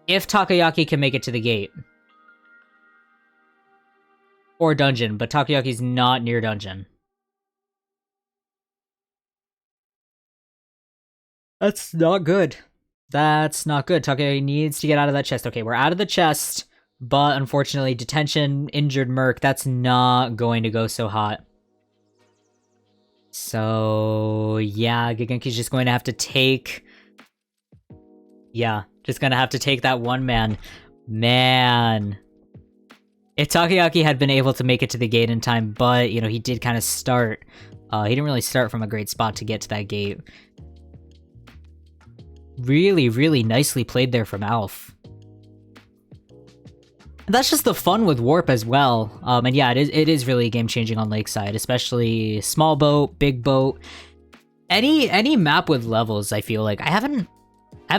If Takoyaki can make it to the gate. Or dungeon, but Takoyaki's not near dungeon. That's not good. That's not good. Takoyaki needs to get out of that chest. Okay, we're out of the chest, but unfortunately, detention, injured Merc, that's not going to go so hot. So, yeah, Gigenki's just going to have to take... Yeah, just gonna have to take that one man. Man... If Takoyaki had been able to make it to the gate in time, but, you know, he did kind of start. He didn't really start from a great spot to get to that gate. Really, really nicely played there from Alf. And that's just the fun with Warp as well. And yeah, it is really game-changing on Lakeside, especially small boat, big boat. Any map with levels, I feel like. I haven't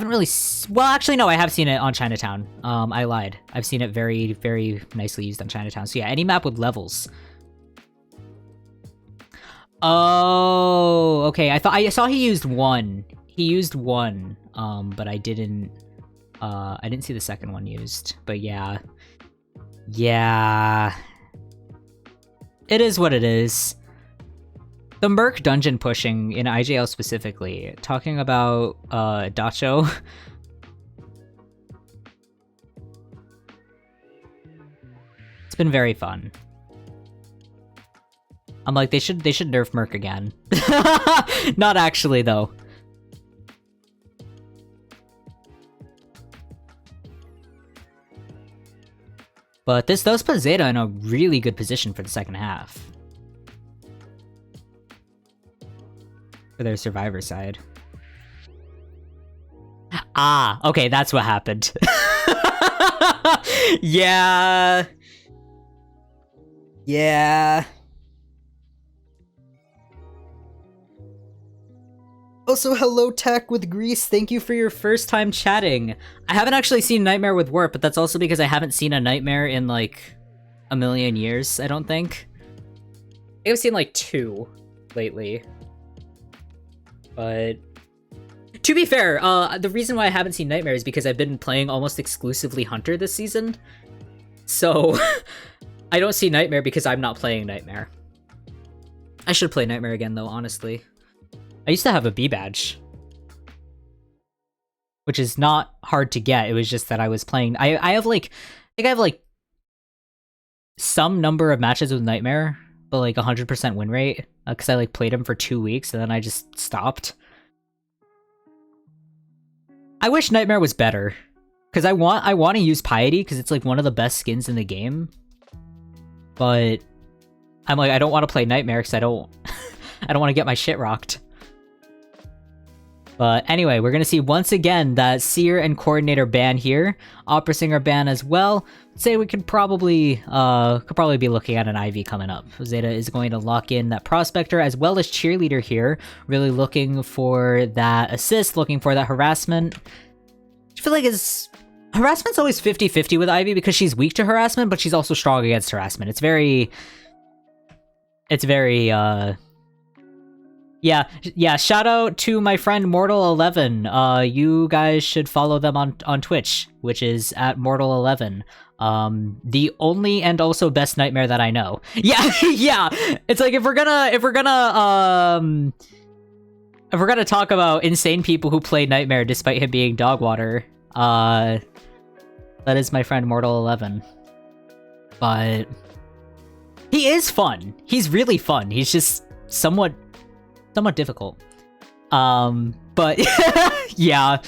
really... Well, actually, no, I have seen it on Chinatown. I lied. I've seen it very, very nicely used on Chinatown. So yeah, any map with levels. Oh, okay. I saw he used one. He used one, but I didn't see the second one used. But yeah. Yeah. It is what it is. The Merc dungeon pushing in IJL specifically, talking about Dacho. It's been very fun. I'm like, they should nerf Merc again. Not actually though. But this does put Zeta in a really good position for the second half. For their survivor side. Ah, okay, that's what happened. Yeah. Yeah. Also, hello Tech with Greece, thank you for your first time chatting. I haven't actually seen Nightmare with Warp, but that's also because I haven't seen a Nightmare in like a million years, I don't think. I think I've seen like 2 lately. But to be fair, the reason why I haven't seen Nightmare is because I've been playing almost exclusively Hunter this season. So I don't see Nightmare because I'm not playing Nightmare. I should play Nightmare again though, honestly. I used to have a B badge, which is not hard to get. It was just that I was playing. I have like, I think I have like some number of matches with Nightmare, but like 100% win rate, because I like played him for 2 weeks and then I just stopped. I wish Nightmare was better, because I want to use Piety because it's like one of the best skins in the game. But I'm like, I don't want to play Nightmare because I don't want to get my shit rocked. But anyway, we're gonna see once again that Seer and Coordinator ban here, Opera Singer ban as well. Say we could probably be looking at an IV coming up. Zeta is going to lock in that Prospector as well as Cheerleader here, really looking for that assist, looking for that harassment. I feel like harassment's always 50-50 with Ivy because she's weak to harassment, but she's also strong against harassment. It's very Yeah, shout out to my friend Mortal11. You guys should follow them on Twitch, which is at Mortal11. The only and also best Nightmare that I know. Yeah, yeah. It's like if we're gonna talk about insane people who play Nightmare despite him being dog water, that is my friend Mortal11. But he is fun. He's really fun. He's just somewhat difficult. But yeah,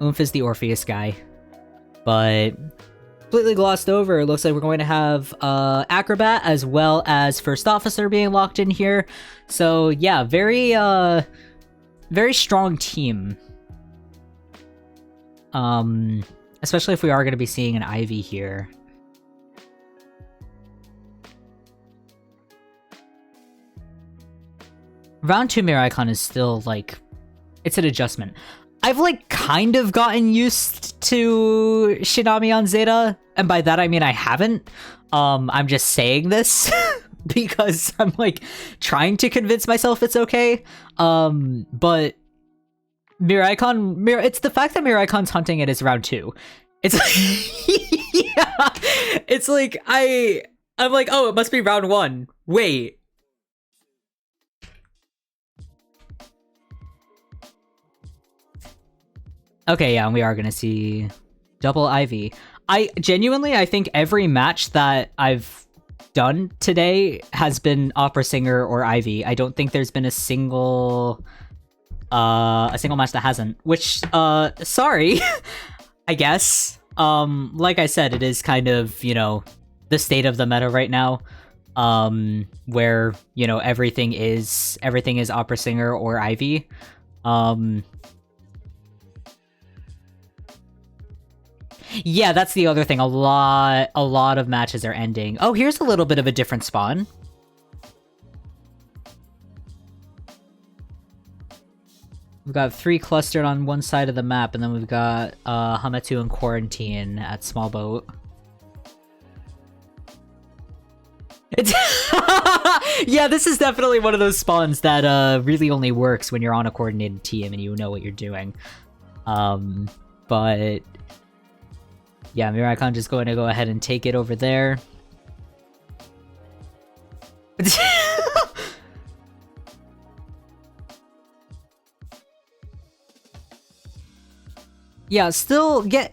Oomph is the Orpheus guy. But completely glossed over. It looks like we're going to have Acrobat as well as First Officer being locked in here. So yeah, very strong team. Especially if we are going to be seeing an Ivy here. Round 2 Mirror Icon is still, like, it's an adjustment. I've, like, kind of gotten used to Shinami on Zeta, and by that I mean I haven't. I'm just saying this because I'm, like, trying to convince myself it's okay. But Mirror Icon, it's the fact that Mirror Icon's hunting it is round 2. It's like, yeah, it's like, I'm like, oh, it must be round 1. Wait. Okay, yeah, and we are gonna see double Ivy. I think every match that I've done today has been Opera Singer or Ivy. I don't think there's been a single match that hasn't, which, sorry, I guess. Like I said, it is kind of, you know, the state of the meta right now, where, you know, everything is Opera Singer or Ivy. Yeah, that's the other thing. A lot of matches are ending. Oh, here's a little bit of a different spawn. We've got 3 clustered on one side of the map, and then we've got Hametu and Quarantine at Small Boat. Yeah, this is definitely one of those spawns that really only works when you're on a coordinated team and you know what you're doing. But yeah, Mirror Icon just going to go ahead and take it over there. Yeah, still give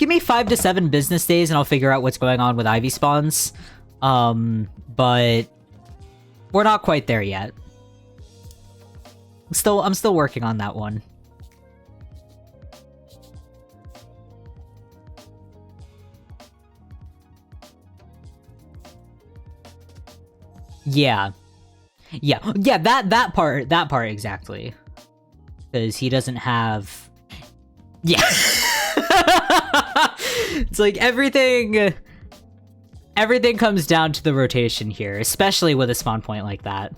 me 5 to 7 business days and I'll figure out what's going on with Ivy spawns. But we're not quite there yet. I'm still working on that one. Yeah, that part exactly. Because he doesn't have... Yeah. It's like everything comes down to the rotation here, especially with a spawn point like that.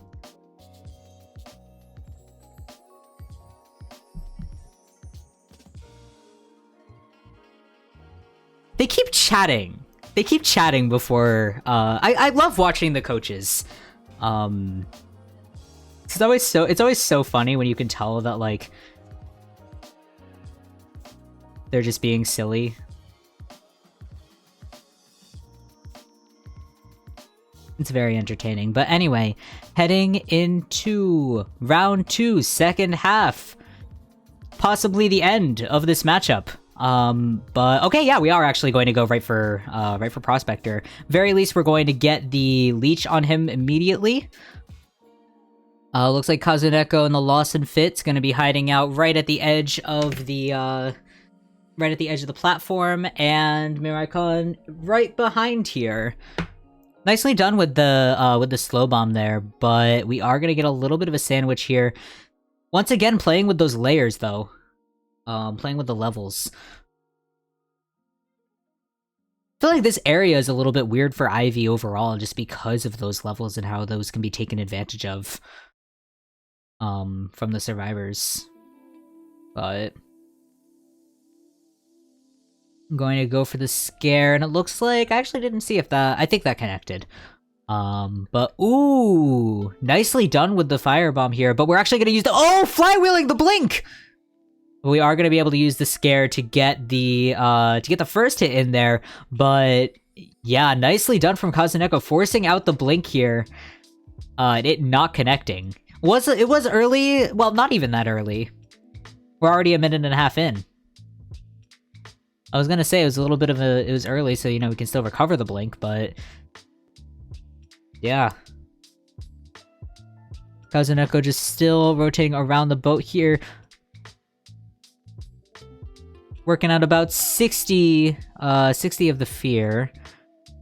They keep chatting. They keep chatting before... I love watching the coaches. It's always so funny when you can tell that, like, they're just being silly. It's very entertaining. But anyway, heading into round 2, second half. Possibly the end of this matchup. But okay, yeah, we are actually going to go right for Prospector. Very least, we're going to get the leech on him immediately. Looks like Kazuneko and the Lawson Fit's gonna be hiding out right at the edge of the platform, and Mirror Icon right behind here. Nicely done with the slow bomb there, but we are gonna get a little bit of a sandwich here. Once again, playing with those layers though. Playing with the levels. I feel like this area is a little bit weird for Ivy overall, just because of those levels and how those can be taken advantage of. From the survivors. But I'm going to go for the scare, and it looks like I actually didn't see if that... I think that connected. But ooh, nicely done with the firebomb here, but we're actually going to use the... Oh, flywheeling the blink! We are going to be able to use the scare to get the first hit in there, but yeah, nicely done from Kazuneko, forcing out the blink here, and it not connecting. It was early? Well, not even that early. We're already a minute and a half in. I was gonna say it was a little bit of it was early, so, you know, we can still recover the blink, but yeah. Kazuneko just still rotating around the boat here. Working out about 60 of the fear.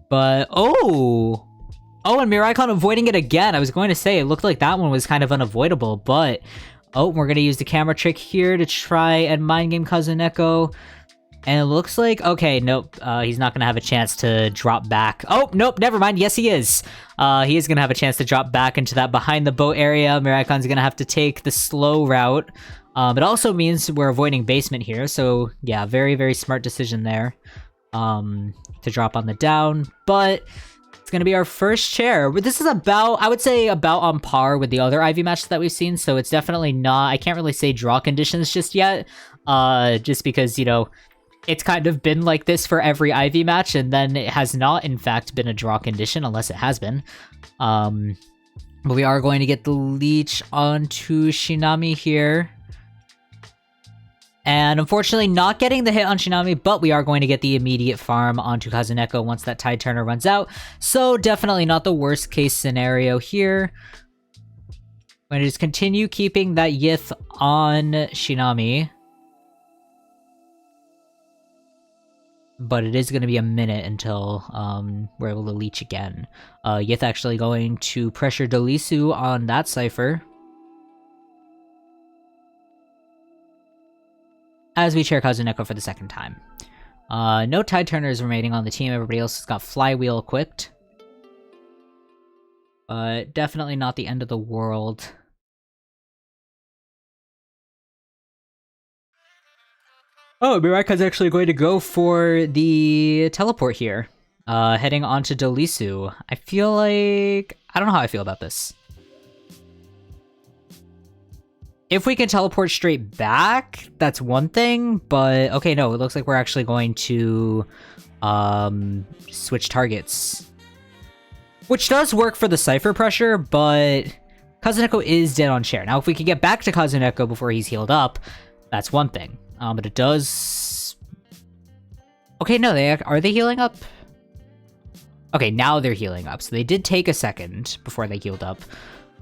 But, oh, and Mirror Icon avoiding it again. I was going to say, it looked like that one was kind of unavoidable, but... Oh, we're going to use the camera trick here to try and mind game Kazuneko. And it looks like, okay, nope, he's not gonna have a chance to drop back. Oh, nope, never mind, yes he is. He is gonna have a chance to drop back into that behind the boat area. Miraikon's gonna have to take the slow route. It also means we're avoiding basement here, so yeah, very, very smart decision there. To drop on the down, but it's gonna be our first chair. This is about, I would say, about on par with the other Ivy matches that we've seen, so it's definitely not, I can't really say draw conditions just yet, just because, you know, it's kind of been like this for every Ivy match, and then it has not, in fact, been a draw condition, unless it has been. But we are going to get the leech onto Shinami here. And unfortunately not getting the hit on Shinami, but we are going to get the immediate farm onto Kazuneko once that Tide Turner runs out. So definitely not the worst case scenario here. I'm going to just continue keeping that Yith on Shinami. But it is going to be a minute until we're able to leech again. Yith actually going to pressure Delisu on that Cypher. As we chair Kazuneko for the second time. No Tide Turners remaining on the team, everybody else has got Flywheel equipped. But definitely not the end of the world. Oh, Miraikon's actually going to go for the teleport here. Heading onto Delisu. I feel like... I don't know how I feel about this. If we can teleport straight back, that's one thing, but okay, no, it looks like we're actually going to switch targets. Which does work for the Cypher pressure, but Kazuneko is dead on chair. Now, if we can get back to Kazuneko before he's healed up, that's one thing. But it does... Okay, no, are they healing up? Okay, now they're healing up, so they did take a second before they healed up.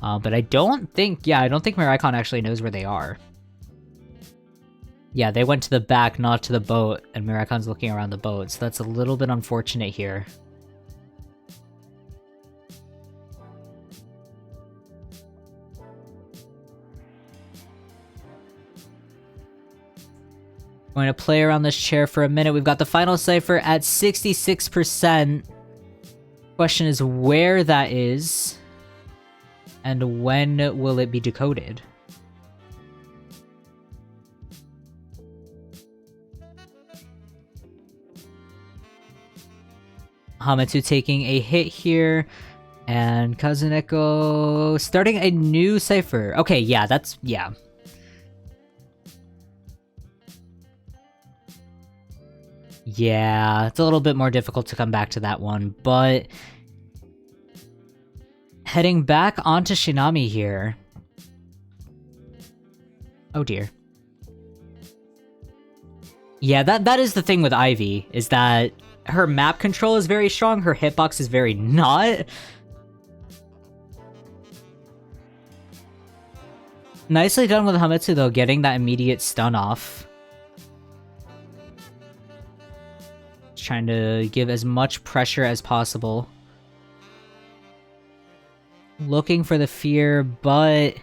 But I don't think Miraikon actually knows where they are. Yeah, they went to the back, not to the boat, and Miraikon's looking around the boat, so that's a little bit unfortunate here. Going to play around this chair for a minute. We've got the final cipher at 66%. Question is where that is. And when will it be decoded? Hametsu taking a hit here. And Kazuneko starting a new cipher. Okay, yeah, that's... yeah. Yeah, it's a little bit more difficult to come back to that one, but... Heading back onto Shinami here. Oh dear. Yeah, that is the thing with Ivy, is that her map control is very strong, her hitbox is very not. Nicely done with Hametsu though, getting that immediate stun off. Just trying to give as much pressure as possible. Looking for the fear, but...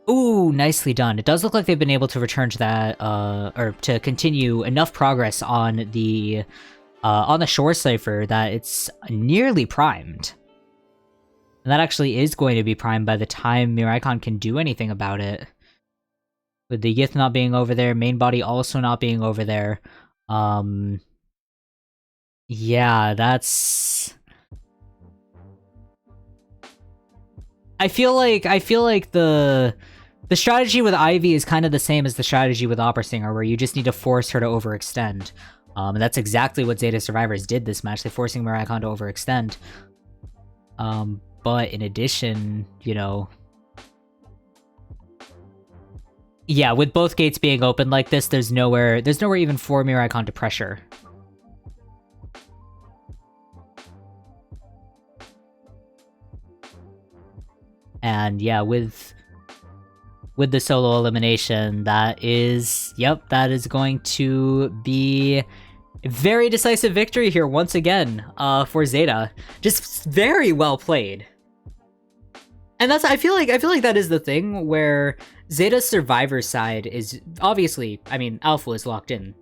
Ooh, nicely done. It does look like they've been able to return to that, or to continue enough progress on the shore cipher that it's nearly primed. And that actually is going to be primed by the time Miraikon can do anything about it. With the Yith not being over there, main body also not being over there. Yeah, that's... I feel like the strategy with Ivy is kind of the same as the strategy with Opera Singer, where you just need to force her to overextend. And that's exactly what Zeta Survivors did this match. They're forcing Miraikon to overextend. But in addition, you know... Yeah, with both gates being open like this, there's nowhere even for Miraikon to pressure. And yeah, with the solo elimination, that is going to be a very decisive victory here once again for Zeta. Just very well played. And that's I feel like that is the thing where Zeta's survivor side is obviously, I mean, Alpha is locked in.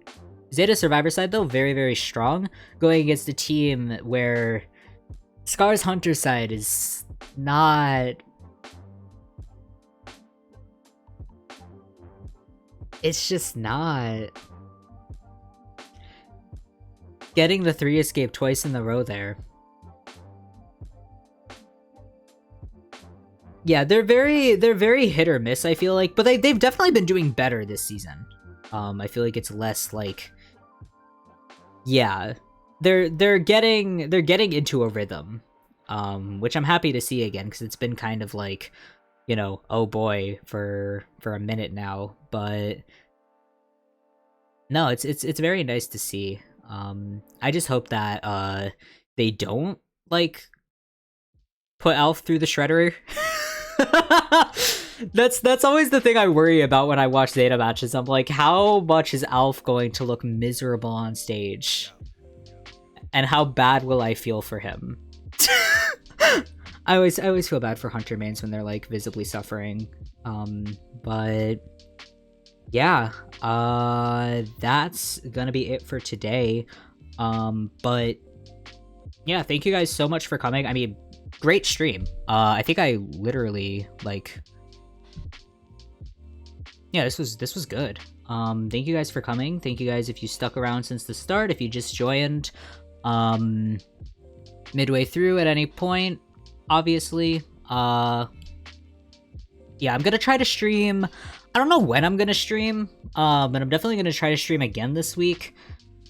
Zeta's survivor side though, very, very strong, going against a team where Scar's Hunter side is not. It's just not. Getting the 3 escape twice in a row there. Yeah, they're very hit or miss, I feel like, but they've definitely been doing better this season. I feel like it's less like, yeah, they're getting into a rhythm, which I'm happy to see again, because it's been kind of like, you know, oh boy, for a minute now. But no, it's very nice to see. I just hope that they don't like put Alf through the shredder. That's always the thing I worry about when I watch Zeta matches. I'm like, how much is Alf going to look miserable on stage? And how bad will I feel for him? I always feel bad for Hunter mains when they're like visibly suffering. But yeah, that's gonna be it for today. But yeah, thank you guys so much for coming. I mean, great stream. I think I literally like, yeah, this was good. Thank you guys for coming. Thank you guys if you stuck around since the start, if you just joined midway through at any point, obviously. Yeah, I'm gonna try to stream. I don't know when I'm gonna stream, but I'm definitely gonna try to stream again this week.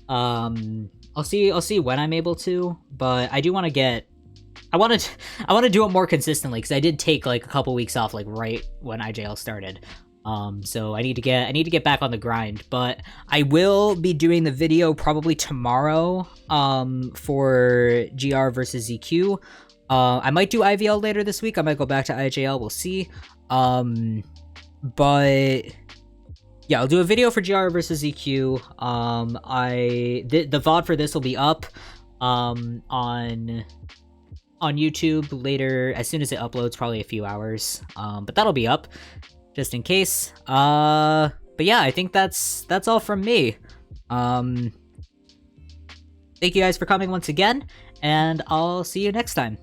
I'll see when I'm able to, but I do want to get. I want to do it more consistently, because I did take like a couple weeks off, like right when IJL started. So I need to get back on the grind, but I will be doing the video probably tomorrow, for GR versus ZQ. I might do IVL later this week. I might go back to IJL. We'll see. But yeah, I'll do a video for GR versus ZQ. The VOD for this will be up, on YouTube later, as soon as it uploads, probably a few hours. But that'll be up, just in case. But yeah, I think that's all from me. Thank you guys for coming once again, and I'll see you next time.